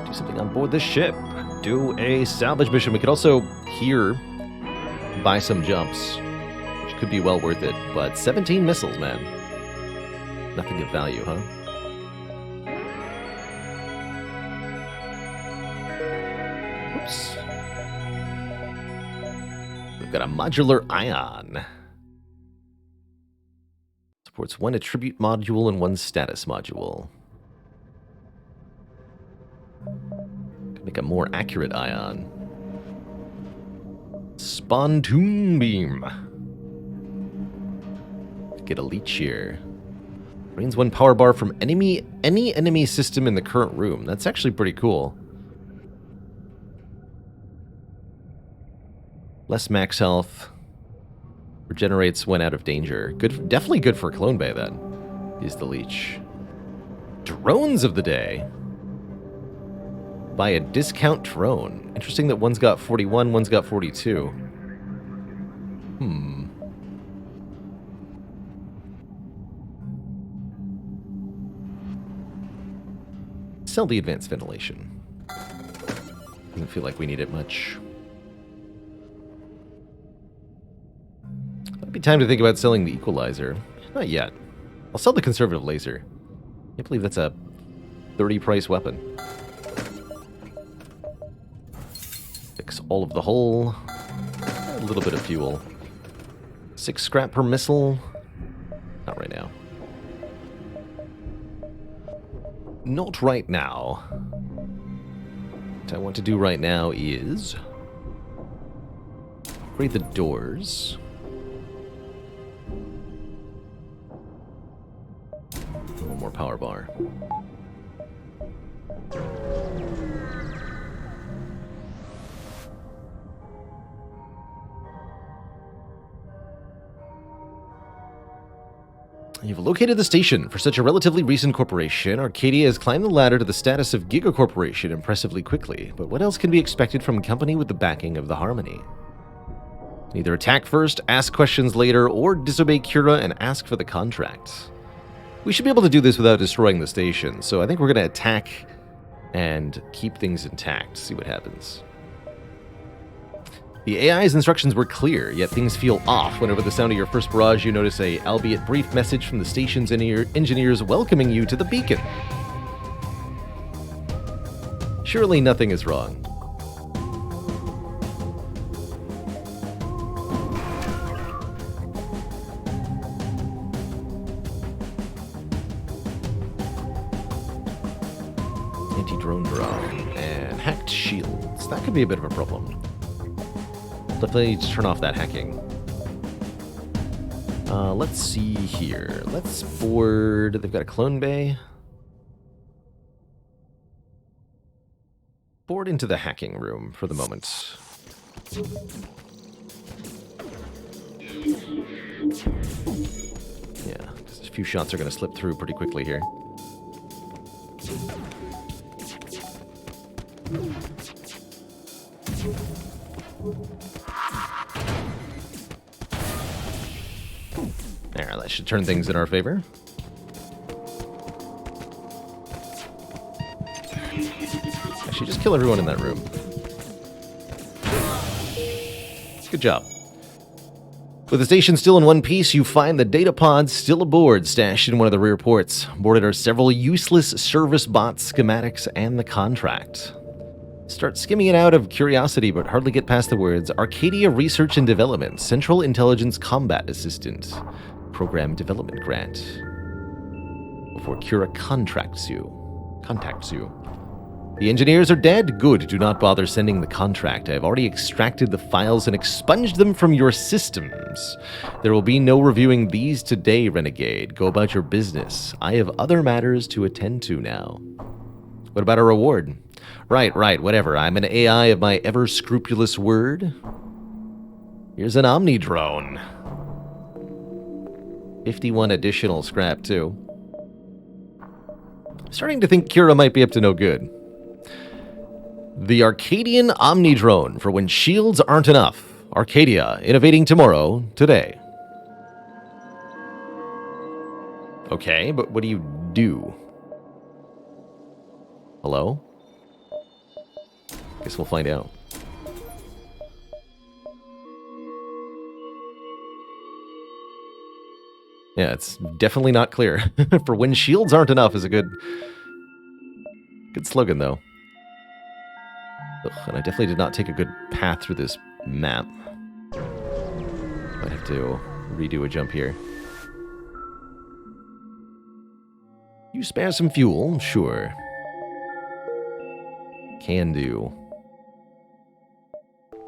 Do something on board this ship. Do a salvage mission. We could also, here, buy some jumps. Could be well worth it, but 17 missiles, man. Nothing of value, huh? Oops. We've got a modular ion. Supports one attribute module and one status module. Could make a more accurate ion. Spontoon beam. Get a leech here. Drains one power bar from any enemy system in the current room. That's actually pretty cool. Less max health. Regenerates when out of danger. Good, definitely good for Clone Bay then. Use the leech. Drones of the day. Buy a discount drone. Interesting that one's got 41, one's got 42. Sell the advanced ventilation. Doesn't feel like we need it much. Might be time to think about selling the equalizer. Not yet. I'll sell the conservative laser. I can't believe that's a 30 price weapon. Fix all of the hull. A little bit of fuel. 6 scrap per missile. Not right now. Not right now. What I want to do right now is upgrade the doors. One more power bar. You've located the station. For such a relatively recent corporation, Arcadia has climbed the ladder to the status of Giga Corporation impressively quickly. But what else can be expected from a company with the backing of the Harmony? Either attack first, ask questions later, or disobey Cura and ask for the contract. We should be able to do this without destroying the station, so I think we're going to attack and keep things intact, see what happens. The AI's instructions were clear, yet things feel off whenever the sound of your first barrage you notice a, albeit brief, message from the station's engineers welcoming you to the beacon. Surely nothing is wrong. Anti-drone drone and hacked shields. That could be a bit of a problem. Definitely need to turn off that hacking. Let's see here. Let's board. They've got a clone bay. Board into the hacking room for the moment. Yeah, just a few shots are going to slip through pretty quickly here. There, that should turn things in our favor. Actually, just kill everyone in that room. Good job. With the station still in one piece, you find the data pods still aboard, stashed in one of the rear ports. Boarded are several useless service bots, schematics, and the contract. Start skimming it out of curiosity, but hardly get past the words Arcadia Research and Development, Central Intelligence Combat Assistant, Program Development Grant. Before Cura contacts you. The engineers are dead? Good, do not bother sending the contract. I have already extracted the files and expunged them from your systems. There will be no reviewing these today, Renegade. Go about your business. I have other matters to attend to now. What about a reward? Right, whatever. I'm an AI of my ever-scrupulous word. Here's an Omni drone. 51 additional scrap, too. I'm starting to think Cura might be up to no good. The Arcadian Omni drone for when shields aren't enough. Arcadia, innovating tomorrow, today. Okay, but what do you do? Hello? Guess we'll find out. Yeah, it's definitely not clear. For when shields aren't enough is a good slogan, though. Ugh, and I definitely did not take a good path through this map. Might have to redo a jump here. You spare some fuel? Sure. Can do.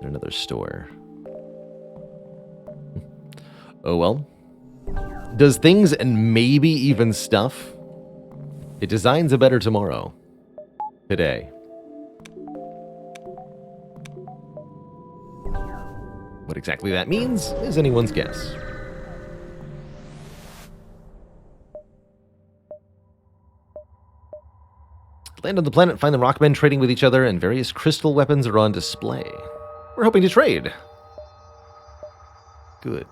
In another store. Oh well. Does things and maybe even stuff. It designs a better tomorrow. Today. What exactly that means is anyone's guess. Land on the planet, find the rockmen trading with each other, and various crystal weapons are on display. We're hoping to trade. Good.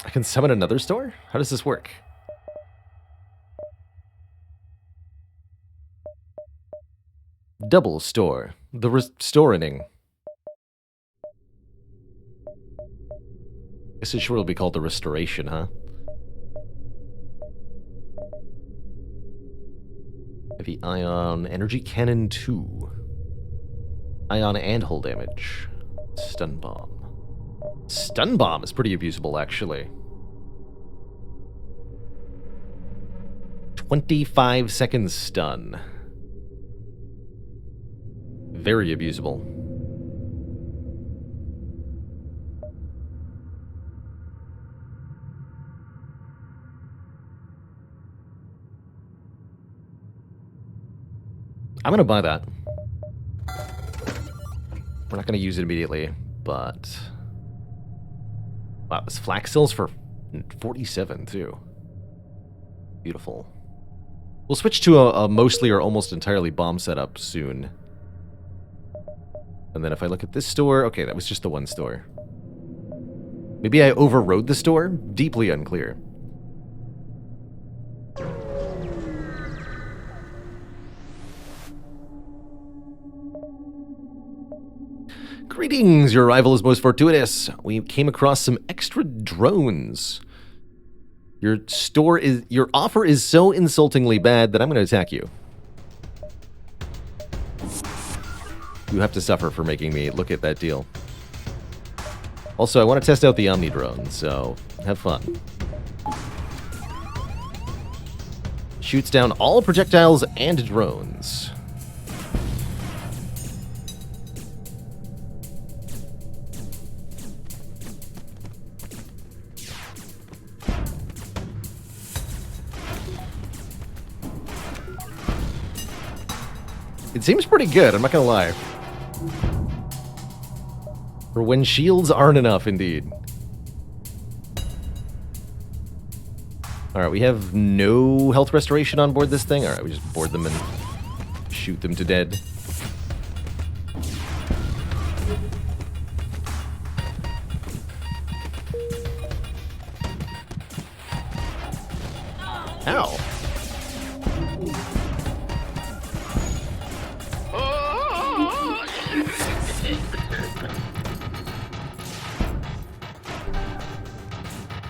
I can summon another store? How does this work? Double store. The restoring. Guess it sure will be called the restoration, huh? Heavy ion, energy cannon 2. Ion and hull damage. Stun bomb. Stun bomb is pretty abusable, actually. 25 seconds stun. Very abusable. I'm gonna buy that. We're not gonna use it immediately, but... Wow, this flak sells for 47, too. Beautiful. We'll switch to a mostly or almost entirely bomb setup soon. And then if I look at this store... Okay, that was just the one store. Maybe I overrode the store? Deeply unclear. Greetings, your arrival is most fortuitous. We came across some extra drones. Your offer is so insultingly bad that I'm going to attack you. You have to suffer for making me look at that deal. Also, I want to test out the Omni drone, so have fun. Shoots down all projectiles and drones. It seems pretty good, I'm not gonna lie. For when shields aren't enough, indeed. Alright, we have no health restoration on board this thing. Alright, we just board them and shoot them to dead. Ow!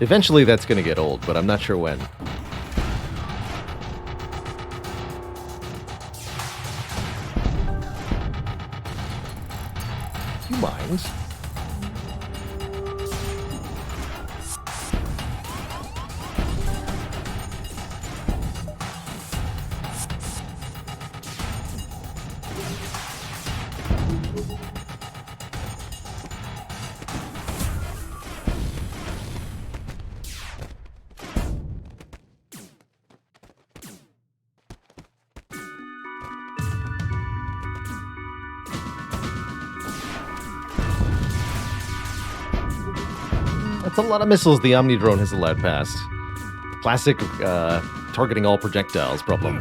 Eventually that's going to get old, but I'm not sure when. You mind? That's a lot of missiles the Omni drone has allowed past. Classic targeting all projectiles problem.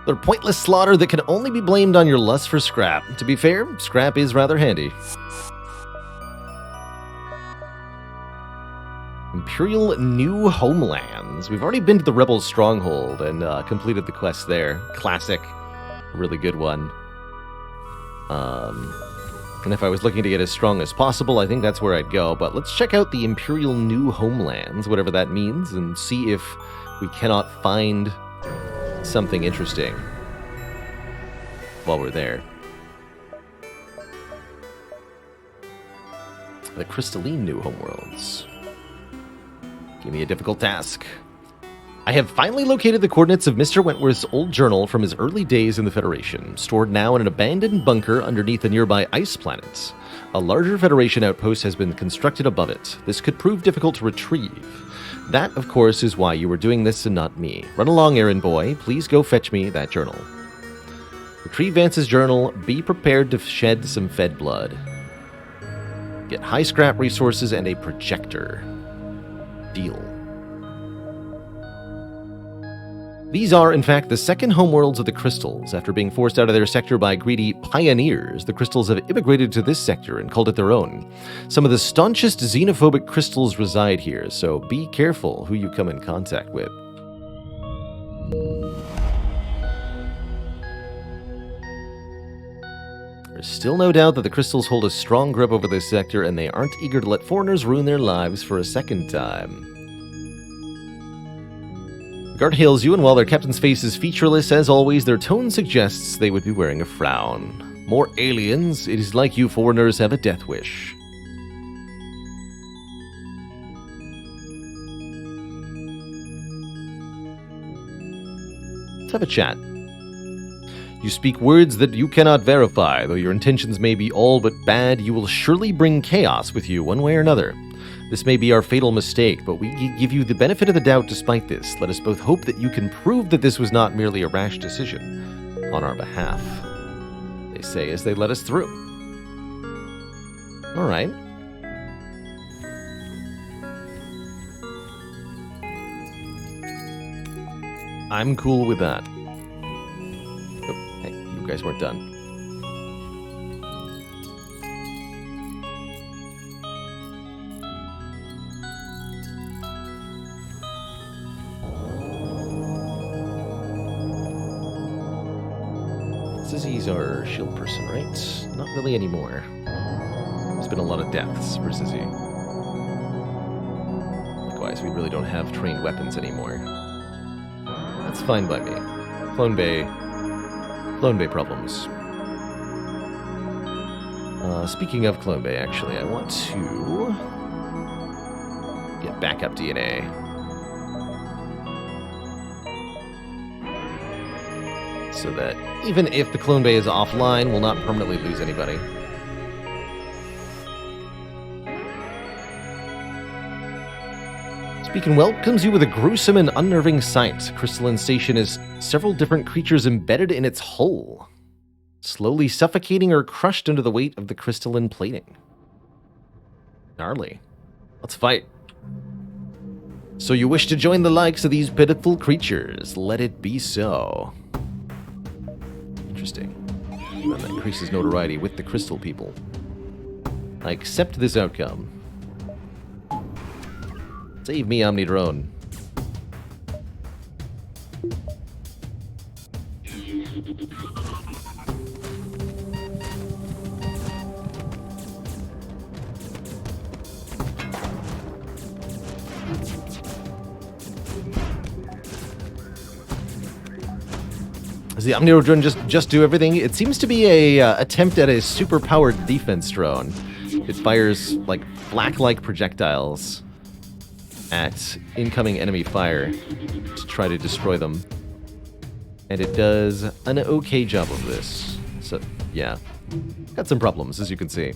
They're pointless slaughter that can only be blamed on your lust for scrap. To be fair, scrap is rather handy. Imperial New Homelands. We've already been to the Rebel Stronghold and completed the quest there. Classic. Really good one. And if I was looking to get as strong as possible, I think that's where I'd go. But let's check out the Imperial New Homelands, whatever that means, and see if we cannot find something interesting while we're there. The Crystalline New Homeworlds. Give me a difficult task. I have finally located the coordinates of Mr. Wentworth's old journal from his early days in the Federation, stored now in an abandoned bunker underneath a nearby ice planet. A larger Federation outpost has been constructed above it. This could prove difficult to retrieve. That, of course, is why you were doing this and not me. Run along, errand boy. Please go fetch me that journal. Retrieve Vance's journal. Be prepared to shed some fed blood. Get high scrap resources and a projector. Deal. These are, in fact, the second homeworlds of the Crystals. After being forced out of their sector by greedy pioneers, the Crystals have immigrated to this sector and called it their own. Some of the staunchest xenophobic Crystals reside here, so be careful who you come in contact with. There's still no doubt that the Crystals hold a strong grip over this sector, and they aren't eager to let foreigners ruin their lives for a second time. Guard hails you, and while their captain's face is featureless as always, their tone suggests they would be wearing a frown. More aliens, it is like you foreigners have a death wish. Let's have a chat. You speak words that you cannot verify. Though your intentions may be all but bad, you will surely bring chaos with you one way or another. This may be our fatal mistake, but we give you the benefit of the doubt despite this. Let us both hope that you can prove that this was not merely a rash decision on our behalf. They say as they let us through. All right. I'm cool with that. Oh, hey, you guys weren't done. Zizzy's our shield person, right? Not really anymore. There's been a lot of deaths for Zizzy. Likewise, we really don't have trained weapons anymore. That's fine by me. Clone Bay problems. Speaking of Clone Bay, actually, I want to get backup DNA. So that even if the Clone Bay is offline, we'll not permanently lose anybody. Speaking well comes you with a gruesome and unnerving sight. Crystalline Station has several different creatures embedded in its hull, slowly suffocating or crushed under the weight of the crystalline plating. Gnarly. Let's fight. So you wish to join the likes of these pitiful creatures? Let it be so. Interesting. And that increases notoriety with the crystal people. I accept this outcome. Save me, Omnidrone. Does the Omnidrone just do everything? It seems to be a attempt at a super-powered defense drone. It fires like flak-like projectiles at incoming enemy fire to try to destroy them. And it does an okay job of this. So, yeah. Got some problems, as you can see.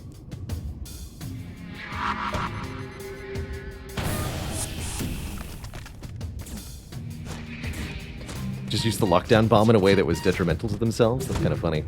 Just used the lockdown bomb in a way that was detrimental to themselves. That's kind of funny.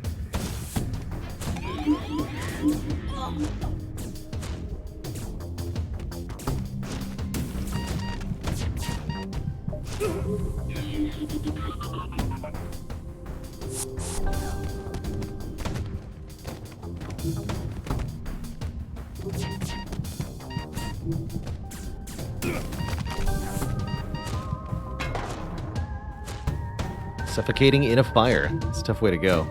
Suffocating in a fire. It's a tough way to go.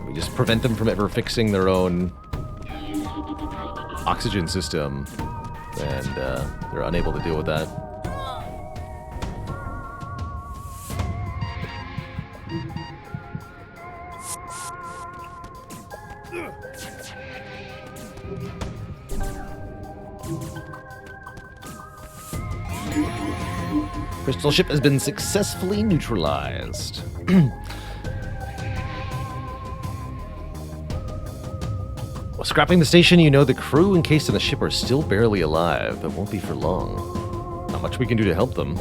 We just prevent them from ever fixing their own oxygen system, and they're unable to deal with that. Crystal ship has been successfully neutralized. While scrapping the station, you know the crew encased in the ship are still barely alive, but won't be for long. Not much we can do to help them.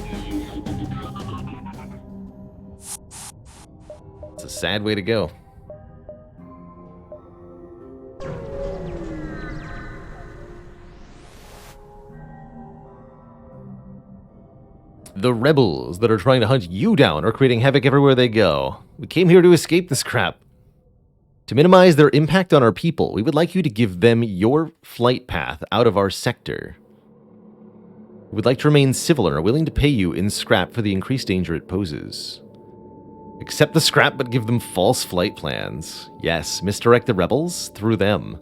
It's a sad way to go. The rebels that are trying to hunt you down are creating havoc everywhere they go. We came here to escape this crap. To minimize their impact on our people, we would like you to give them your flight path out of our sector. We would like to remain civil and are willing to pay you in scrap for the increased danger it poses. Accept the scrap, but give them false flight plans. Yes, misdirect the rebels through them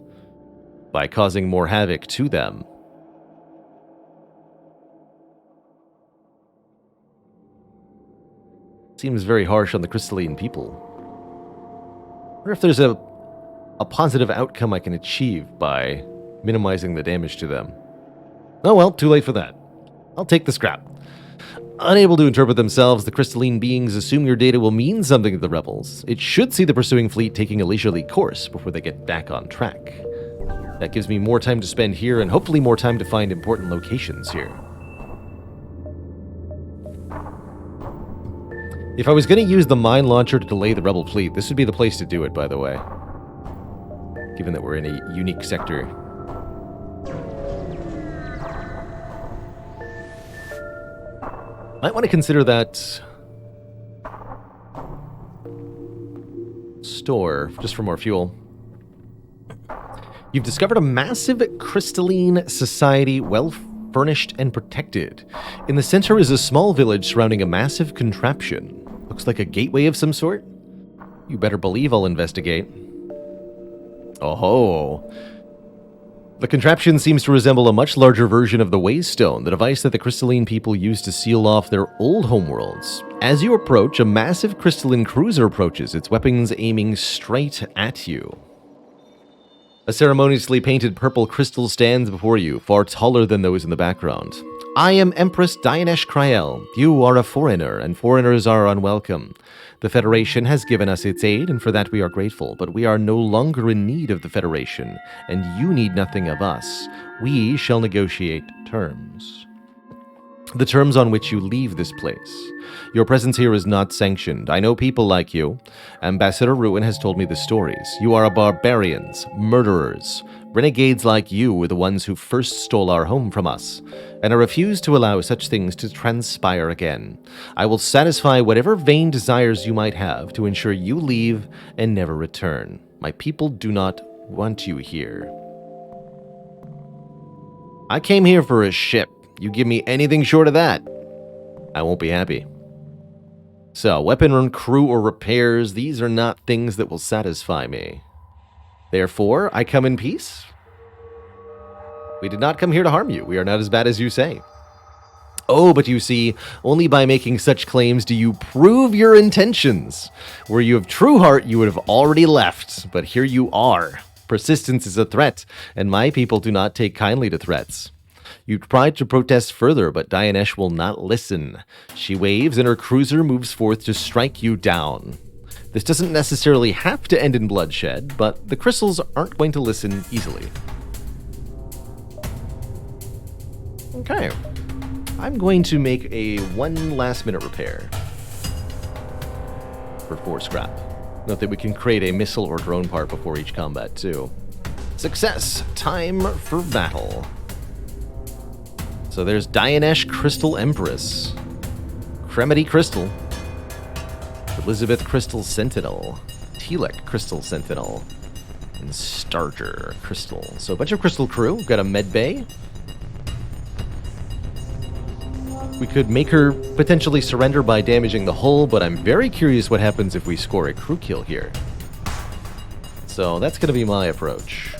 by causing more havoc to them. Seems very harsh on the Crystalline people. I wonder if there's a positive outcome I can achieve by minimizing the damage to them. Oh well, too late for that. I'll take the scrap. Unable to interpret themselves, the crystalline beings assume your data will mean something to the rebels. It should see the pursuing fleet taking a leisurely course before they get back on track. That gives me more time to spend here and hopefully more time to find important locations here. If I was going to use the mine launcher to delay the rebel fleet, this would be the place to do it, by the way. Given that we're in a unique sector. Might want to consider that store just for more fuel. You've discovered a massive crystalline society, well furnished and protected. In the center is a small village surrounding a massive contraption. Looks like a gateway of some sort. You better believe I'll investigate. Oh-ho. The contraption seems to resemble a much larger version of the Waystone, the device that the Crystalline people used to seal off their old homeworlds. As you approach, a massive crystalline cruiser approaches, its weapons aiming straight at you. A ceremoniously painted purple crystal stands before you, far taller than those in the background. I am Empress Dianesh Kryel. You are a foreigner, and foreigners are unwelcome. The Federation has given us its aid, and for that we are grateful, but we are no longer in need of the Federation, and you need nothing of us. We shall negotiate terms. The terms on which you leave this place. Your presence here is not sanctioned. I know people like you. Ambassador Ruin has told me the stories. You are barbarians, murderers. Renegades like you were the ones who first stole our home from us, and I refuse to allow such things to transpire again. I will satisfy whatever vain desires you might have to ensure you leave and never return. My people do not want you here. I came here for a ship. You give me anything short of that, I won't be happy. So, weapon run crew or repairs, these are not things that will satisfy me. Therefore, I come in peace. We did not come here to harm you. We are not as bad as you say. Oh, but you see, only by making such claims do you prove your intentions. Were you of true heart, you would have already left, but here you are. Persistence is a threat, and my people do not take kindly to threats. You tried to protest further, but Dianesh will not listen. She waves, and her cruiser moves forth to strike you down. This doesn't necessarily have to end in bloodshed, but the crystals aren't going to listen easily. Okay. I'm going to make a one last-minute repair for 4 scrap. Note that we can create a missile or drone part before each combat, too. Success! Time for battle. So there's Dianesh Crystal Empress, Cremity Crystal, Elizabeth Crystal Sentinel, Telek Crystal Sentinel, and Starger Crystal. So a bunch of crystal crew. We've got a med bay. We could make her potentially surrender by damaging the hull, but I'm very curious what happens if we score a crew kill here. So that's going to be my approach.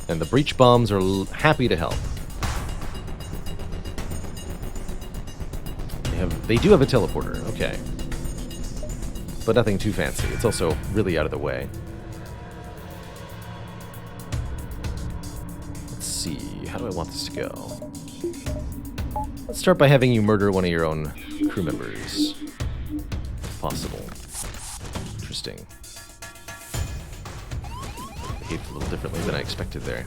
And the breach bombs are happy to help. They do have a teleporter, okay. But nothing too fancy. It's also really out of the way. Let's see, how do I want this to go? Let's start by having you murder one of your own crew members, if possible. Interesting. Behaved a little differently than I expected there.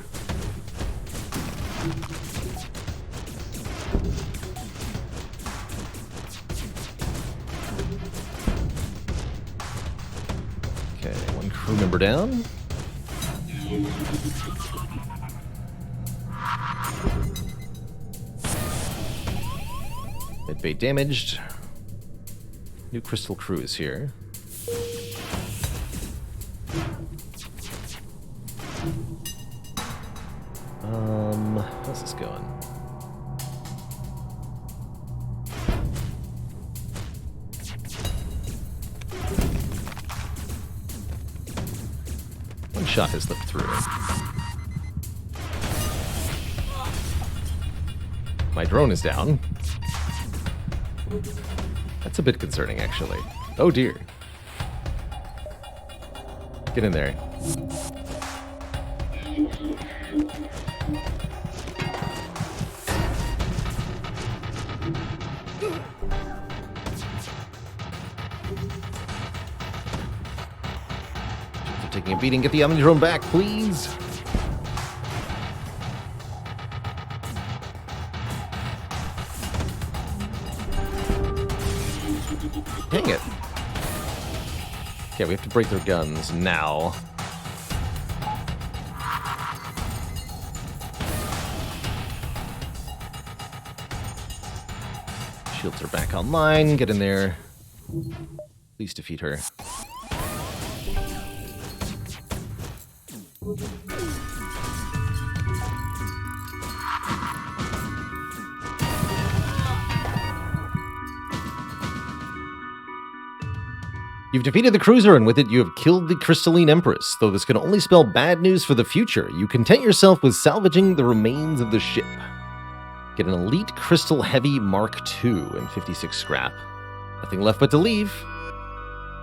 Okay, one crew member down. Medbay damaged. New crystal crew is here. How's this going? One shot has slipped through. My drone is down. That's a bit concerning, actually. Oh, dear. Get in there. Taking a beating. Get the Omnidrone back, please. Dang it. Okay, we have to break their guns now. Shields are back online. Get in there. Please defeat her. You've defeated the cruiser, and with it you have killed the Crystalline Empress. Though this can only spell bad news for the future, you content yourself with salvaging the remains of the ship. Get an Elite Crystal Heavy Mark II and 56 scrap. Nothing left but to leave.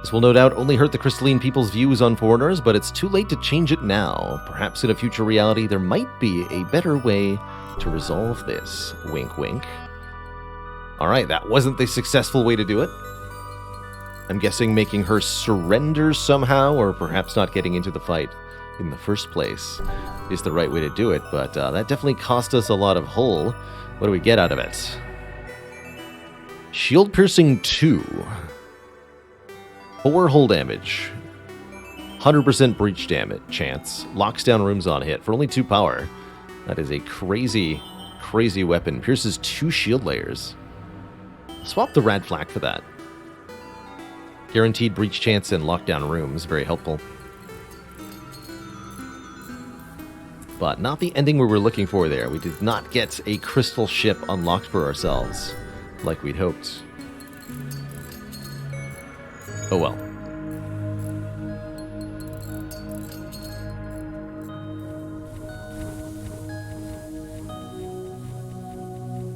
This will no doubt only hurt the Crystalline people's views on foreigners, but it's too late to change it now. Perhaps in a future reality there might be a better way to resolve this. Wink, wink. Alright, that wasn't the successful way to do it. I'm guessing making her surrender somehow, or perhaps not getting into the fight in the first place, is the right way to do it, but that definitely cost us a lot of hull. What do we get out of it? Shield Piercing 2. 4 hull damage. 100% breach damage chance. Locks down rooms on hit for only 2 power. That is a crazy, crazy weapon. Pierces 2 shield layers. Swap the Rad Flak for that. Guaranteed breach chance and lockdown rooms. Very helpful. But not the ending we were looking for there. We did not get a crystal ship unlocked for ourselves, like we'd hoped. Oh well.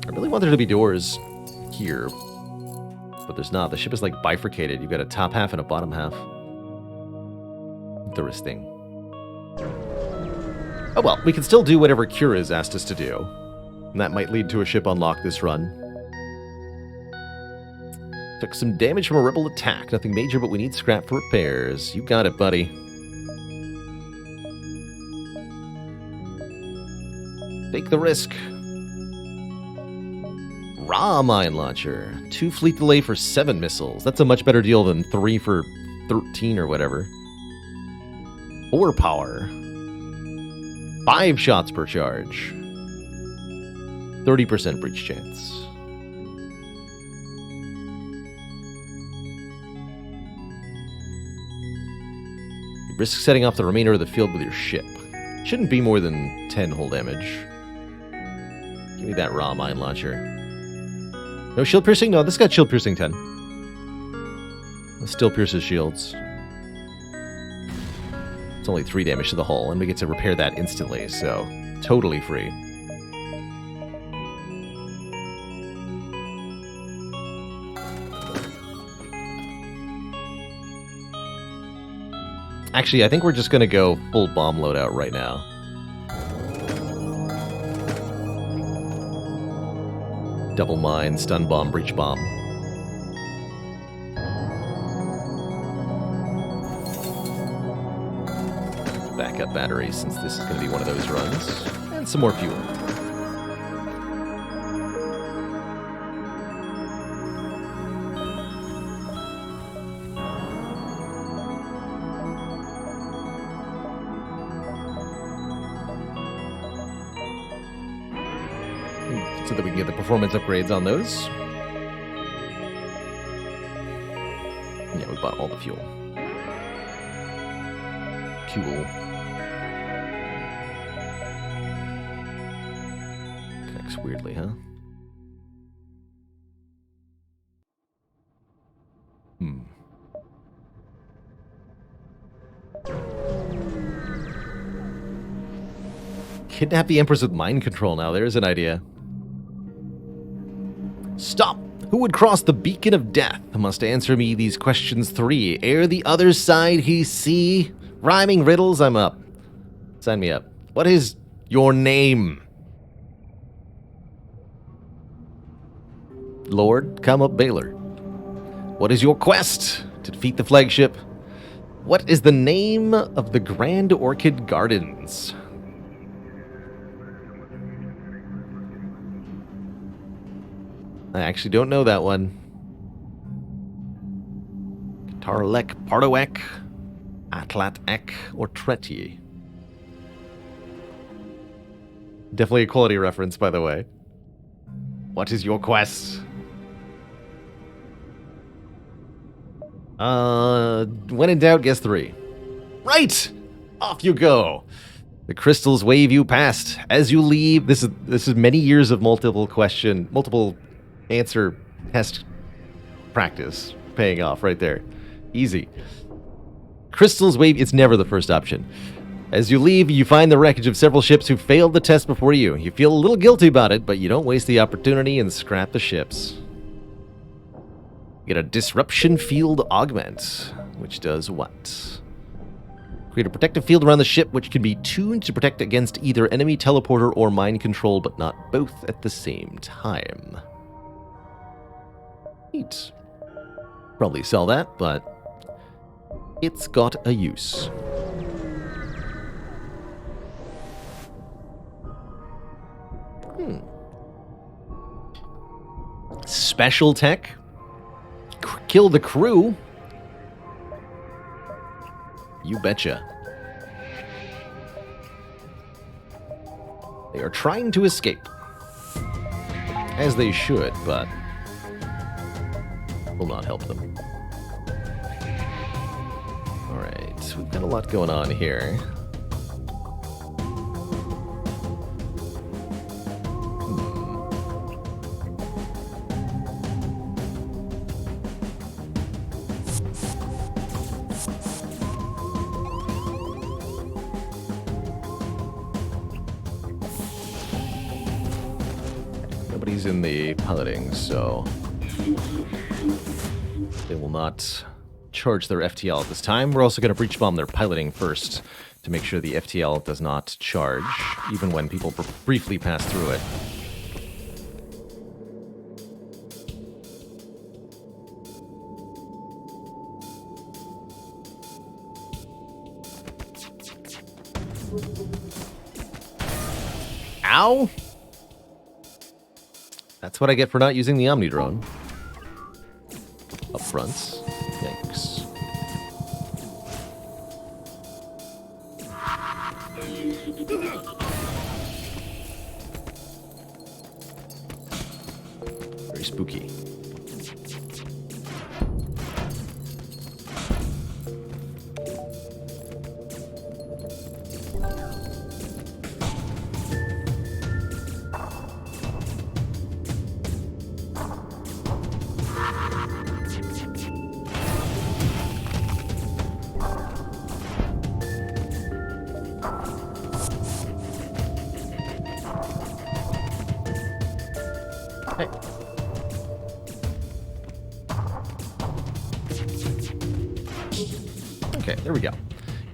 I really want there to be doors here, but there's not. The ship is like bifurcated. You've got a top half and a bottom half. Interesting. Oh well, we can still do whatever Cura has asked us to do. And that might lead to a ship unlock this run. Took some damage from a rebel attack. Nothing major, but we need scrap for repairs. You got it, buddy. Take the risk. Raw mine launcher. 2 fleet delay for 7 missiles. That's a much better deal than 3 for 13 or whatever. 4 power. 5 shots per charge. 30% breach chance. You risk setting off the remainder of the field with your ship. Shouldn't be more than 10 hull damage. Give me that raw mine launcher. No shield piercing? No, this got shield piercing 10. This still pierces shields. It's only 3 damage to the hull, and we get to repair that instantly, so totally free. Actually, I think we're just going to go full bomb loadout right now. Double mine, stun bomb, breach bomb. Backup battery, since this is going to be one of those runs. And some more fuel. So that we can get the performance upgrades on those. Yeah, we bought all the fuel. Fuel. Connects weirdly, huh? Kidnap the Empress with mind control now. There's an idea. Stop! Who would cross the beacon of death must answer me these questions 3. Ere the other side he see. Rhyming riddles, I'm up. Sign me up. What is your name? Lord, come up, Baylor. What is your quest? To defeat the flagship. What is the name of the Grand Orchid Gardens? I actually don't know that one. Tarlek, Pardoek, Atlat-ek, or Treti. Definitely a quality reference, by the way. What is your quest? When in doubt, guess 3. Right! Off you go! The crystals wave you past. As you leave, this is many years of multiple answer test practice paying off right there. Easy. Crystals wave, it's never the first option. As you leave, you find the wreckage of several ships who failed the test before you. You feel a little guilty about it, but you don't waste the opportunity and scrap the ships. You get a disruption field augment, which does what? Create a protective field around the ship, which can be tuned to protect against either enemy teleporter or mind control, but not both at the same time. Neat. Probably sell that, but it's got a use. Special tech. Kill the crew. You betcha. They are trying to escape. As they should, but will not help them. Alright, we've got a lot going on here. Nobody's in the piloting, so they will not charge their FTL at this time. We're also going to breach bomb their piloting first to make sure the FTL does not charge, even when people briefly pass through it. Ow! That's what I get for not using the Omni drone. Up front. Thanks. Very spooky. Okay, there we go.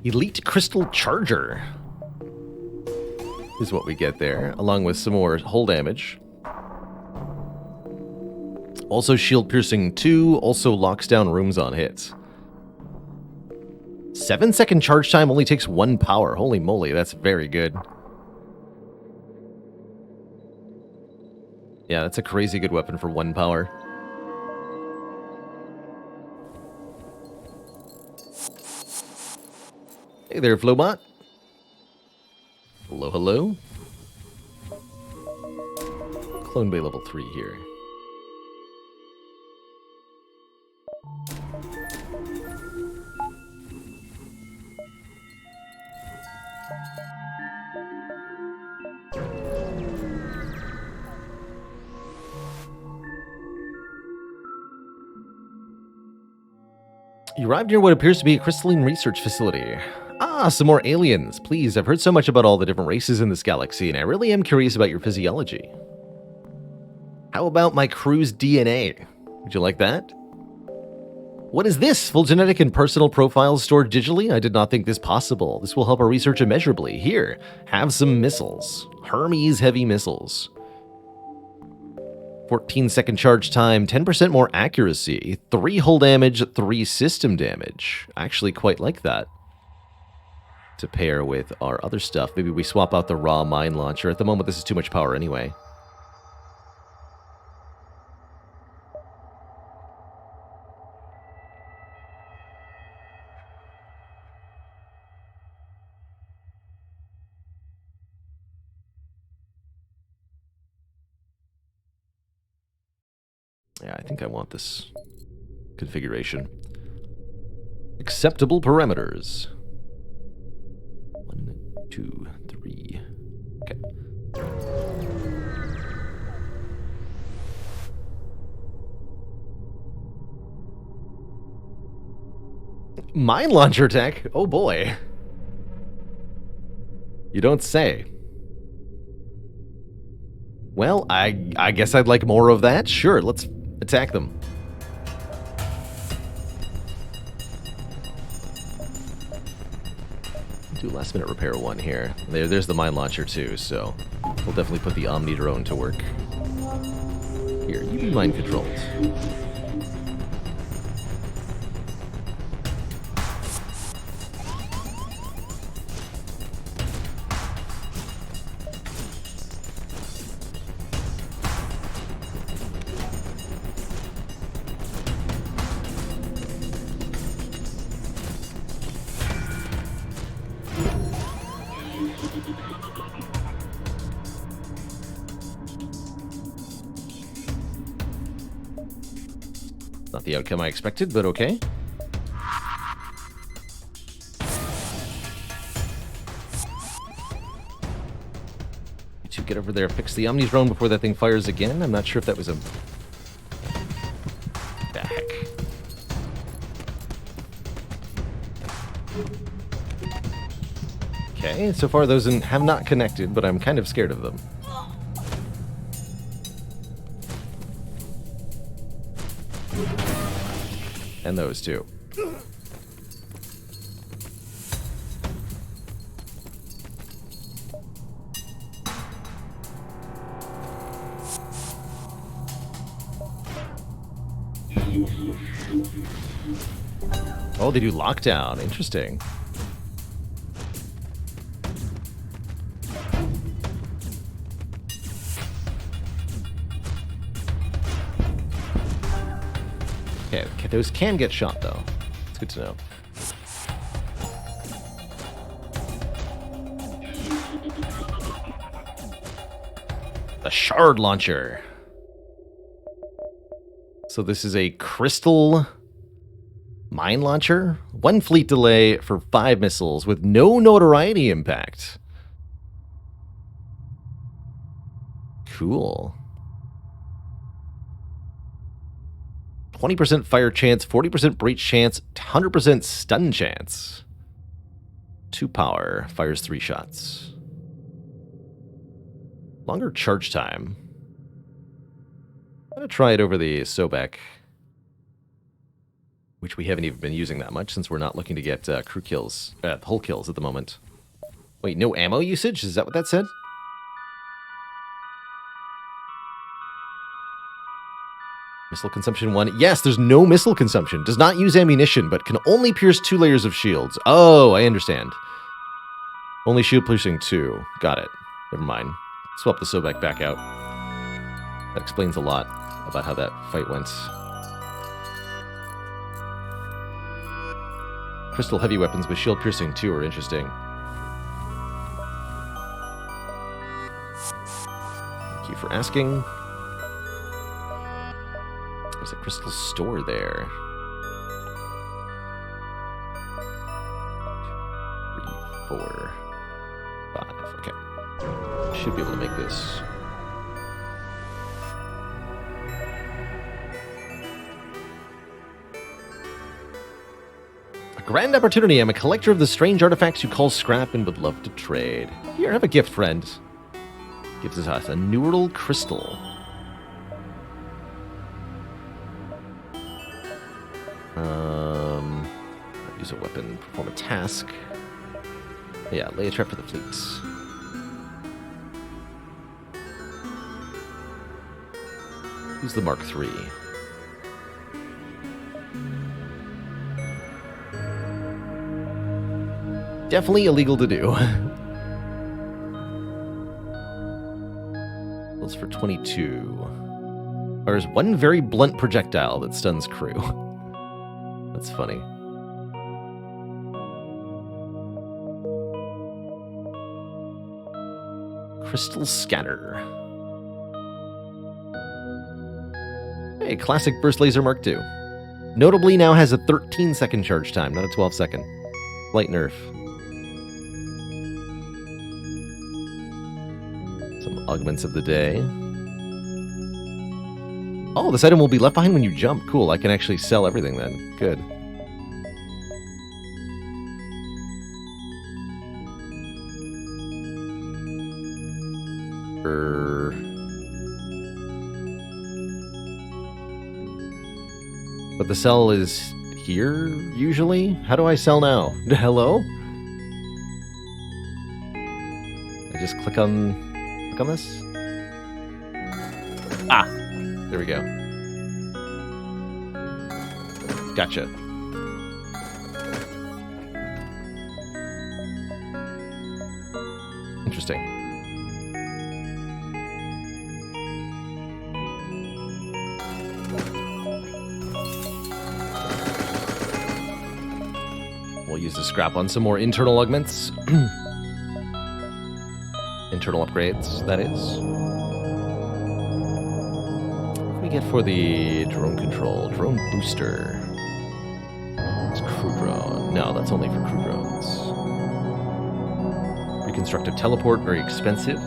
Elite Crystal Charger is what we get there, along with some more hull damage. Also shield piercing 2, also locks down rooms on hits. 7-second charge time only takes 1 power. Holy moly, that's very good. Yeah, that's a crazy good weapon for 1 power. Hey there, Flowbot. Hello, hello. Clone Bay level 3 here. You arrived near what appears to be a crystalline research facility. Ah, some more aliens. Please, I've heard so much about all the different races in this galaxy, and I really am curious about your physiology. How about my crew's DNA? Would you like that? What is this? Full genetic and personal profiles stored digitally? I did not think this possible. This will help our research immeasurably. Here, have some missiles. Hermes heavy missiles. 14-second charge time, 10% more accuracy, 3 hull damage, 3 system damage. I actually quite like that. To pair with our other stuff. Maybe we swap out the raw mine launcher. At the moment, this is too much power anyway. Yeah, I think I want this configuration. Acceptable parameters. 1, 2, 3. Okay. Mine launcher tech? Oh boy. You don't say. Well, I guess I'd like more of that. Sure, let's attack them. Do last minute repair one here. There's the mine launcher too, so we'll definitely put the Omni drone to work. Here, you be mine controlled. Not the outcome I expected, but okay. You two get over there, fix the Omni drone before that thing fires again. I'm not sure if that was a... The heck? Okay, so far those have not connected, but I'm kind of scared of them. And those two. Oh, they do lockdown. Interesting. Okay, those can get shot, though. It's good to know. The shard launcher. So this is a crystal mine launcher. 1 fleet delay for 5 missiles with no notoriety impact. Cool. 20% fire chance, 40% breach chance, 100% stun chance. 2 power, fires 3 shots. Longer charge time. I'm going to try it over the Sobek, which we haven't even been using that much since we're not looking to get crew kills, hull kills at the moment. Wait, no ammo usage? Is that what that said? Missile consumption 1. Yes, there's no missile consumption. Does not use ammunition, but can only pierce 2 layers of shields. Oh, I understand. Only shield piercing 2. Got it. Never mind. Swap the Sobek back out. That explains a lot about how that fight went. Crystal heavy weapons with shield piercing 2 are interesting. Thank you for asking. There's a crystal store there. 3, 4, 5. Okay. Should be able to make this. A grand opportunity. I'm a collector of the strange artifacts you call scrap and would love to trade. Here, have a gift, friend. Gives us a neural crystal. Choose a weapon, perform a task. Yeah, lay a trap for the fleet. Use the Mark III. Definitely illegal to do. Those for 22. There's one very blunt projectile that stuns crew. That's funny. Crystal Scatter. Hey, classic burst laser Mark II. Notably now has a 13-second charge time, not a 12-second. Light nerf. Some augments of the day. Oh, this item will be left behind when you jump. Cool, I can actually sell everything then. Good. But the sell is here, usually? How do I sell now? Hello? I just click on this? Ah! There we go. Gotcha. Interesting. We'll use the scrap on some more internal augments. Internal upgrades, that is. What do we get for the drone control? Drone booster. It's crew drone. No, that's only for crew drones. Reconstructive teleport, very expensive.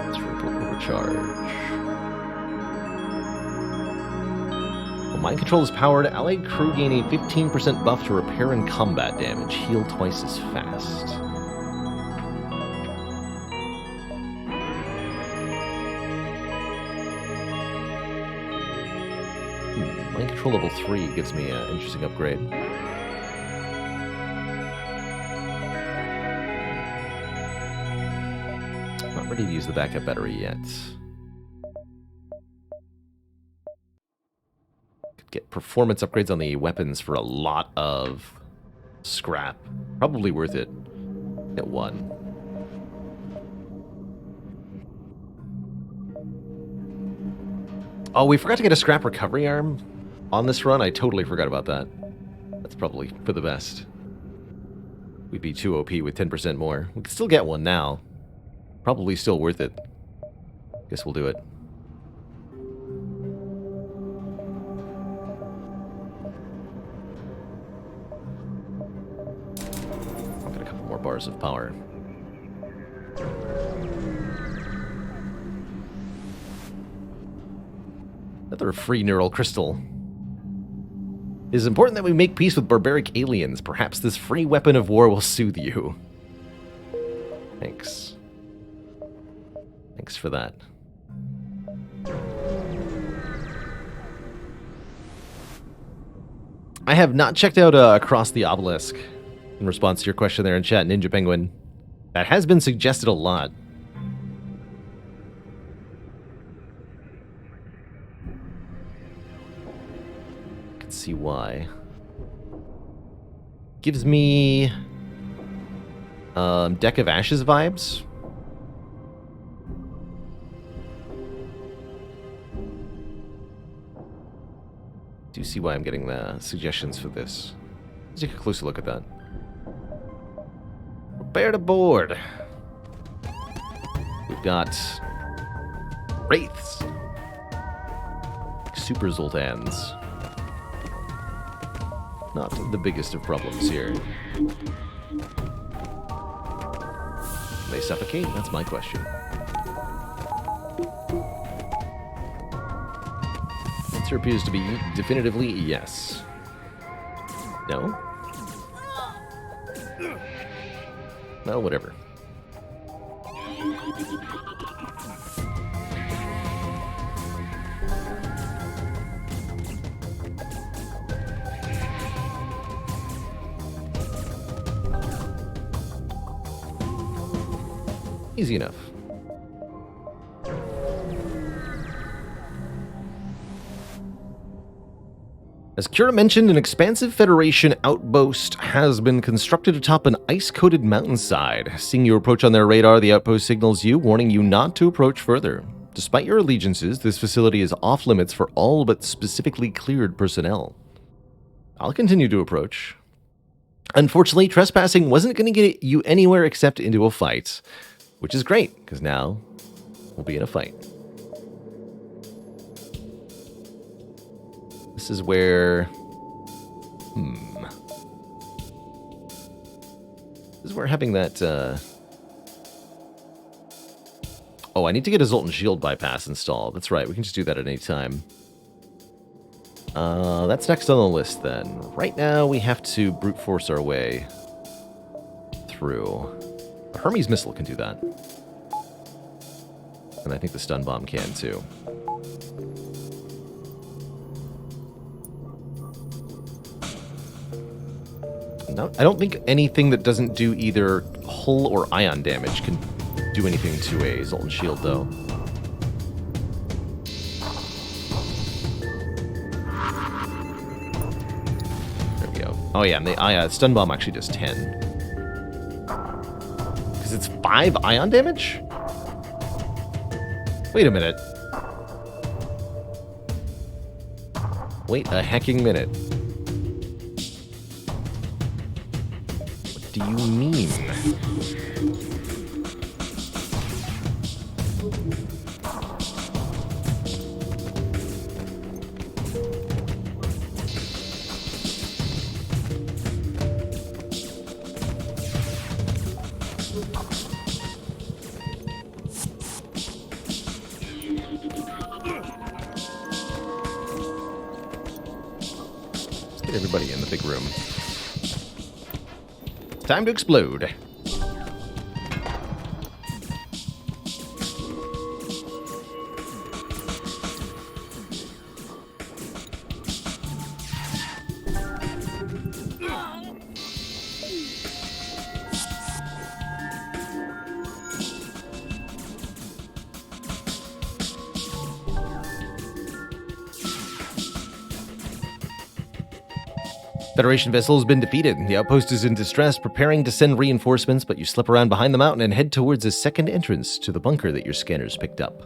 Let's overcharge. Mind control is powered. Allied crew gain a 15% buff to repair and combat damage. Heal twice as fast. Mind control level 3 gives me an interesting upgrade. Not ready to use the backup battery yet. Get performance upgrades on the weapons for a lot of scrap. Probably worth it. Get one. Oh, we forgot to get a scrap recovery arm on this run. I totally forgot about that. That's probably for the best. We'd be too OP with 10% more. We could still get one now. Probably still worth it. Guess we'll do it. Bars of power. Another free neural crystal. It is important that we make peace with barbaric aliens. Perhaps this free weapon of war will soothe you. Thanks. Thanks for that. I have not checked out Across the Obelisk. In response to your question there in chat, Ninja Penguin. That has been suggested a lot. I can see why. Gives me Deck of Ashes vibes. Do see why I'm getting the suggestions for this. Let's take a closer look at that. Prepare to board. We've got Wraiths. Super Zoltans. Not the biggest of problems here. Can they suffocate? That's my question. Answer appears to be definitively yes. No? No, whatever. Easy enough. As Cura mentioned, an expansive Federation outpost has been constructed atop an ice-coated mountainside. Seeing you approach on their radar, the outpost signals you, warning you not to approach further. Despite your allegiances, this facility is off-limits for all but specifically cleared personnel. I'll continue to approach. Unfortunately, trespassing wasn't going to get you anywhere except into a fight, which is great, because now we'll be in a fight. This is where... This is where having that... Oh, I need to get a Zoltan Shield bypass installed. That's right, we can just do that at any time. That's next on the list, then. Right now, we have to brute force our way through. A Hermes missile can do that. And I think the stun bomb can, too. No, I don't think anything that doesn't do either hull or ion damage can do anything to a Zoltan Shield, though. There we go. Oh yeah, and the stun bomb actually does 10. Because it's 5 ion damage? Wait a minute. Wait a hecking minute. What do you mean? Let's get everybody in the big room. Time to explode. Federation vessel has been defeated. The outpost is in distress, preparing to send reinforcements, but you slip around behind the mountain and head towards a second entrance to the bunker that your scanners picked up.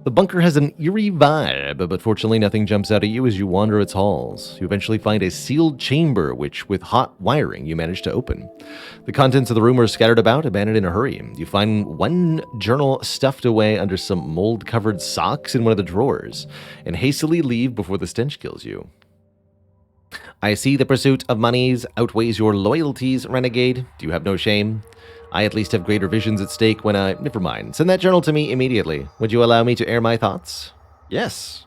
The bunker has an eerie vibe, but fortunately nothing jumps out at you as you wander its halls. You eventually find a sealed chamber, which, with hot wiring, you manage to open. The contents of the room are scattered about, abandoned in a hurry. You find one journal stuffed away under some mold-covered socks in one of the drawers, and hastily leave before the stench kills you. I see the pursuit of monies outweighs your loyalties, renegade. Do you have no shame? I at least have greater visions at stake when I... Never mind. Send that journal to me immediately. Would you allow me to air my thoughts? Yes.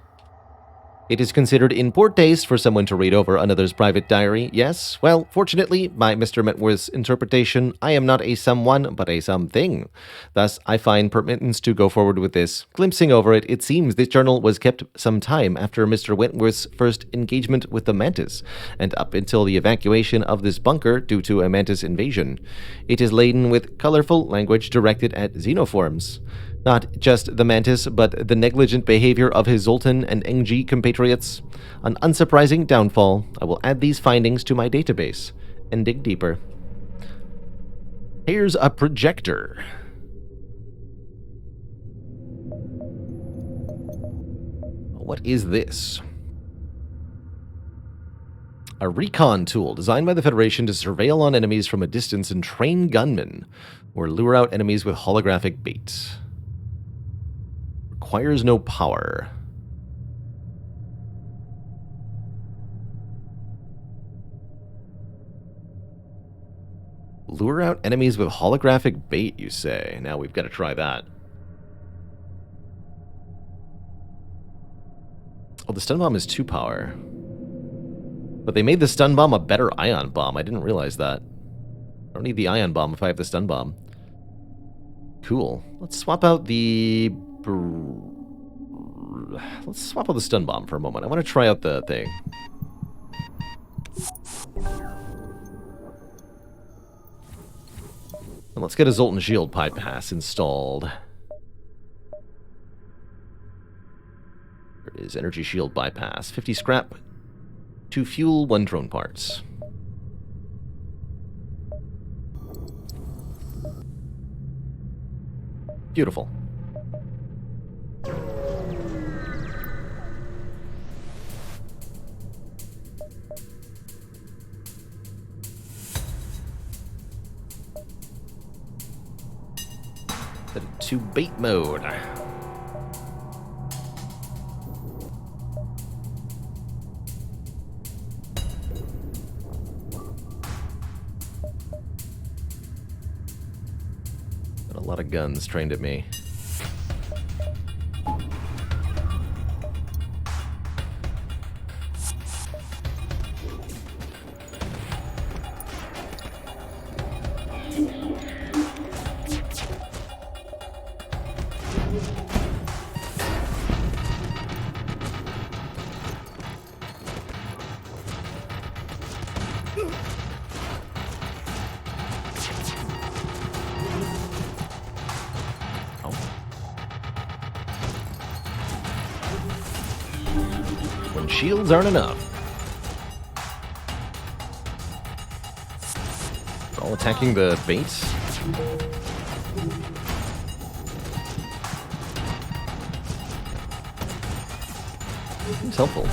It is considered in poor taste for someone to read over another's private diary. Yes? Well, fortunately, by Mr. Metworth's interpretation, I am not a someone, but a something. Thus, I find permittance to go forward with this. Glimpsing over it, it seems this journal was kept some time after Mr. Wentworth's first engagement with the Mantis, and up until the evacuation of this bunker due to a Mantis invasion. It is laden with colorful language directed at xenoforms. Not just the Mantis, but the negligent behavior of his Zoltan and NG compatriots. An unsurprising downfall. I will add these findings to my database and dig deeper. Here's a projector. What is this? A recon tool designed by the Federation to surveil on enemies from a distance and train gunmen, or lure out enemies with holographic bait. Requires no power. Lure out enemies with holographic bait, you say? Now we've got to try that. Oh, the stun bomb is 2 power. But they made the stun bomb a better ion bomb. I didn't realize that. I don't need the ion bomb if I have the stun bomb. Cool. Let's swap out the... Let's swap out the stun bomb for a moment. I want to try out the thing. Well, let's get a Zoltan Shield bypass installed. There it is, Energy Shield bypass. 50 scrap, 2 fuel, 1 drone parts. Beautiful. Set it to bait mode. Got a lot of guns trained at me. When shields aren't enough. They're all attacking the bait. Seems helpful.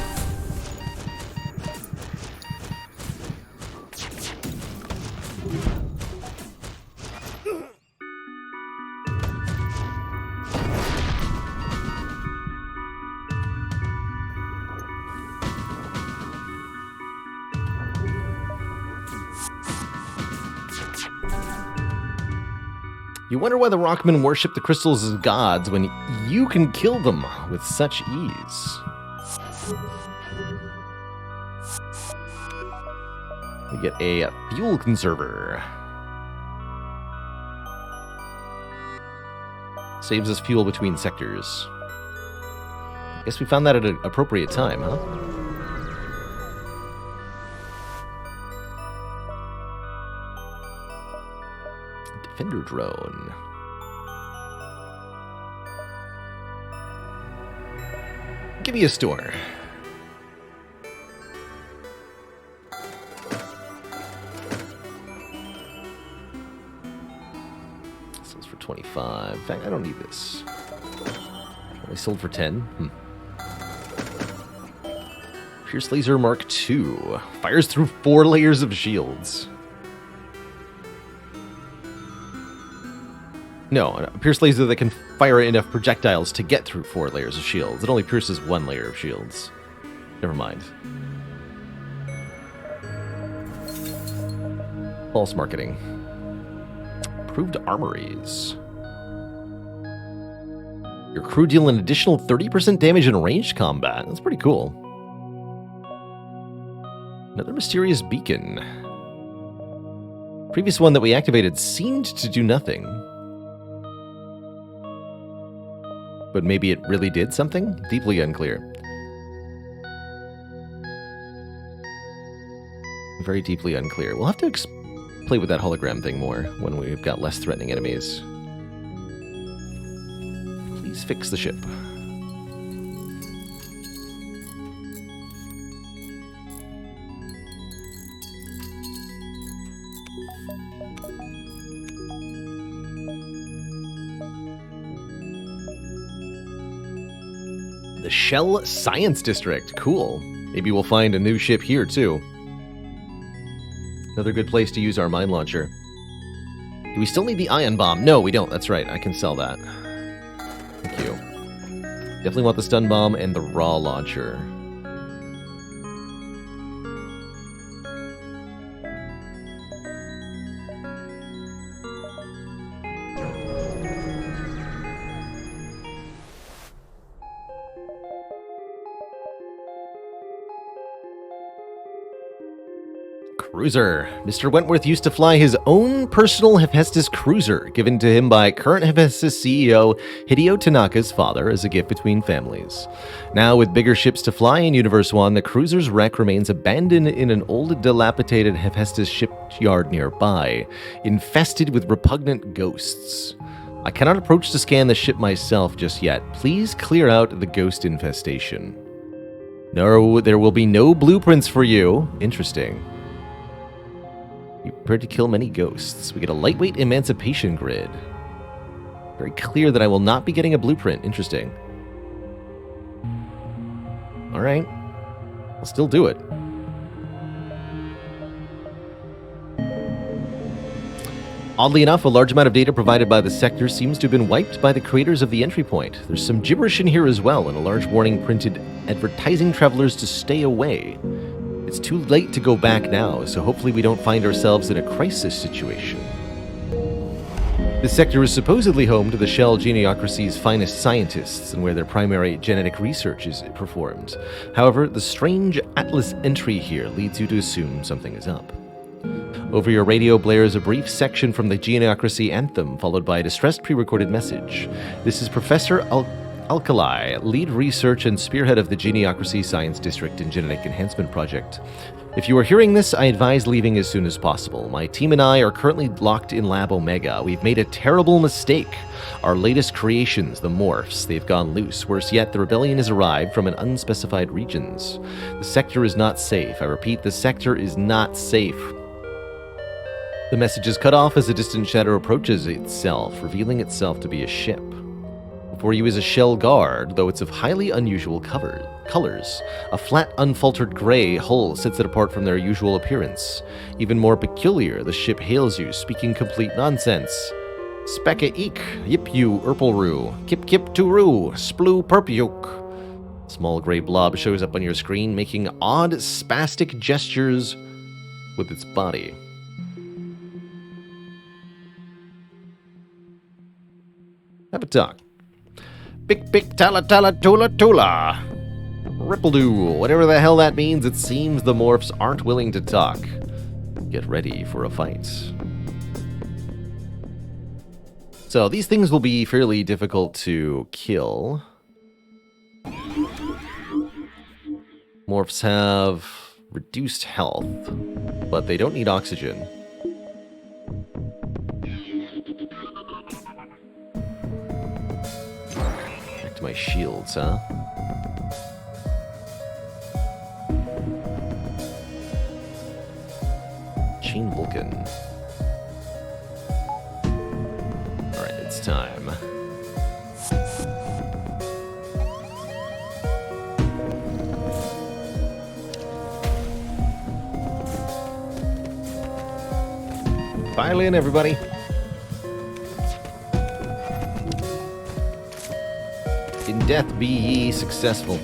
You wonder why the Rockmen worship the crystals as gods when you can kill them with such ease. We get a fuel conserver. Saves us fuel between sectors. Guess we found that at an appropriate time, huh? Defender drone. Give me a store. Sells for 25. In fact, I don't need this. Only sold for 10. Pierce Laser Mark II. Fires through 4 layers of shields. No, a Pierce Laser that can fire enough projectiles to get through 4 layers of shields. It only pierces 1 layer of shields. Never mind. False marketing. Approved armories. Your crew deal an additional 30% damage in ranged combat. That's pretty cool. Another mysterious beacon. Previous one that we activated seemed to do nothing. But maybe it really did something? Deeply unclear. Very deeply unclear. We'll have to play with that hologram thing more when we've got less threatening enemies. Please fix the ship. The Shell Science District. Cool. Maybe we'll find a new ship here, too. Another good place to use our mine launcher. Do we still need the ion bomb? No, we don't. That's right. I can sell that. Thank you. Definitely want the stun bomb and the raw launcher. Cruiser. Mr. Wentworth used to fly his own personal Hephaestus cruiser, given to him by current Hephaestus CEO Hideo Tanaka's father as a gift between families. Now, with bigger ships to fly in Universe 1, the cruiser's wreck remains abandoned in an old, dilapidated Hephaestus shipyard nearby, infested with repugnant ghosts. I cannot approach to scan the ship myself just yet. Please clear out the ghost infestation. No, there will be no blueprints for you. Interesting. You prepared to kill many ghosts. We get a lightweight emancipation grid. Very clear that I will not be getting a blueprint. Interesting. Alright. I'll still do it. Oddly enough, a large amount of data provided by the sector seems to have been wiped by the creators of the entry point. There's some gibberish in here as well, and a large warning printed advertising travelers to stay away. It's too late to go back now, so hopefully we don't find ourselves in a crisis situation. This sector is supposedly home to the Shell Geneocracy's finest scientists and where their primary genetic research is performed. However, the strange Atlas entry here leads you to assume something is up. Over your radio blares a brief section from the Geneocracy anthem, followed by a distressed pre-recorded message. This is Professor Alkali, lead research and spearhead of the Geneocracy Science District and Genetic Enhancement Project. If you are hearing this, I advise leaving as soon as possible. My team and I are currently locked in Lab Omega. We've made a terrible mistake. Our latest creations, the Morphs, they've gone loose. Worse yet, the rebellion has arrived from an unspecified regions. The sector is not safe. I repeat, the sector is not safe. The message is cut off as a distant shadow approaches itself, revealing itself to be a ship. Before you is a shell guard, though it's of highly unusual colors. A flat, unfaltered gray hull sets it apart from their usual appearance. Even more peculiar, the ship hails you, speaking complete nonsense. Specka eek, yip you, urpelru, kip kip turu, splu perpyuk. Small gray blob shows up on your screen, making odd, spastic gestures with its body. Have a talk. Pick pick tala tala tula tula. Ripple-doo, whatever the hell that means, it seems the Morphs aren't willing to talk. Get ready for a fight. So these things will be fairly difficult to kill. Morphs have reduced health, but they don't need oxygen. Back to my shields, huh? Chain Vulcan. Alright, it's time. File in, everybody. In death be ye successful.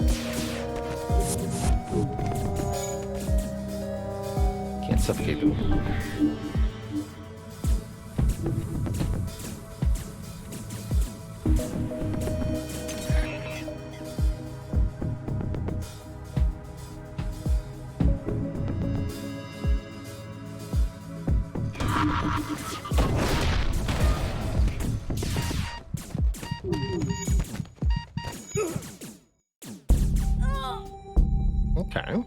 Can't suffocate them. Okay.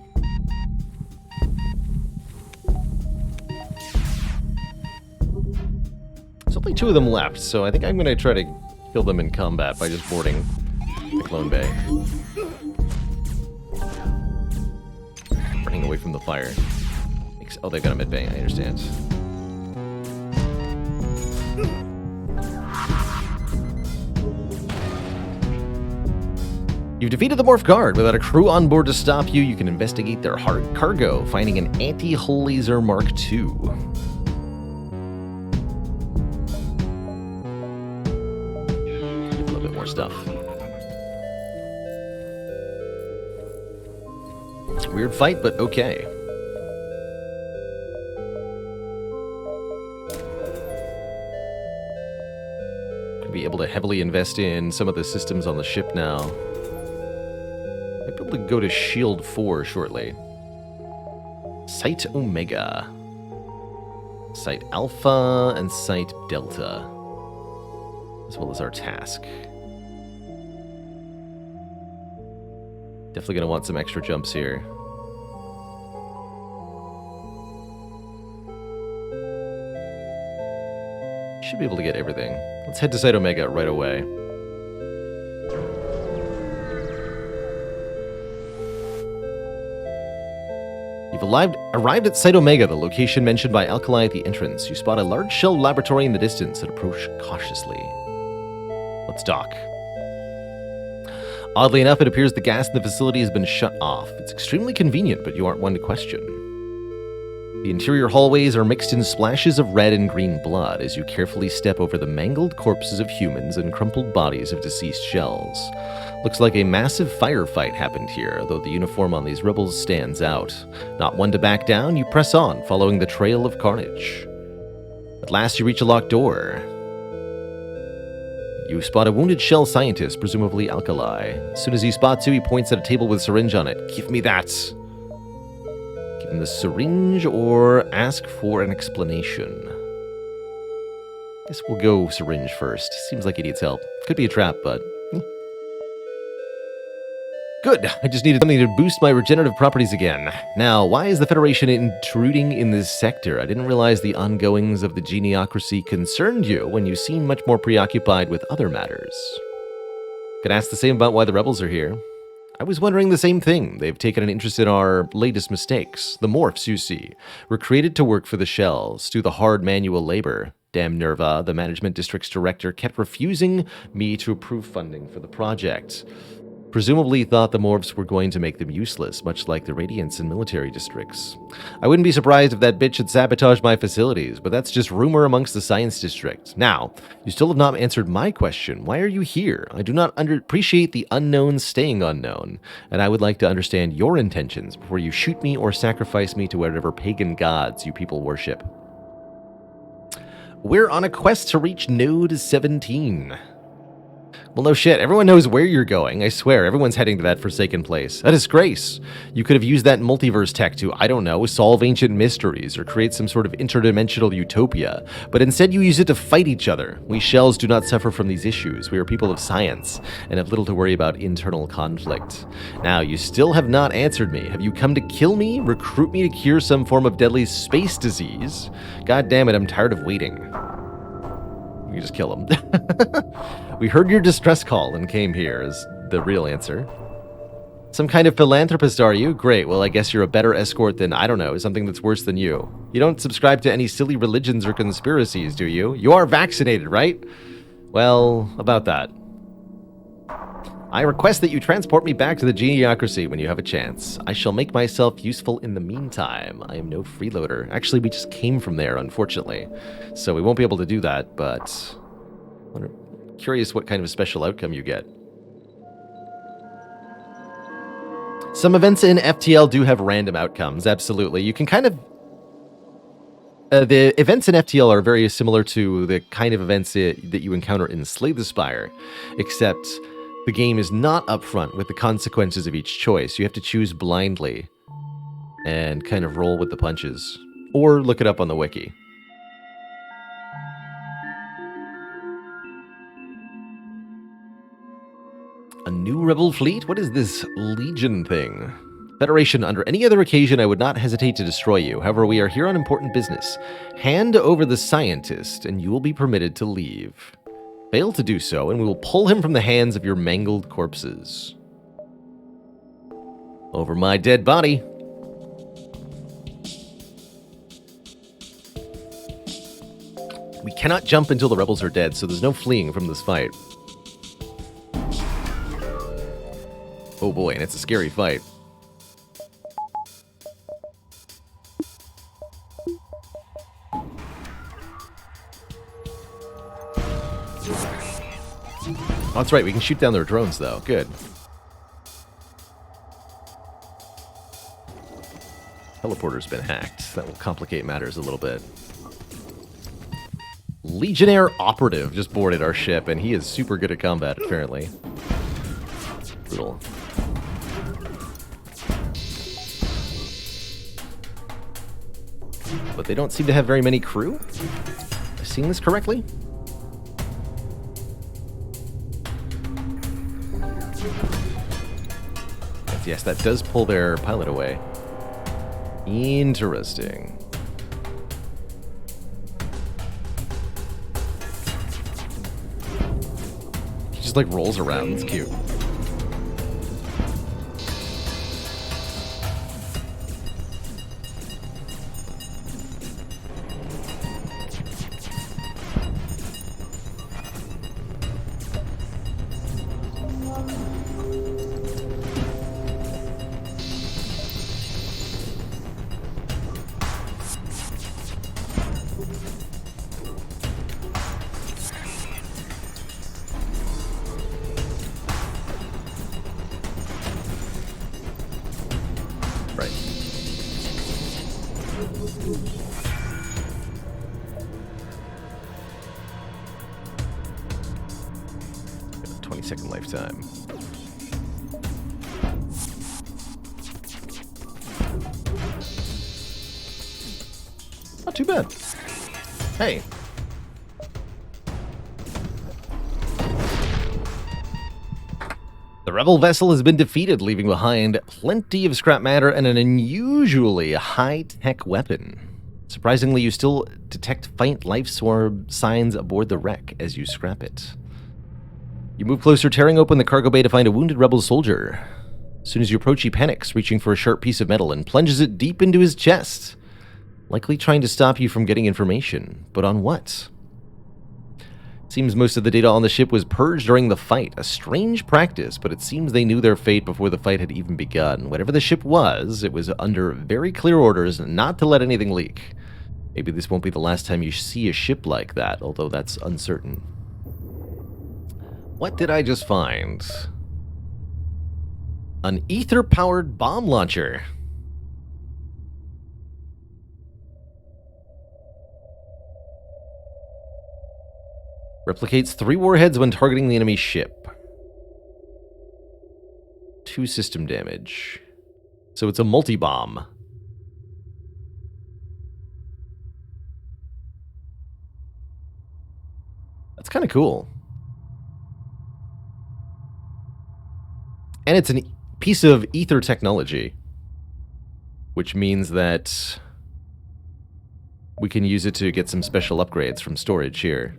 There's only 2 of them left, so I think I'm going to try to kill them in combat by just boarding the clone bay. Running away from the fire. Oh, they've got a mid-bay, I understand. You've defeated the Morph Guard. Without a crew on board to stop you, you can investigate their hard cargo, finding an anti-hull laser Mark II. A little bit more stuff. Weird fight, but okay. Could be able to heavily invest in some of the systems on the ship now. Might be able to go to Shield 4 shortly. Site Omega, Site Alpha, and Site Delta, as well as our task. Definitely going to want some extra jumps here. Should be able to get everything. Let's head to Site Omega right away. You've arrived at Site Omega, the location mentioned by Alkali at the entrance. You spot a large shell laboratory in the distance and approach cautiously. Let's dock. Oddly enough, it appears the gas in the facility has been shut off. It's extremely convenient, but you aren't one to question. The interior hallways are mixed in splashes of red and green blood as you carefully step over the mangled corpses of humans and crumpled bodies of deceased shells. Looks like a massive firefight happened here, though the uniform on these rebels stands out. Not one to back down, you press on, following the trail of carnage. At last you reach a locked door. You spot a wounded shell scientist, presumably Alkali. As soon as he spots you, he points at a table with a syringe on it. Give me that. Give him the syringe or ask for an explanation. Guess we'll go syringe first. Seems like he needs help. Could be a trap, but... Good! I just needed something to boost my regenerative properties again. Now, why is the Federation intruding in this sector? I didn't realize the ongoings of the geniocracy concerned you when you seem much more preoccupied with other matters. Could ask the same about why the rebels are here. I was wondering the same thing. They've taken an interest in our latest mistakes. The morphs, you see, were created to work for the shells, do the hard manual labor. Damn Nerva, the management district's director, kept refusing me to approve funding for the project. Presumably thought the morphs were going to make them useless, much like the Radiants in military districts. I wouldn't be surprised if that bitch had sabotaged my facilities, but that's just rumor amongst the science district. Now, you still have not answered my question. Why are you here? I do not appreciate the unknown staying unknown, and I would like to understand your intentions before you shoot me or sacrifice me to whatever pagan gods you people worship. We're on a quest to reach Node 17. Well, no shit. Everyone knows where you're going. I swear, everyone's heading to that forsaken place. A disgrace. You could have used that multiverse tech to, I don't know, solve ancient mysteries or create some sort of interdimensional utopia. But instead you use it to fight each other. We shells do not suffer from these issues. We are people of science and have little to worry about internal conflict. Now, you still have not answered me. Have you come to kill me? Recruit me to cure some form of deadly space disease? God damn it, I'm tired of waiting. You just kill him. We heard your distress call and came here, is the real answer. Some kind of philanthropist, are you? Great, well, I guess you're a better escort than, I don't know, something that's worse than you. You don't subscribe to any silly religions or conspiracies, do you? You are vaccinated, right? Well, about that. I request that you transport me back to the geniocracy when you have a chance. I shall make myself useful in the meantime. I am no freeloader. Actually, we just came from there, unfortunately. So we won't be able to do that, but... I'm curious what kind of special outcome you get. Some events in FTL do have random outcomes, absolutely. You can kind of... the events in FTL are very similar to the kind of events that you encounter in Slay the Spire, except... the game is not upfront with the consequences of each choice. You have to choose blindly and kind of roll with the punches. Or look it up on the wiki. A new rebel fleet? What is this Legion thing? Federation, under any other occasion, I would not hesitate to destroy you. However, we are here on important business. Hand over the scientist, and you will be permitted to leave. Fail to do so, and we will pull him from the hands of your mangled corpses. Over my dead body. We cannot jump until the rebels are dead, so there's no fleeing from this fight. Oh boy, and it's a scary fight. Oh, that's right, we can shoot down their drones, though. Good. Teleporter's been hacked. That will complicate matters a little bit. Legionnaire Operative just boarded our ship, and he is super good at combat, apparently. Brutal. but they don't seem to have very many crew. Am I seeing this correctly? Yes, that does pull their pilot away. Interesting. He just like rolls around. It's cute. Right. 20-second lifetime. Not too bad. Hey. The rebel vessel has been defeated, leaving behind plenty of scrap matter and an unusually high-tech weapon. Surprisingly, you still detect faint life form signs aboard the wreck as you scrap it. You move closer, tearing open the cargo bay to find a wounded rebel soldier. As soon as you approach, he panics, reaching for a sharp piece of metal and plunges it deep into his chest, likely trying to stop you from getting information. But on what? Seems most of the data on the ship was purged during the fight. A strange practice, but it seems they knew their fate before the fight had even begun. Whatever the ship was, it was under very clear orders not to let anything leak. Maybe this won't be the last time you see a ship like that, although that's uncertain. What did I just find? An ether-powered bomb launcher. Replicates 3 warheads when targeting the enemy ship. 2 system damage. So it's a multi-bomb. That's kind of cool. And it's a piece of ether technology, which means that we can use it to get some special upgrades from storage here.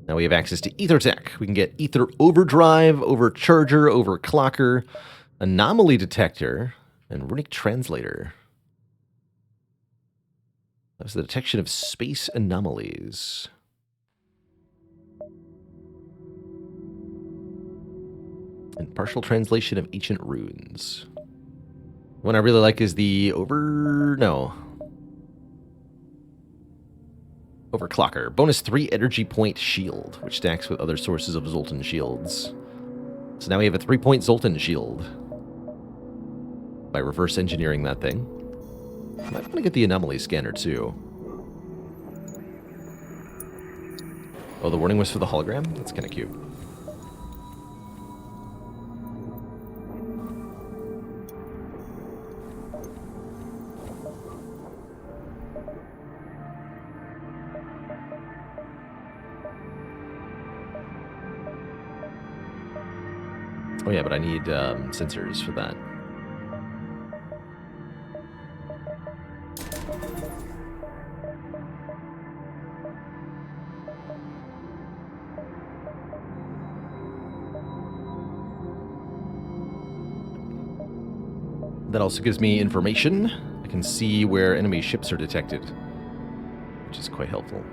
Now we have access to ether tech. We can get ether overdrive, overcharger, overclocker, anomaly detector, and runic translator. That's the detection of space anomalies. And partial translation of ancient runes. One I really like is the Overclocker. Bonus 3 energy point shield, which stacks with other sources of Zoltan shields. So now we have a 3-point Zoltan shield. By reverse engineering that thing. I might want to get the anomaly scanner too. Oh, the warning was for the hologram? That's kind of cute. Oh yeah, but I need sensors for that. That also gives me information. I can see where enemy ships are detected, which is quite helpful.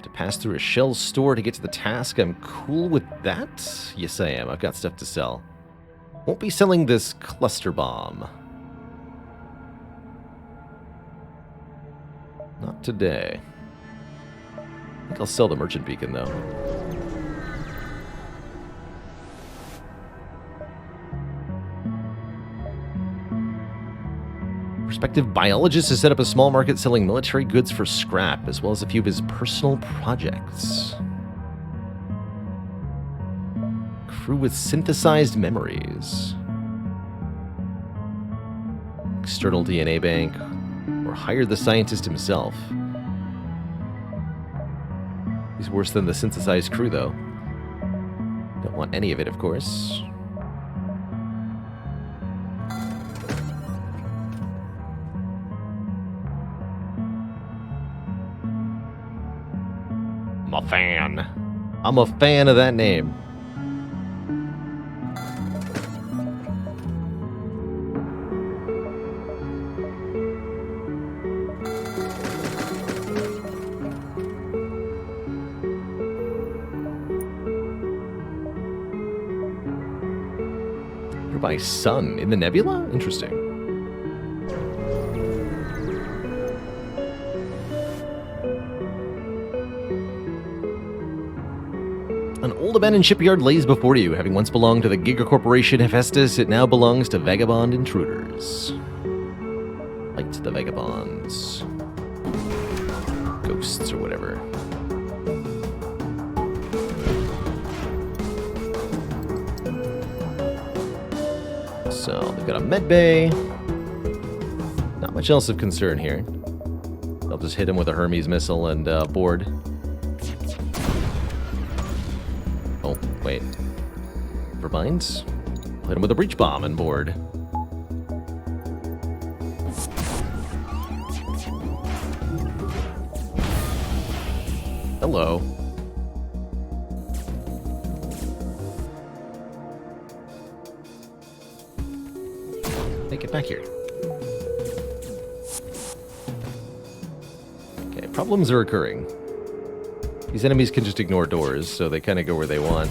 To pass through a shell store to get to the task. I'm cool with that. Yes, I am. I've got stuff to sell. Won't be selling this cluster bomb. Not today. I think I'll sell the merchant beacon, though. Prospective biologist has set up a small market selling military goods for scrap, as well as a few of his personal projects. Crew with synthesized memories. external DNA bank, or hire the scientist himself. He's worse than the synthesized crew, though. Don't want any of it, of course. I'm a fan. I'm a fan of that name. By sun in the nebula? Interesting. An old abandoned shipyard lays before you. Having once belonged to the Giga Corporation Hephaestus, it now belongs to vagabond intruders. Like the vagabonds. Ghosts or whatever. So, they've got a med bay. Not much else of concern here. I'll just hit him with a Hermes missile and board. Oh, wait. Never mind. Hit him with a breach bomb and board. Hello. Get back here. Okay, problems are occurring. These enemies can just ignore doors, so they kind of go where they want.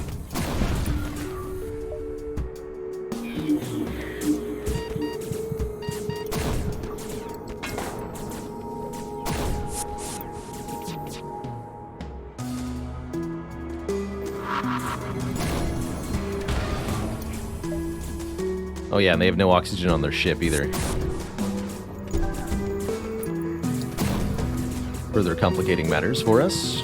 Oh yeah, and they have no oxygen on their ship either. Further complicating matters for us.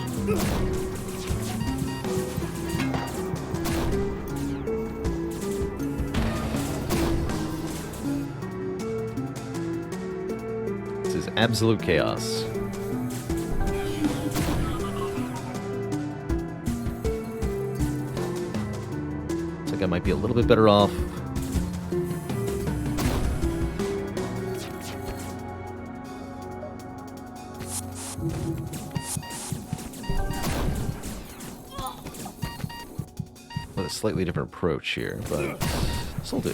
This is absolute chaos. Looks like I might be a little bit better off. With a slightly different approach here, but this'll do.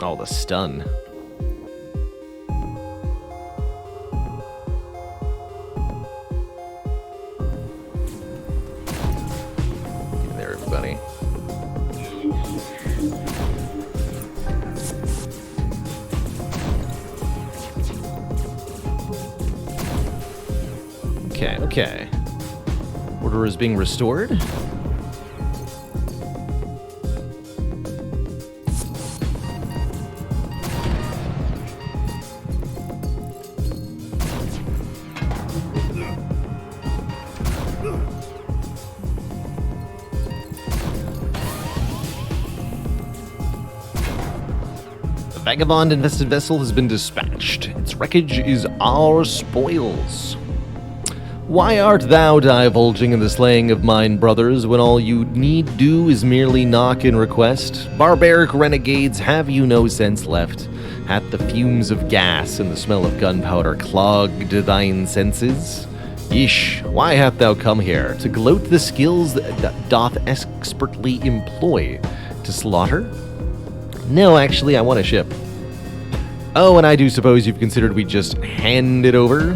Oh, the stun. Get in there, everybody. Okay. Order is being restored. The vagabond-infested vessel has been dispatched. Its wreckage is our spoils. Why art thou divulging in the slaying of mine brothers, when all you need do is merely knock and request? Barbaric renegades, have you no sense left? Hath the fumes of gas and the smell of gunpowder clogged thine senses? Yeesh, why hast thou come here? To gloat the skills that doth expertly employ? To slaughter? No, actually, I want a ship. Oh, and I do suppose you've considered we just hand it over?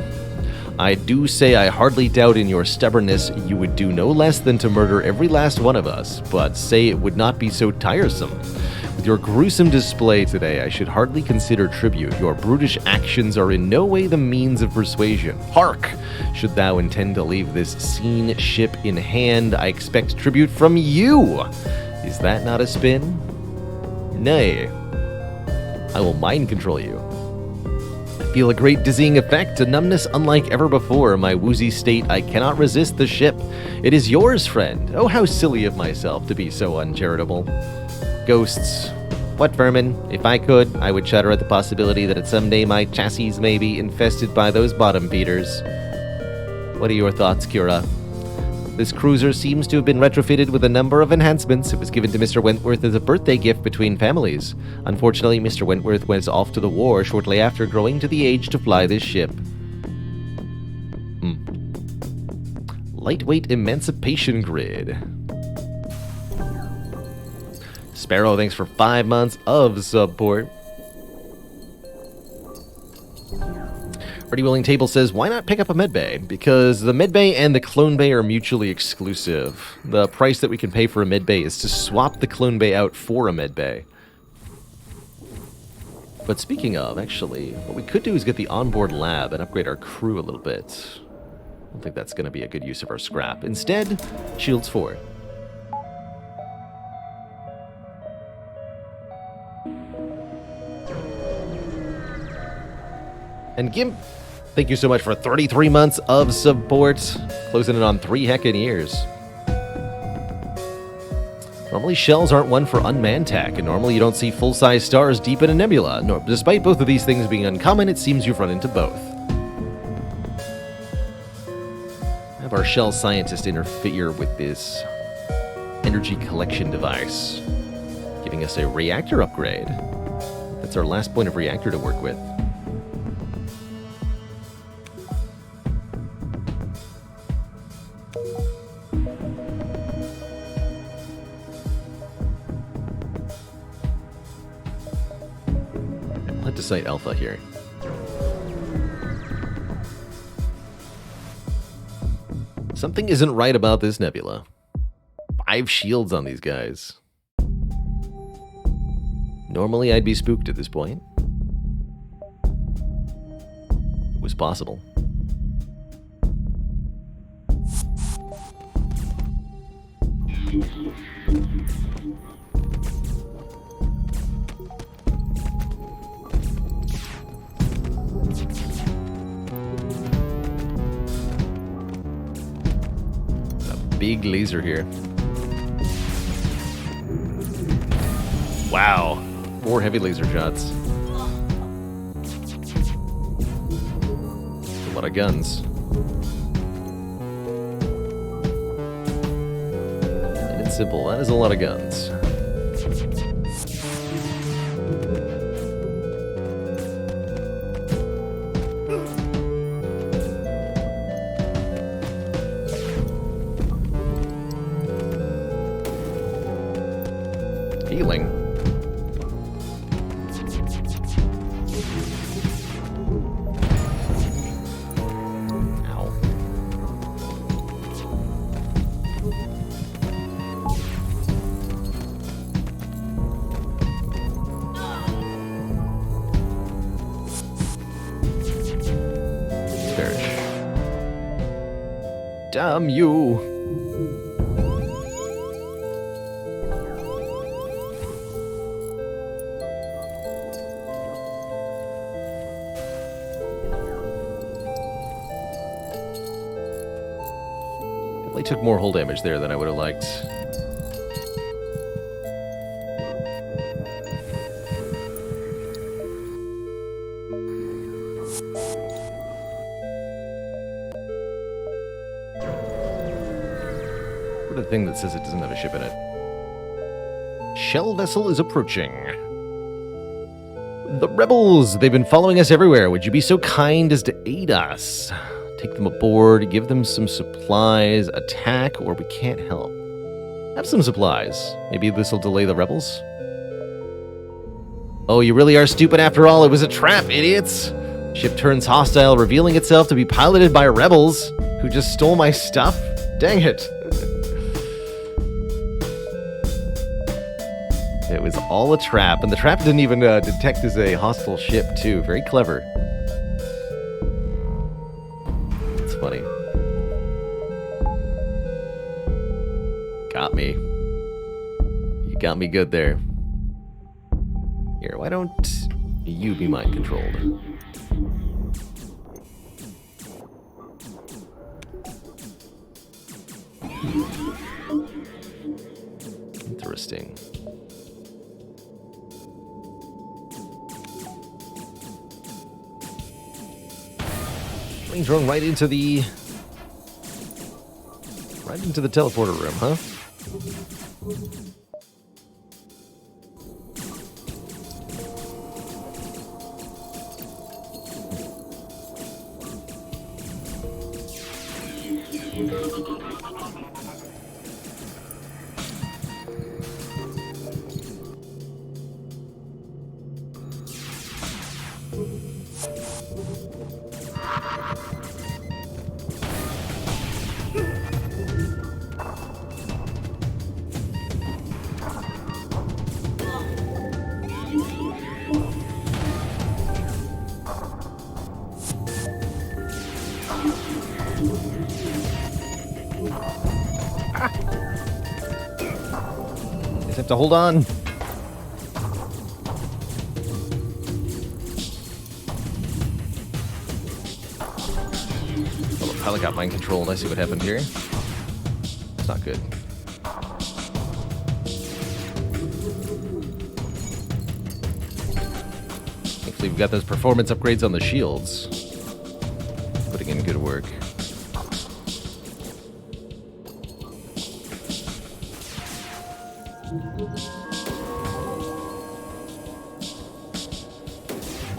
I do say I hardly doubt in your stubbornness you would do no less than to murder every last one of us, but say it would not be so tiresome. With your gruesome display today, I should hardly consider tribute. Your brutish actions are in no way the means of persuasion. Hark! Should thou intend to leave this scene ship in hand, I expect tribute from you! Is that not a spin? Nay. I will mind control you. feel a great dizzying effect, a numbness unlike ever before. My woozy state, I cannot resist the ship. It is yours, friend. Oh, how silly of myself to be so uncharitable. Ghosts. What vermin? If I could, I would shudder at the possibility that someday my chassis may be infested by those bottom feeders. What are your thoughts, Cura? This cruiser seems to have been retrofitted with a number of enhancements. It was given to Mr. Wentworth as a birthday gift between families. Unfortunately, Mr. Wentworth went off to the war shortly after growing to the age to fly this ship. Lightweight emancipation grid. Sparrow, thanks for 5 months of support. Pretty Willing Table says, why not pick up a medbay? Because the medbay and the clone bay are mutually exclusive. The price that we can pay for a medbay is to swap the clone bay out for a medbay. But speaking of, actually, what we could do is get the onboard lab and upgrade our crew a little bit. I don't think that's going to be a good use of our scrap. Instead, Shields 4. And Gimp, thank you so much for 33 months of support. Closing in on 3 heckin' years. Normally shells aren't one for unmanned tech, and normally you don't see full-size stars deep in a nebula. No, despite both of these things being uncommon, it seems you've run into both. Have our shell scientist interfere with this energy collection device, giving us a reactor upgrade. That's our last point of reactor to work with. To site alpha here. Something isn't right about this nebula. 5 shields on these guys. Normally I'd be spooked at this point. It was possible. Big laser here. Wow. 4 heavy laser shots. A lot of guns. And it's simple. That is a lot of guns. Healing. Ow. Perish. Damn you. Took more hull damage there than I would have liked. What a thing that says it doesn't have a ship in it. Shell vessel is approaching. The rebels! They've been following us everywhere. Would you be so kind as to aid us? Take them aboard, give them some supplies, attack, or we can't help. Have some supplies. Maybe this will delay the rebels? Oh, you really are stupid after all. It was a trap, idiots! Ship turns hostile, revealing itself to be piloted by rebels who just stole my stuff? Dang it. It was all a trap, and the trap didn't even detect as a hostile ship, too. Very clever. Funny. Got me. You got me good there. Here, why don't you be mind controlled? Interesting. Drone right into the teleporter room, huh? Just have to hold on. Oh, the pilot got mind controlled. I see what happened here. It's not good. Thankfully, we've got those performance upgrades on the shields. Putting in good work.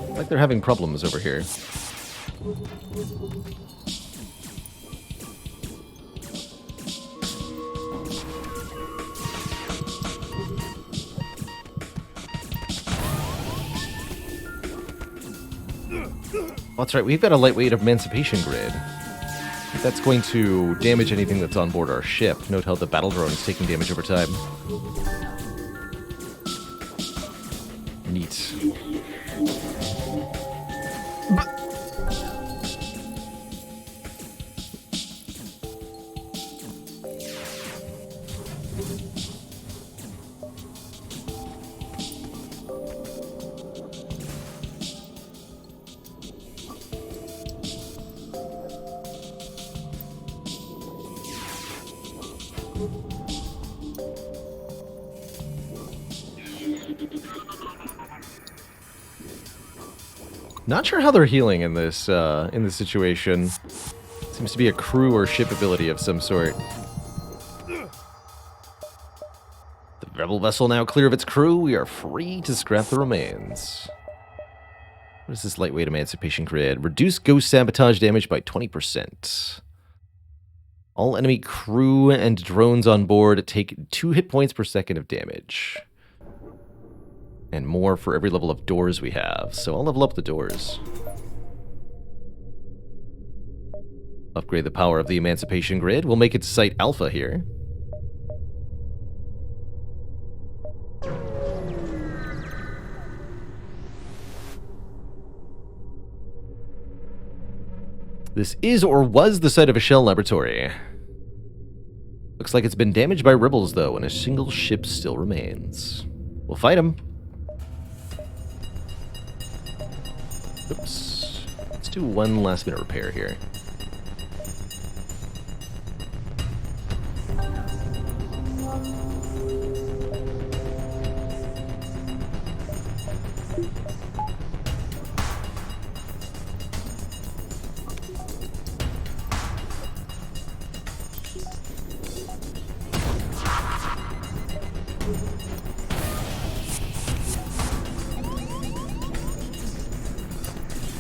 Like they're having problems over here. Oh, that's right, we've got a lightweight emancipation grid. If that's going to damage anything that's on board our ship. Note how the battle drone is taking damage over time. Neat. Not sure how they're healing in this situation. Seems to be a crew or ship ability of some sort. The rebel vessel now clear of its crew. We are free to scrap the remains. What is this lightweight emancipation grid? Reduce ghost sabotage damage by 20%. All enemy crew and drones on board take 2 hit points per second of damage. And more for every level of doors we have. So I'll level up the doors. Upgrade the power of the emancipation grid. We'll make it Site Alpha here. This is or was the site of a shell laboratory. Looks like it's been damaged by rebels, though, and a single ship still remains. We'll fight them. Oops. Let's do one last minute repair here.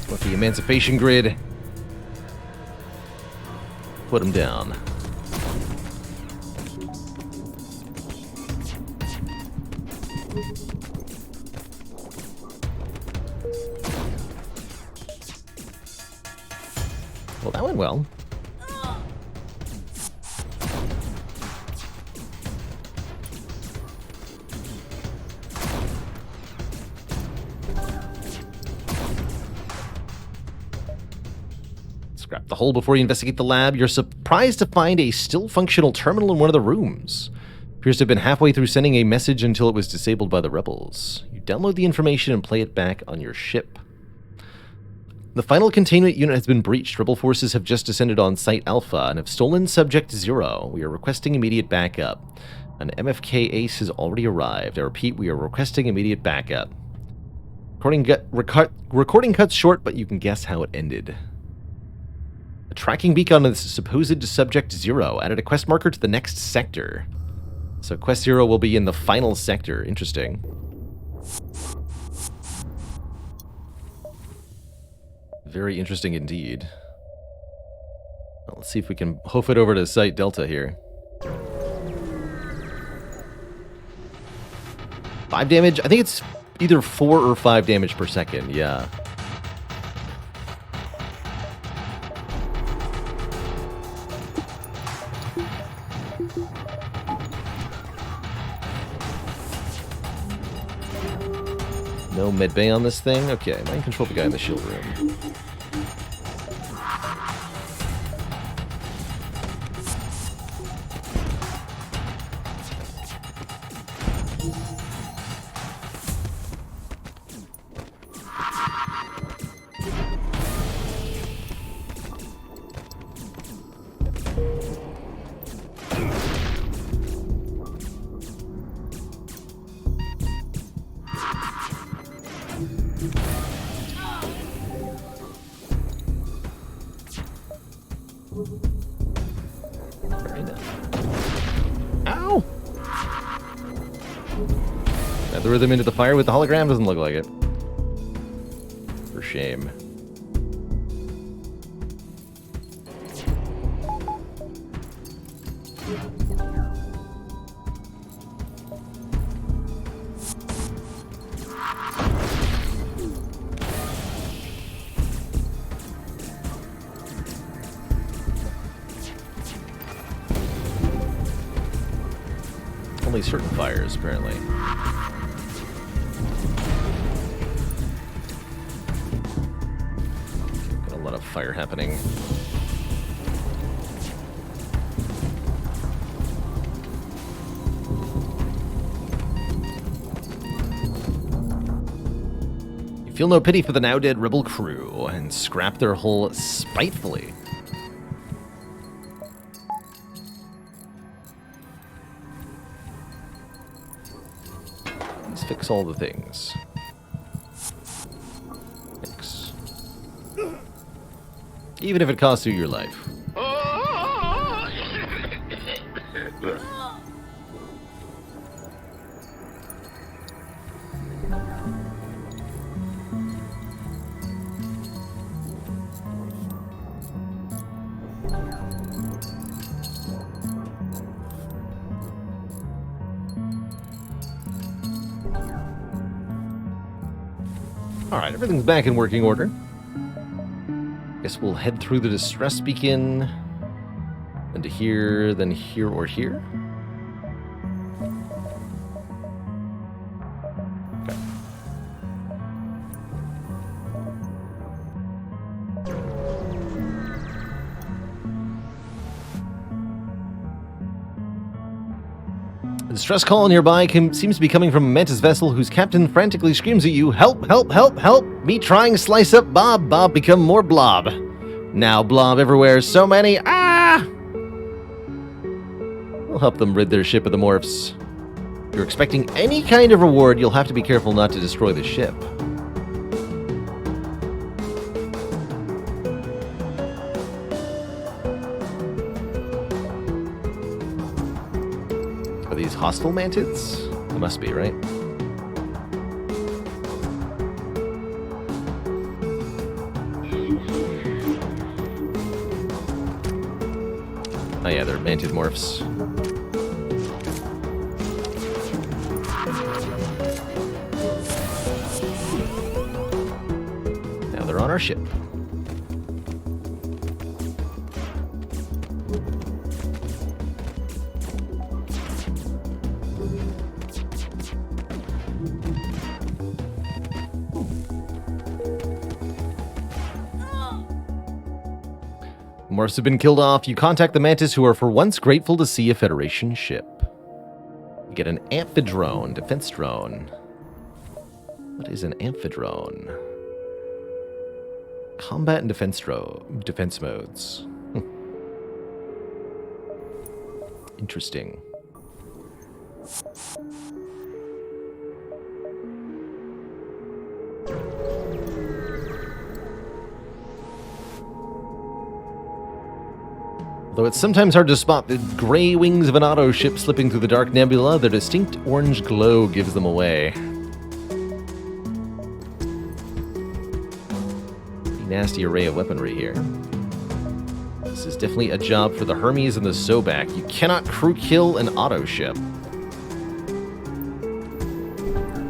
With the emancipation grid, put them down. Well, that went well. Scrap the hull before you investigate the lab. You're surprised to find a still functional terminal in one of the rooms. Appears to have been halfway through sending a message until it was disabled by the rebels. You download the information and play it back on your ship. The final containment unit has been breached. Rebel forces have just descended on Site Alpha and have stolen Subject Zero. We are requesting immediate backup. An MFK ace has already arrived. I repeat, we are requesting immediate backup. Recording cuts short, but you can guess how it ended. A tracking beacon on the supposed Subject Zero added a quest marker to the next sector. So Quest Zero will be in the final sector. Interesting. Very interesting indeed. Well, let's see if we can hoof it over to Site Delta here. 5 damage? I think it's either 4 or 5 damage per second, yeah. No medbay on this thing? Okay, mind control the guy in the shield room. Very nice. Ow! I threw them into the fire with the hologram? Doesn't look like it. For shame. Only certain fires, apparently. Got a lot of fire happening. You feel no pity for the now dead rebel crew and scrap their hull spitefully. Fix all the things. Fix. Even if it costs you your life. Alright, everything's back in working order. Guess we'll head through the distress beacon. Then to here, then here or here. Okay. The distress call nearby seems to be coming from a Mantis vessel whose captain frantically screams at you, "Help, help, help, help! Me trying to slice up Bob. Bob become more blob. Now blob everywhere, so many, ah!" We'll help them rid their ship of the morphs. If you're expecting any kind of reward, you'll have to be careful not to destroy the ship. Are these hostile mantids? They must be, right? Oh yeah, they're mantid morphs. Now they're on our ship. Morphs have been killed off. You contact the Mantis, who are for once grateful to see a Federation ship. You get an amphidrone, defense drone. What is an amphidrone? Combat and defense modes. Interesting. Though it's sometimes hard to spot the gray wings of an auto ship slipping through the dark nebula, their distinct orange glow gives them away. Pretty nasty array of weaponry here. This is definitely a job for the Hermes and the Sobek. You cannot crew kill an auto ship.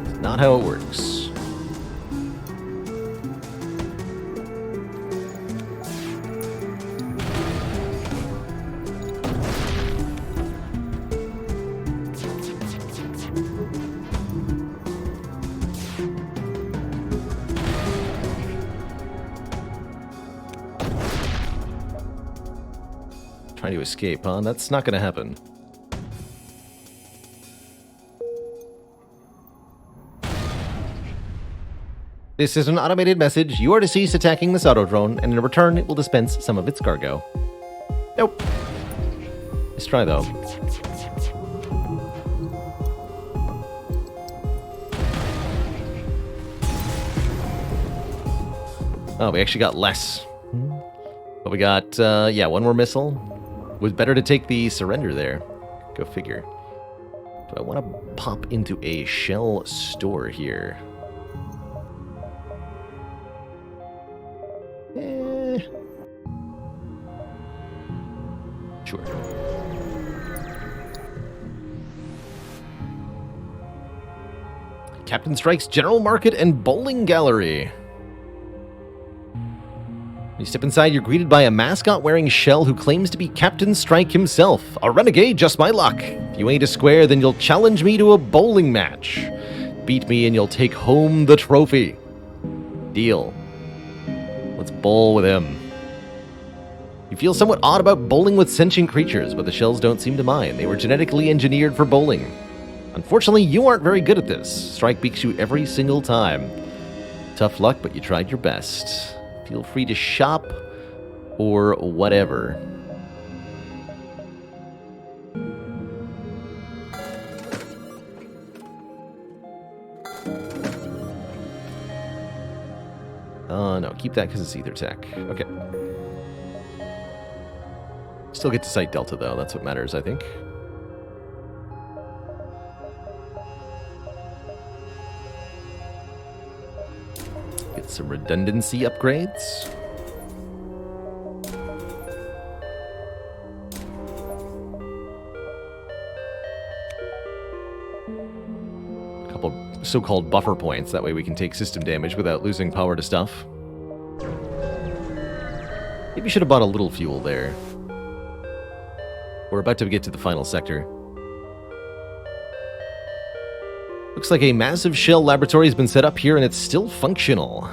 It's not how it works. Trying to escape, huh? That's not going to happen. This is an automated message. You are to cease attacking this auto drone, and in return, it will dispense some of its cargo. Nope. Let's try, though. Oh, we actually got less. But we got, yeah, one more missile. Was better to take the surrender there. Go figure. Do I want to pop into a shell store here? Sure. Captain Strike's General Market and Bowling Gallery. You step inside, you're greeted by a mascot-wearing shell who claims to be Captain Strike himself. A renegade, just my luck. If you ain't a square, then you'll challenge me to a bowling match. Beat me and you'll take home the trophy. Deal. Let's bowl with him. You feel somewhat odd about bowling with sentient creatures, but the shells don't seem to mind. They were genetically engineered for bowling. Unfortunately, you aren't very good at this. Strike beats you every single time. Tough luck, but you tried your best. Feel free to shop or whatever. No, keep that because it's ether tech. Okay. Still get to Site Delta, though. That's what matters, I think. Get some redundancy upgrades. A couple so-called buffer points. That way we can take system damage without losing power to stuff. Maybe we should have bought a little fuel there. We're about to get to the final sector. Looks like a massive shell laboratory has been set up here and it's still functional.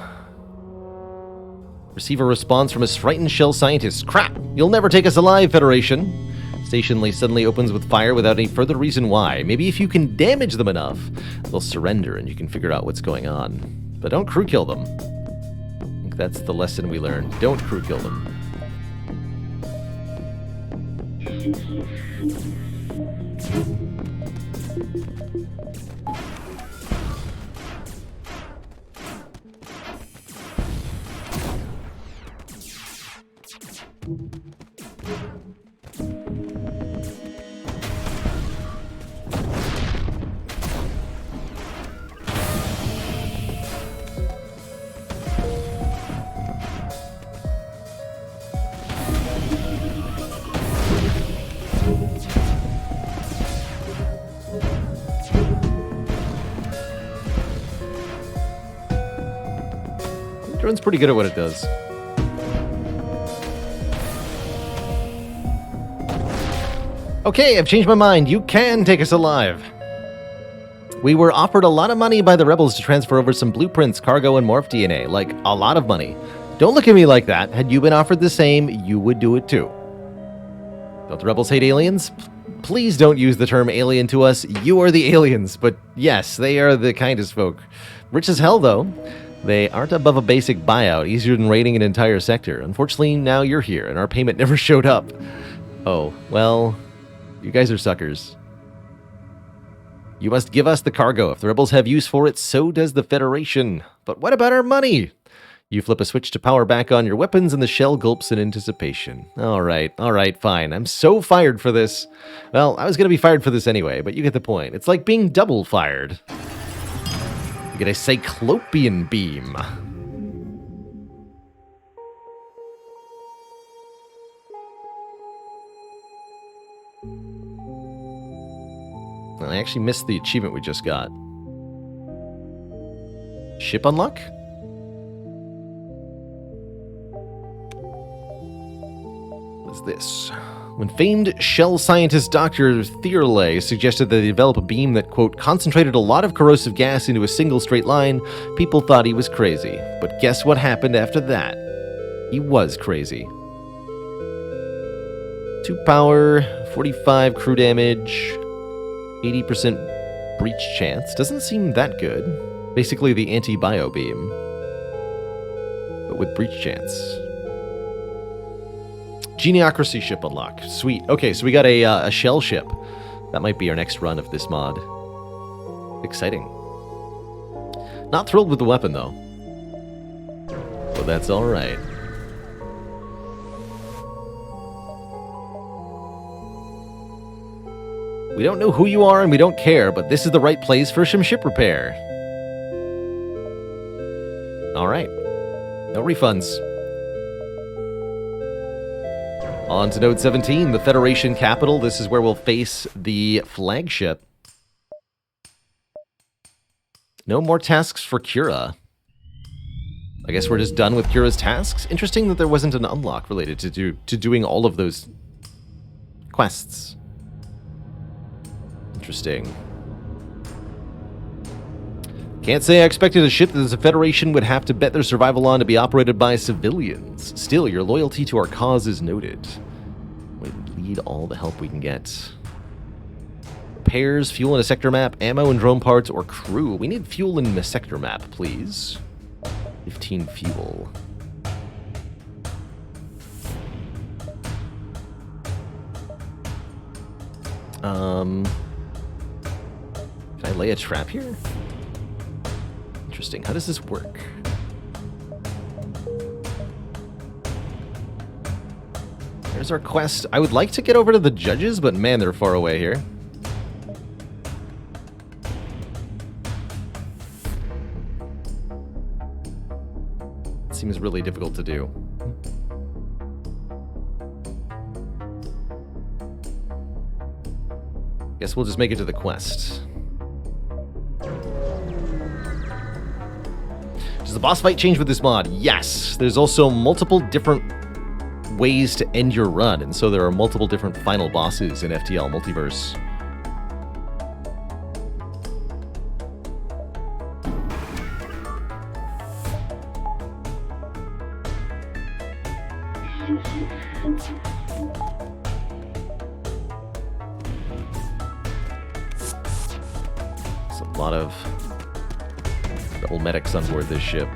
Receive a response from a frightened shell scientist. Crap! You'll never take us alive, Federation! Station suddenly opens with fire without any further reason why. Maybe if you can damage them enough, they'll surrender and you can figure out what's going on. But don't crew kill them. I think that's the lesson we learned. Don't crew kill them. Drone's pretty good at what it does. Okay, I've changed my mind. You can take us alive. We were offered a lot of money by the rebels to transfer over some blueprints, cargo, and morph DNA. Like, a lot of money. Don't look at me like that. Had you been offered the same, you would do it too. Don't the rebels hate aliens? Please don't use the term alien to us. You are the aliens. But yes, they are the kindest folk. Rich as hell, though. They aren't above a basic buyout, easier than raiding an entire sector. Unfortunately, now you're here, and our payment never showed up. Oh, well, you guys are suckers. You must give us the cargo. If the rebels have use for it, so does the Federation. But what about our money? You flip a switch to power back on your weapons, and the shell gulps in anticipation. All right, fine. I'm so fired for this. Well, I was going to be fired for this anyway, but you get the point. It's like being double fired. You get a Cyclopean beam. Well, I actually missed the achievement we just got. Ship unlock? What is this? When famed shell scientist Dr. Thierle suggested that they develop a beam that, quote, concentrated a lot of corrosive gas into a single straight line, people thought he was crazy. But guess what happened after that? He was crazy. 2 power, 45 crew damage, 80% breach chance. Doesn't seem that good. Basically the anti-bio beam, but with breach chance. Geniocracy ship unlock. Sweet. Okay, so we got a shell ship. That might be our next run of this mod. Exciting. Not thrilled with the weapon, though. But that's alright. We don't know who you are and we don't care, but this is the right place for some ship repair. Alright. No refunds. On to Node 17, the Federation capital. This is where we'll face the Flagship. No more tasks for Cura. I guess we're just done with Cura's tasks. Interesting that there wasn't an unlock related to doing all of those quests. Interesting. Can't say I expected a ship that the Federation would have to bet their survival on to be operated by civilians. Still, your loyalty to our cause is noted. We need all the help we can get. Repairs, fuel in a sector map, ammo and drone parts, or crew. We need fuel in the sector map, please. 15 fuel. Can I lay a trap here? Interesting. How does this work? There's our quest. I would like to get over to the judges, but man, they're far away here. It seems really difficult to do. Guess we'll just make it to the quest. Does the boss fight change with this mod? Yes. There's also multiple different ways to end your run, and so there are multiple different final bosses in FTL Multiverse. There's a lot of rebel medics on board this ship.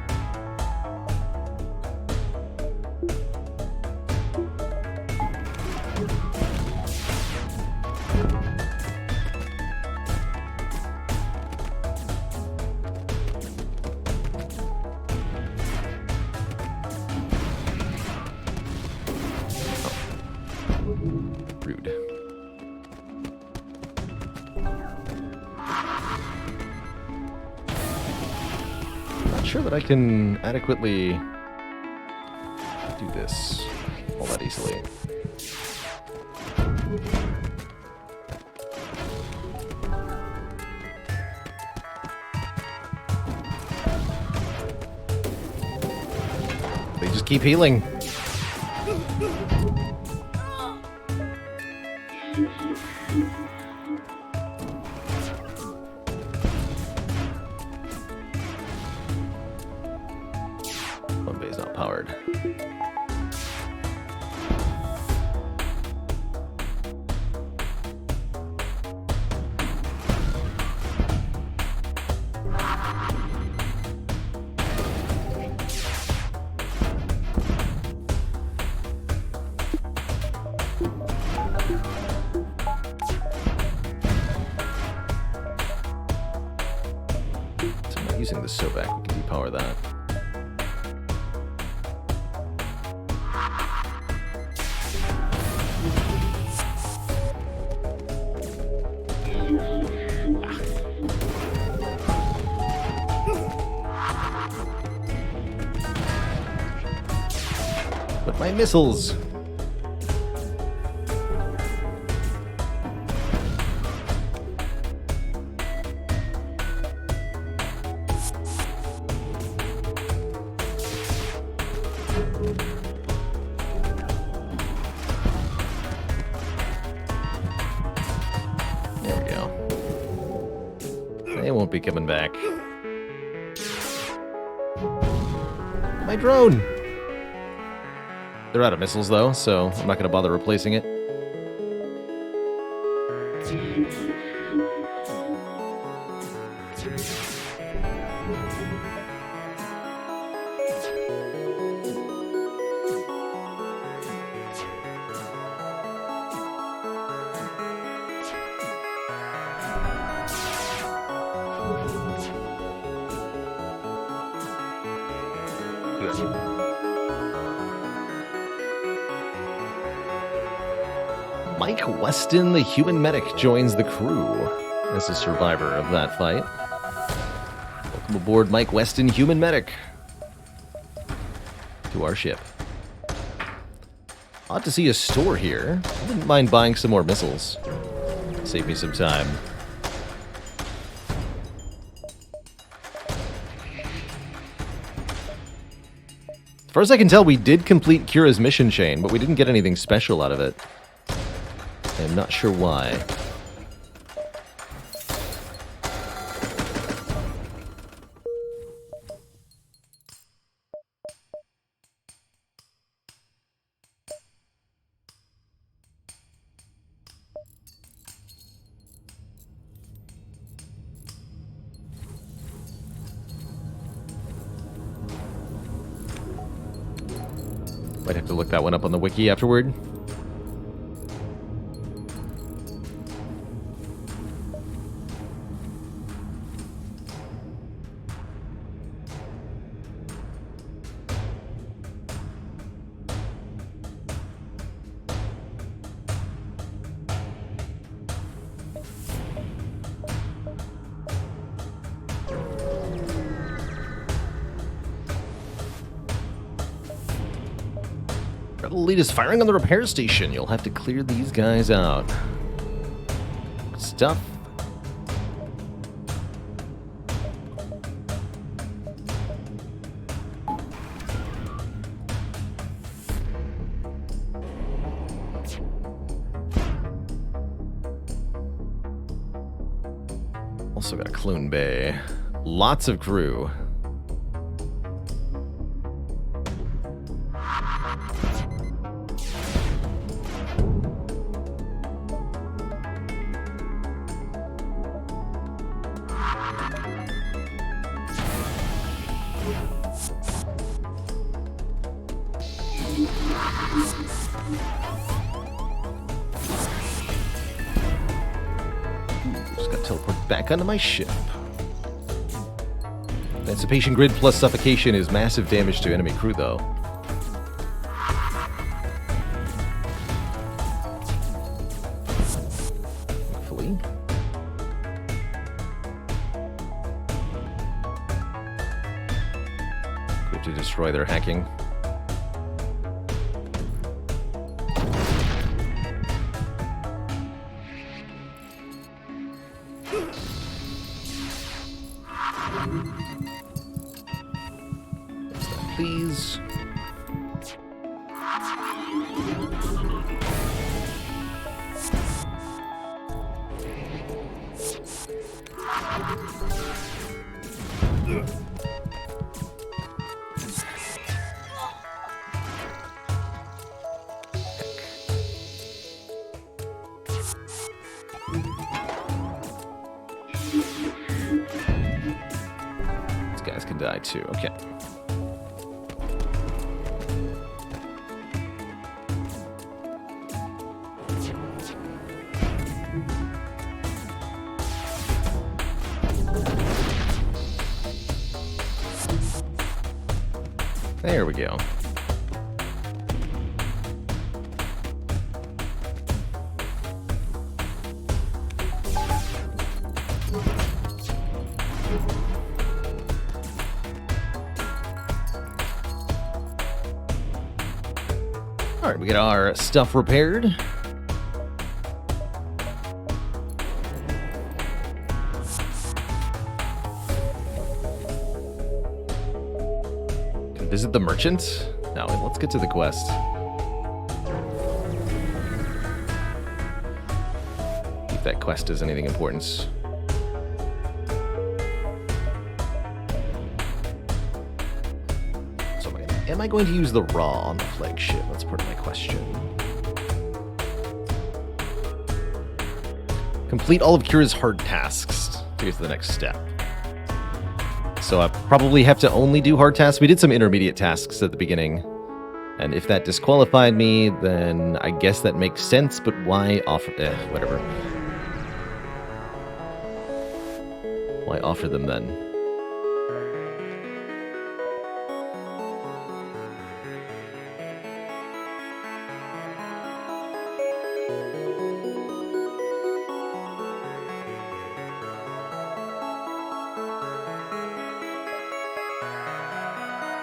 Sure that I can adequately do this all that easily. They just keep healing. But my missiles! There we go. They won't be coming back. My drone! They're out of missiles, though, so I'm not going to bother replacing it. Mike Weston, the human medic, joins the crew as a survivor of that fight. Welcome aboard, Mike Weston, human medic, to our ship. Ought to see a store here. I wouldn't mind buying some more missiles. Save me some time. As far as I can tell, we did complete Cura's mission chain, but we didn't get anything special out of it. I'm not sure why. Might have to look that one up on the wiki afterward. Rebel lead is firing on the repair station. You'll have to clear these guys out. Good stuff. Also got a Clune Bay. Lots of crew. Just got teleported back onto my ship. Emancipation grid plus suffocation is massive damage to enemy crew, though. Hopefully. Good to destroy their hacking. Please. These guys can die too. Okay. There we go. All right, we get our stuff repaired. Can visit the merchant? No, let's get to the quest. If that quest is anything important. So am I going to use the raw on the flagship? That's part of my question. Complete all of Cura's hard tasks to get to the next step. So I probably have to only do hard tasks. We did some intermediate tasks at the beginning. And if that disqualified me, then I guess that makes sense, but why offer... whatever. Why offer them then?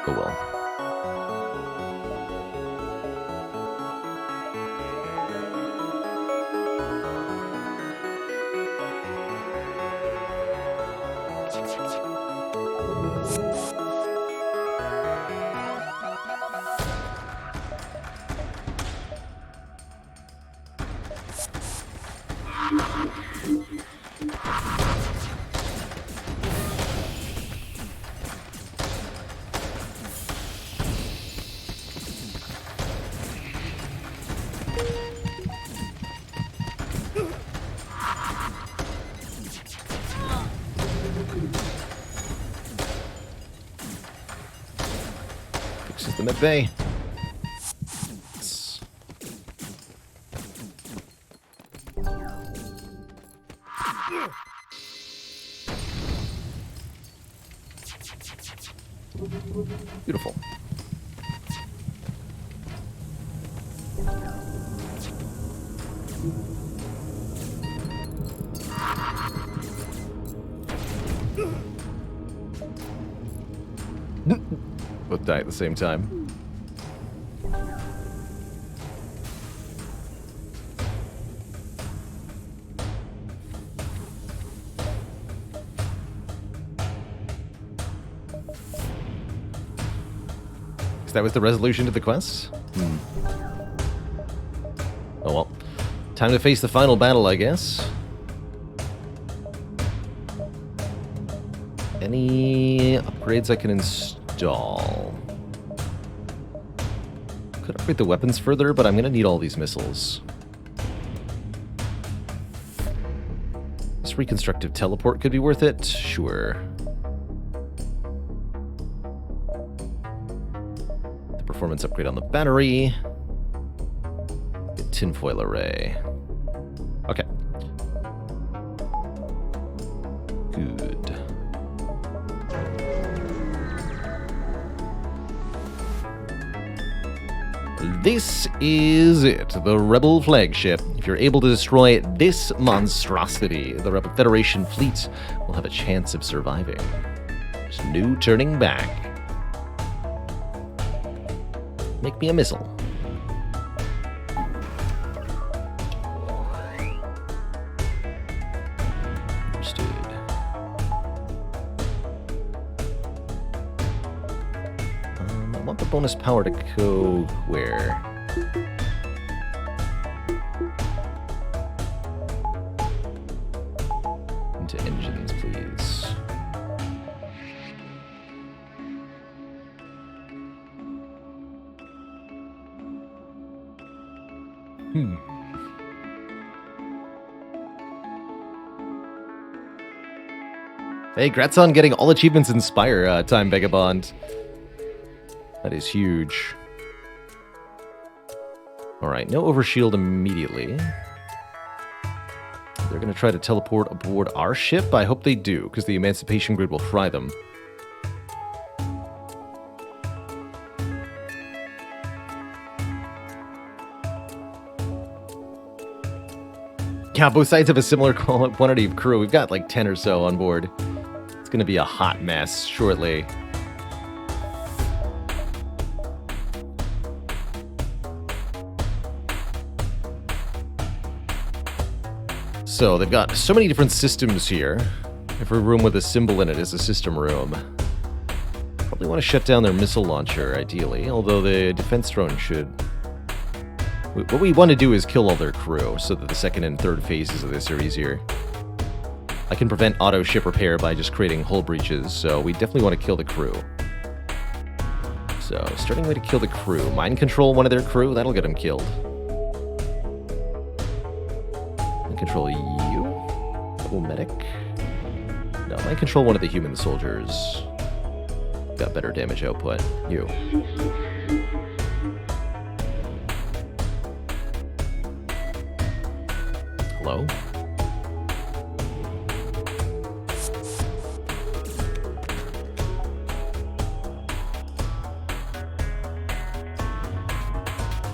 Oh well. Fixes them at bay. Beautiful. Both die at the same time. Is that was the resolution to the quest? Oh well. Time to face the final battle, I guess. Any upgrades I can install? Could upgrade the weapons further, but I'm going to need all these missiles. This reconstructive teleport could be worth it? Sure. The performance upgrade on the battery. The tinfoil array. Okay. Good. This is it, the Rebel flagship. If you're able to destroy this monstrosity, the Rebel Federation fleet will have a chance of surviving. There's no turning back. Make me a missile. Understood. I want the bonus power to go where? Into engines, please. Hey, congrats on getting all achievements in Spire, Time Vagabond. That is huge. Alright, no overshield immediately. They're going to try to teleport aboard our ship. I hope they do, because the Emancipation Grid will fry them. Yeah, both sides have a similar quantity of crew. We've got like 10 or so on board. It's going to be a hot mess shortly. So they've got so many different systems here. Every room with a symbol in it is a system room. Probably want to shut down their missile launcher, ideally, although the defense drone should... What we want to do is kill all their crew, so that the second and third phases of this are easier. I can prevent auto ship repair by just creating hull breaches, so we definitely want to kill the crew. So, starting way to kill the crew. Mind control one of their crew, that'll get them killed. Mind control you? Double medic? No, mind control one of the human soldiers. Got better damage output. You. Hello?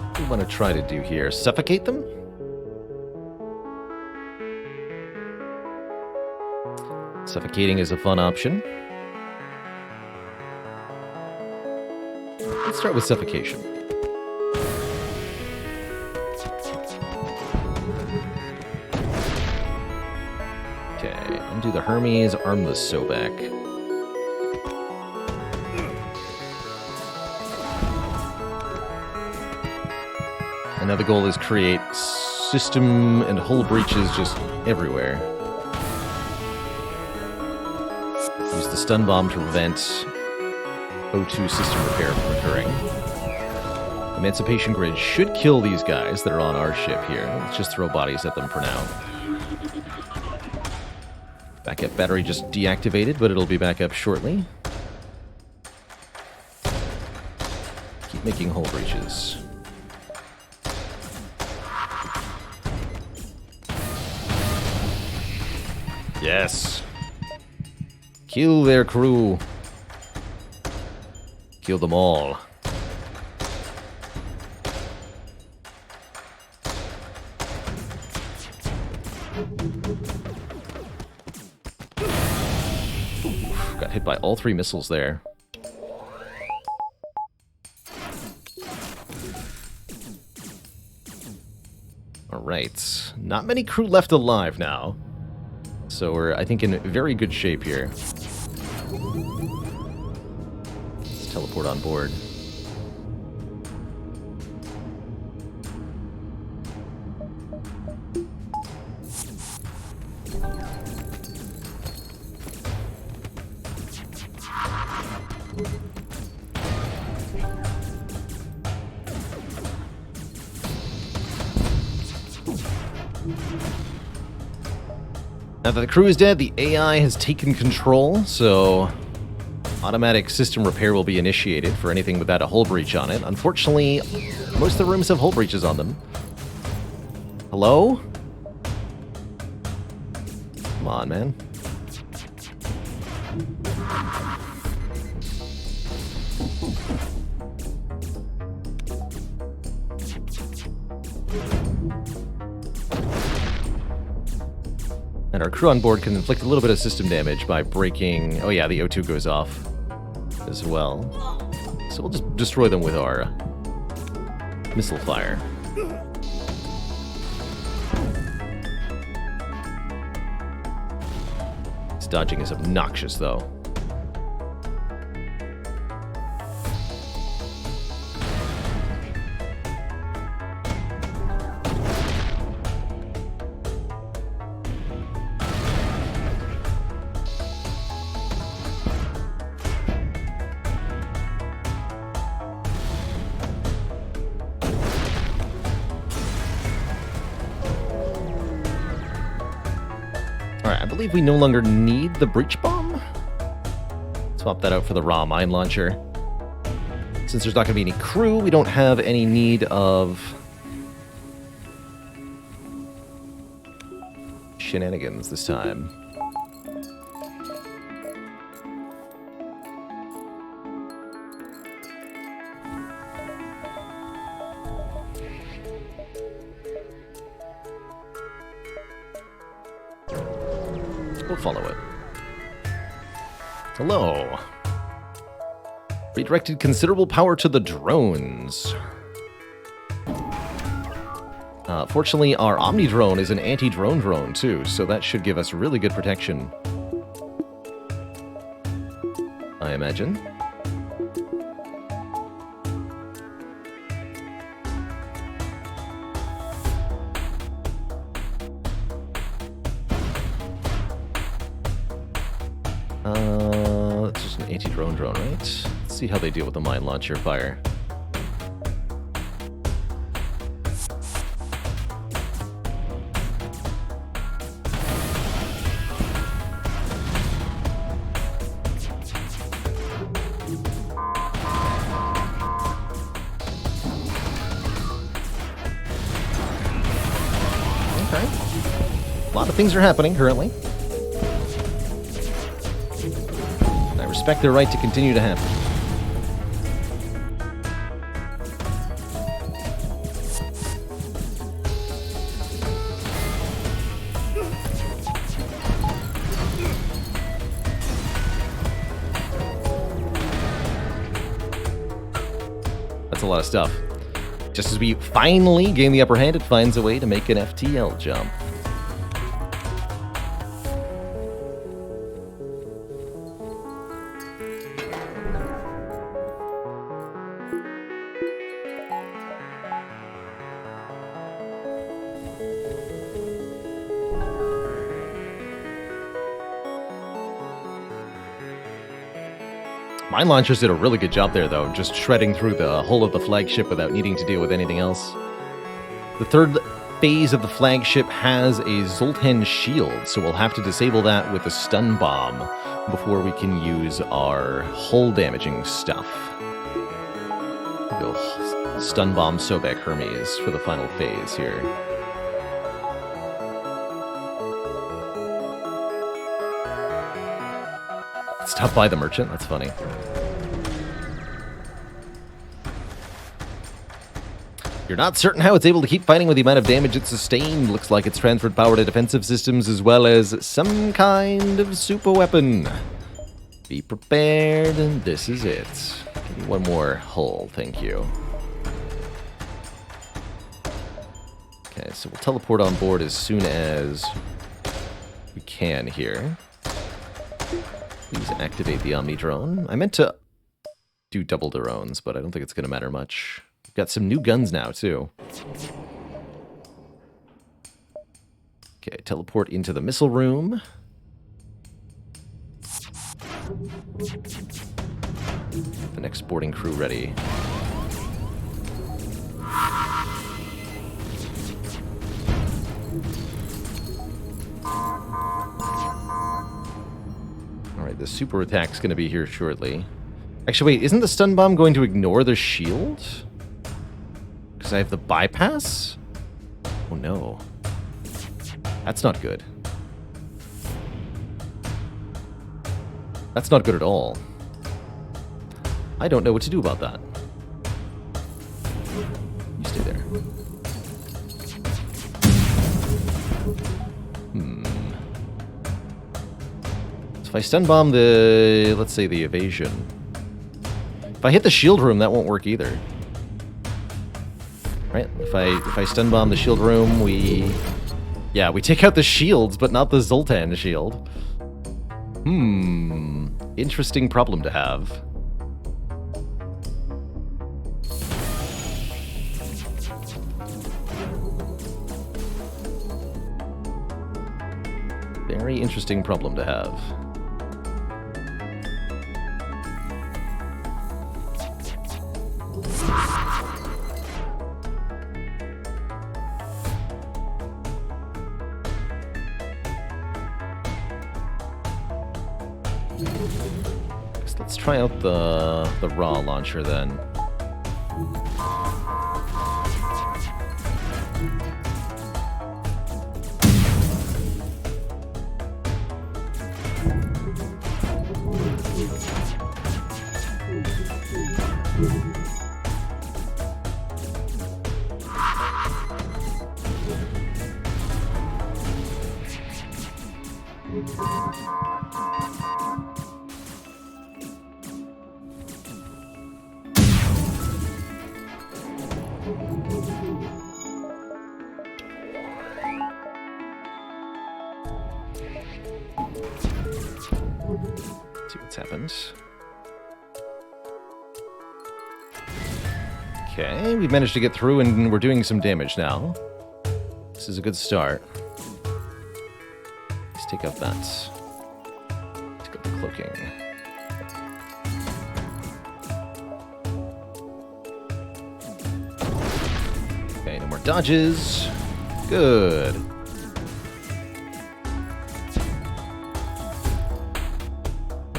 What do we want to try to do here? Suffocate them? Suffocating is a fun option. Let's start with suffocation. Okay, undo the Hermes, arm the Sobek. And now the goal is create system and hull breaches just everywhere. Use the stun bomb to prevent O2 system repair from occurring. Emancipation Grid should kill these guys that are on our ship here. Let's just throw bodies at them for now. Backup battery just deactivated, but it'll be back up shortly. Keep making hull breaches. Yes. Kill their crew. Kill them all. Oof, got hit by all three missiles there. Alright. Not many crew left alive now. So we're, I think, in very good shape here. Let's teleport on board. Now that the crew is dead, the AI has taken control, so automatic system repair will be initiated for anything without a hull breach on it. Unfortunately, most of the rooms have hull breaches on them. Hello? Come on, man. And our crew on board can inflict a little bit of system damage by breaking... Oh yeah, the O2 goes off as well. So we'll just destroy them with our missile fire. This dodging is obnoxious, though. I believe we no longer need the breach bomb. Swap that out for the raw mine launcher. Since there's not going to be any crew, we don't have any need of shenanigans this time. We'll follow it. Hello. Redirected considerable power to the drones. Fortunately, our Omni drone is an anti-drone drone too, so that should give us really good protection, I imagine. That's just an anti-drone drone, right? Let's see how they deal with the mine launcher fire. Okay. A lot of things are happening currently. I respect their right to continue to happen. That's a lot of stuff. Just as we finally gain the upper hand, it finds a way to make an FTL jump. Mine launchers did a really good job there, though, just shredding through the hull of the flagship without needing to deal with anything else. The third phase of the flagship has a Zoltan shield, so we'll have to disable that with a stun bomb before we can use our hull damaging stuff. Go stun bomb Sobek Hermes for the final phase here. Stop by the merchant, that's funny. You're not certain how it's able to keep fighting with the amount of damage it sustained. Looks like it's transferred power to defensive systems as well as some kind of super weapon. Be prepared, and this is it. Give me one more hull, thank you. Okay, so we'll teleport on board as soon as we can here. Please activate the Omni drone. I meant to do double drones, but I don't think it's going to matter much. We've got some new guns now, too. Okay, teleport into the missile room. The next boarding crew ready. Alright, the super attack's going to be here shortly. Actually, wait, isn't the stun bomb going to ignore the shield? Because I have the bypass? Oh no. That's not good. That's not good at all. I don't know what to do about that. You stay there. If I stun bomb the, let's say, the evasion. If I hit the shield room, that won't work either. Right? If I stun bomb the shield room, we take out the shields, but not the Zoltan shield. Interesting problem to have. Very interesting problem to have. Let's try out the raw launcher then. what's happened. Okay, we've managed to get through and we're doing some damage now. This is a good start. Let's take out that. Take out the cloaking. Okay, no more dodges. Good.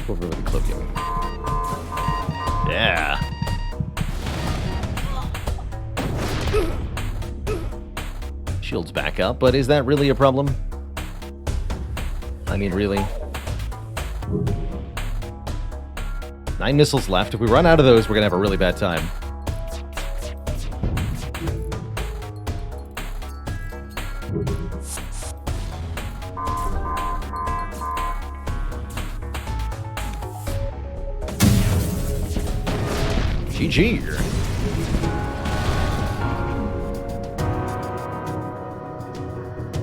Over with the cloaking. Yeah. Shield's back up, but is that really a problem? I mean, really? 9 missiles left. If we run out of those, we're gonna have a really bad time. GG.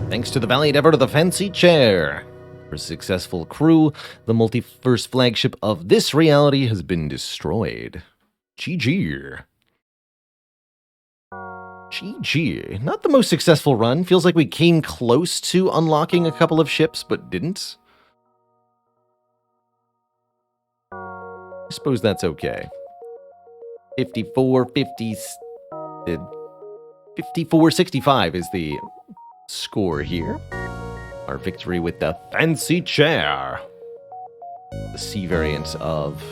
Thanks to the valiant effort of the fancy chair. For a successful crew, the Multiverse flagship of this reality has been destroyed. GG. GG. Not the most successful run. Feels like we came close to unlocking a couple of ships, but didn't. I suppose that's okay. 54-65 is the score here. Our victory with the fancy chair. The C variant of...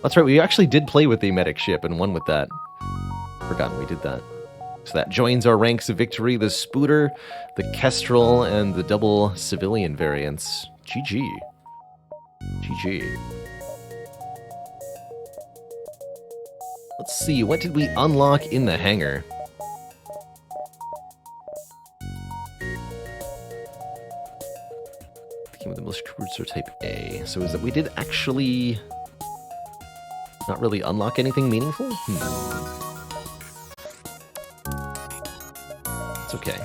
That's right, we actually did play with the medic ship and won with that. Forgotten we did that. So that joins our ranks of victory, the Spooter, the Kestrel, and the double civilian variants. GG. GG. Let's see, what did we unlock in the hangar? Came with the most cruiser type A. So is that we did actually not really unlock anything meaningful? It's okay.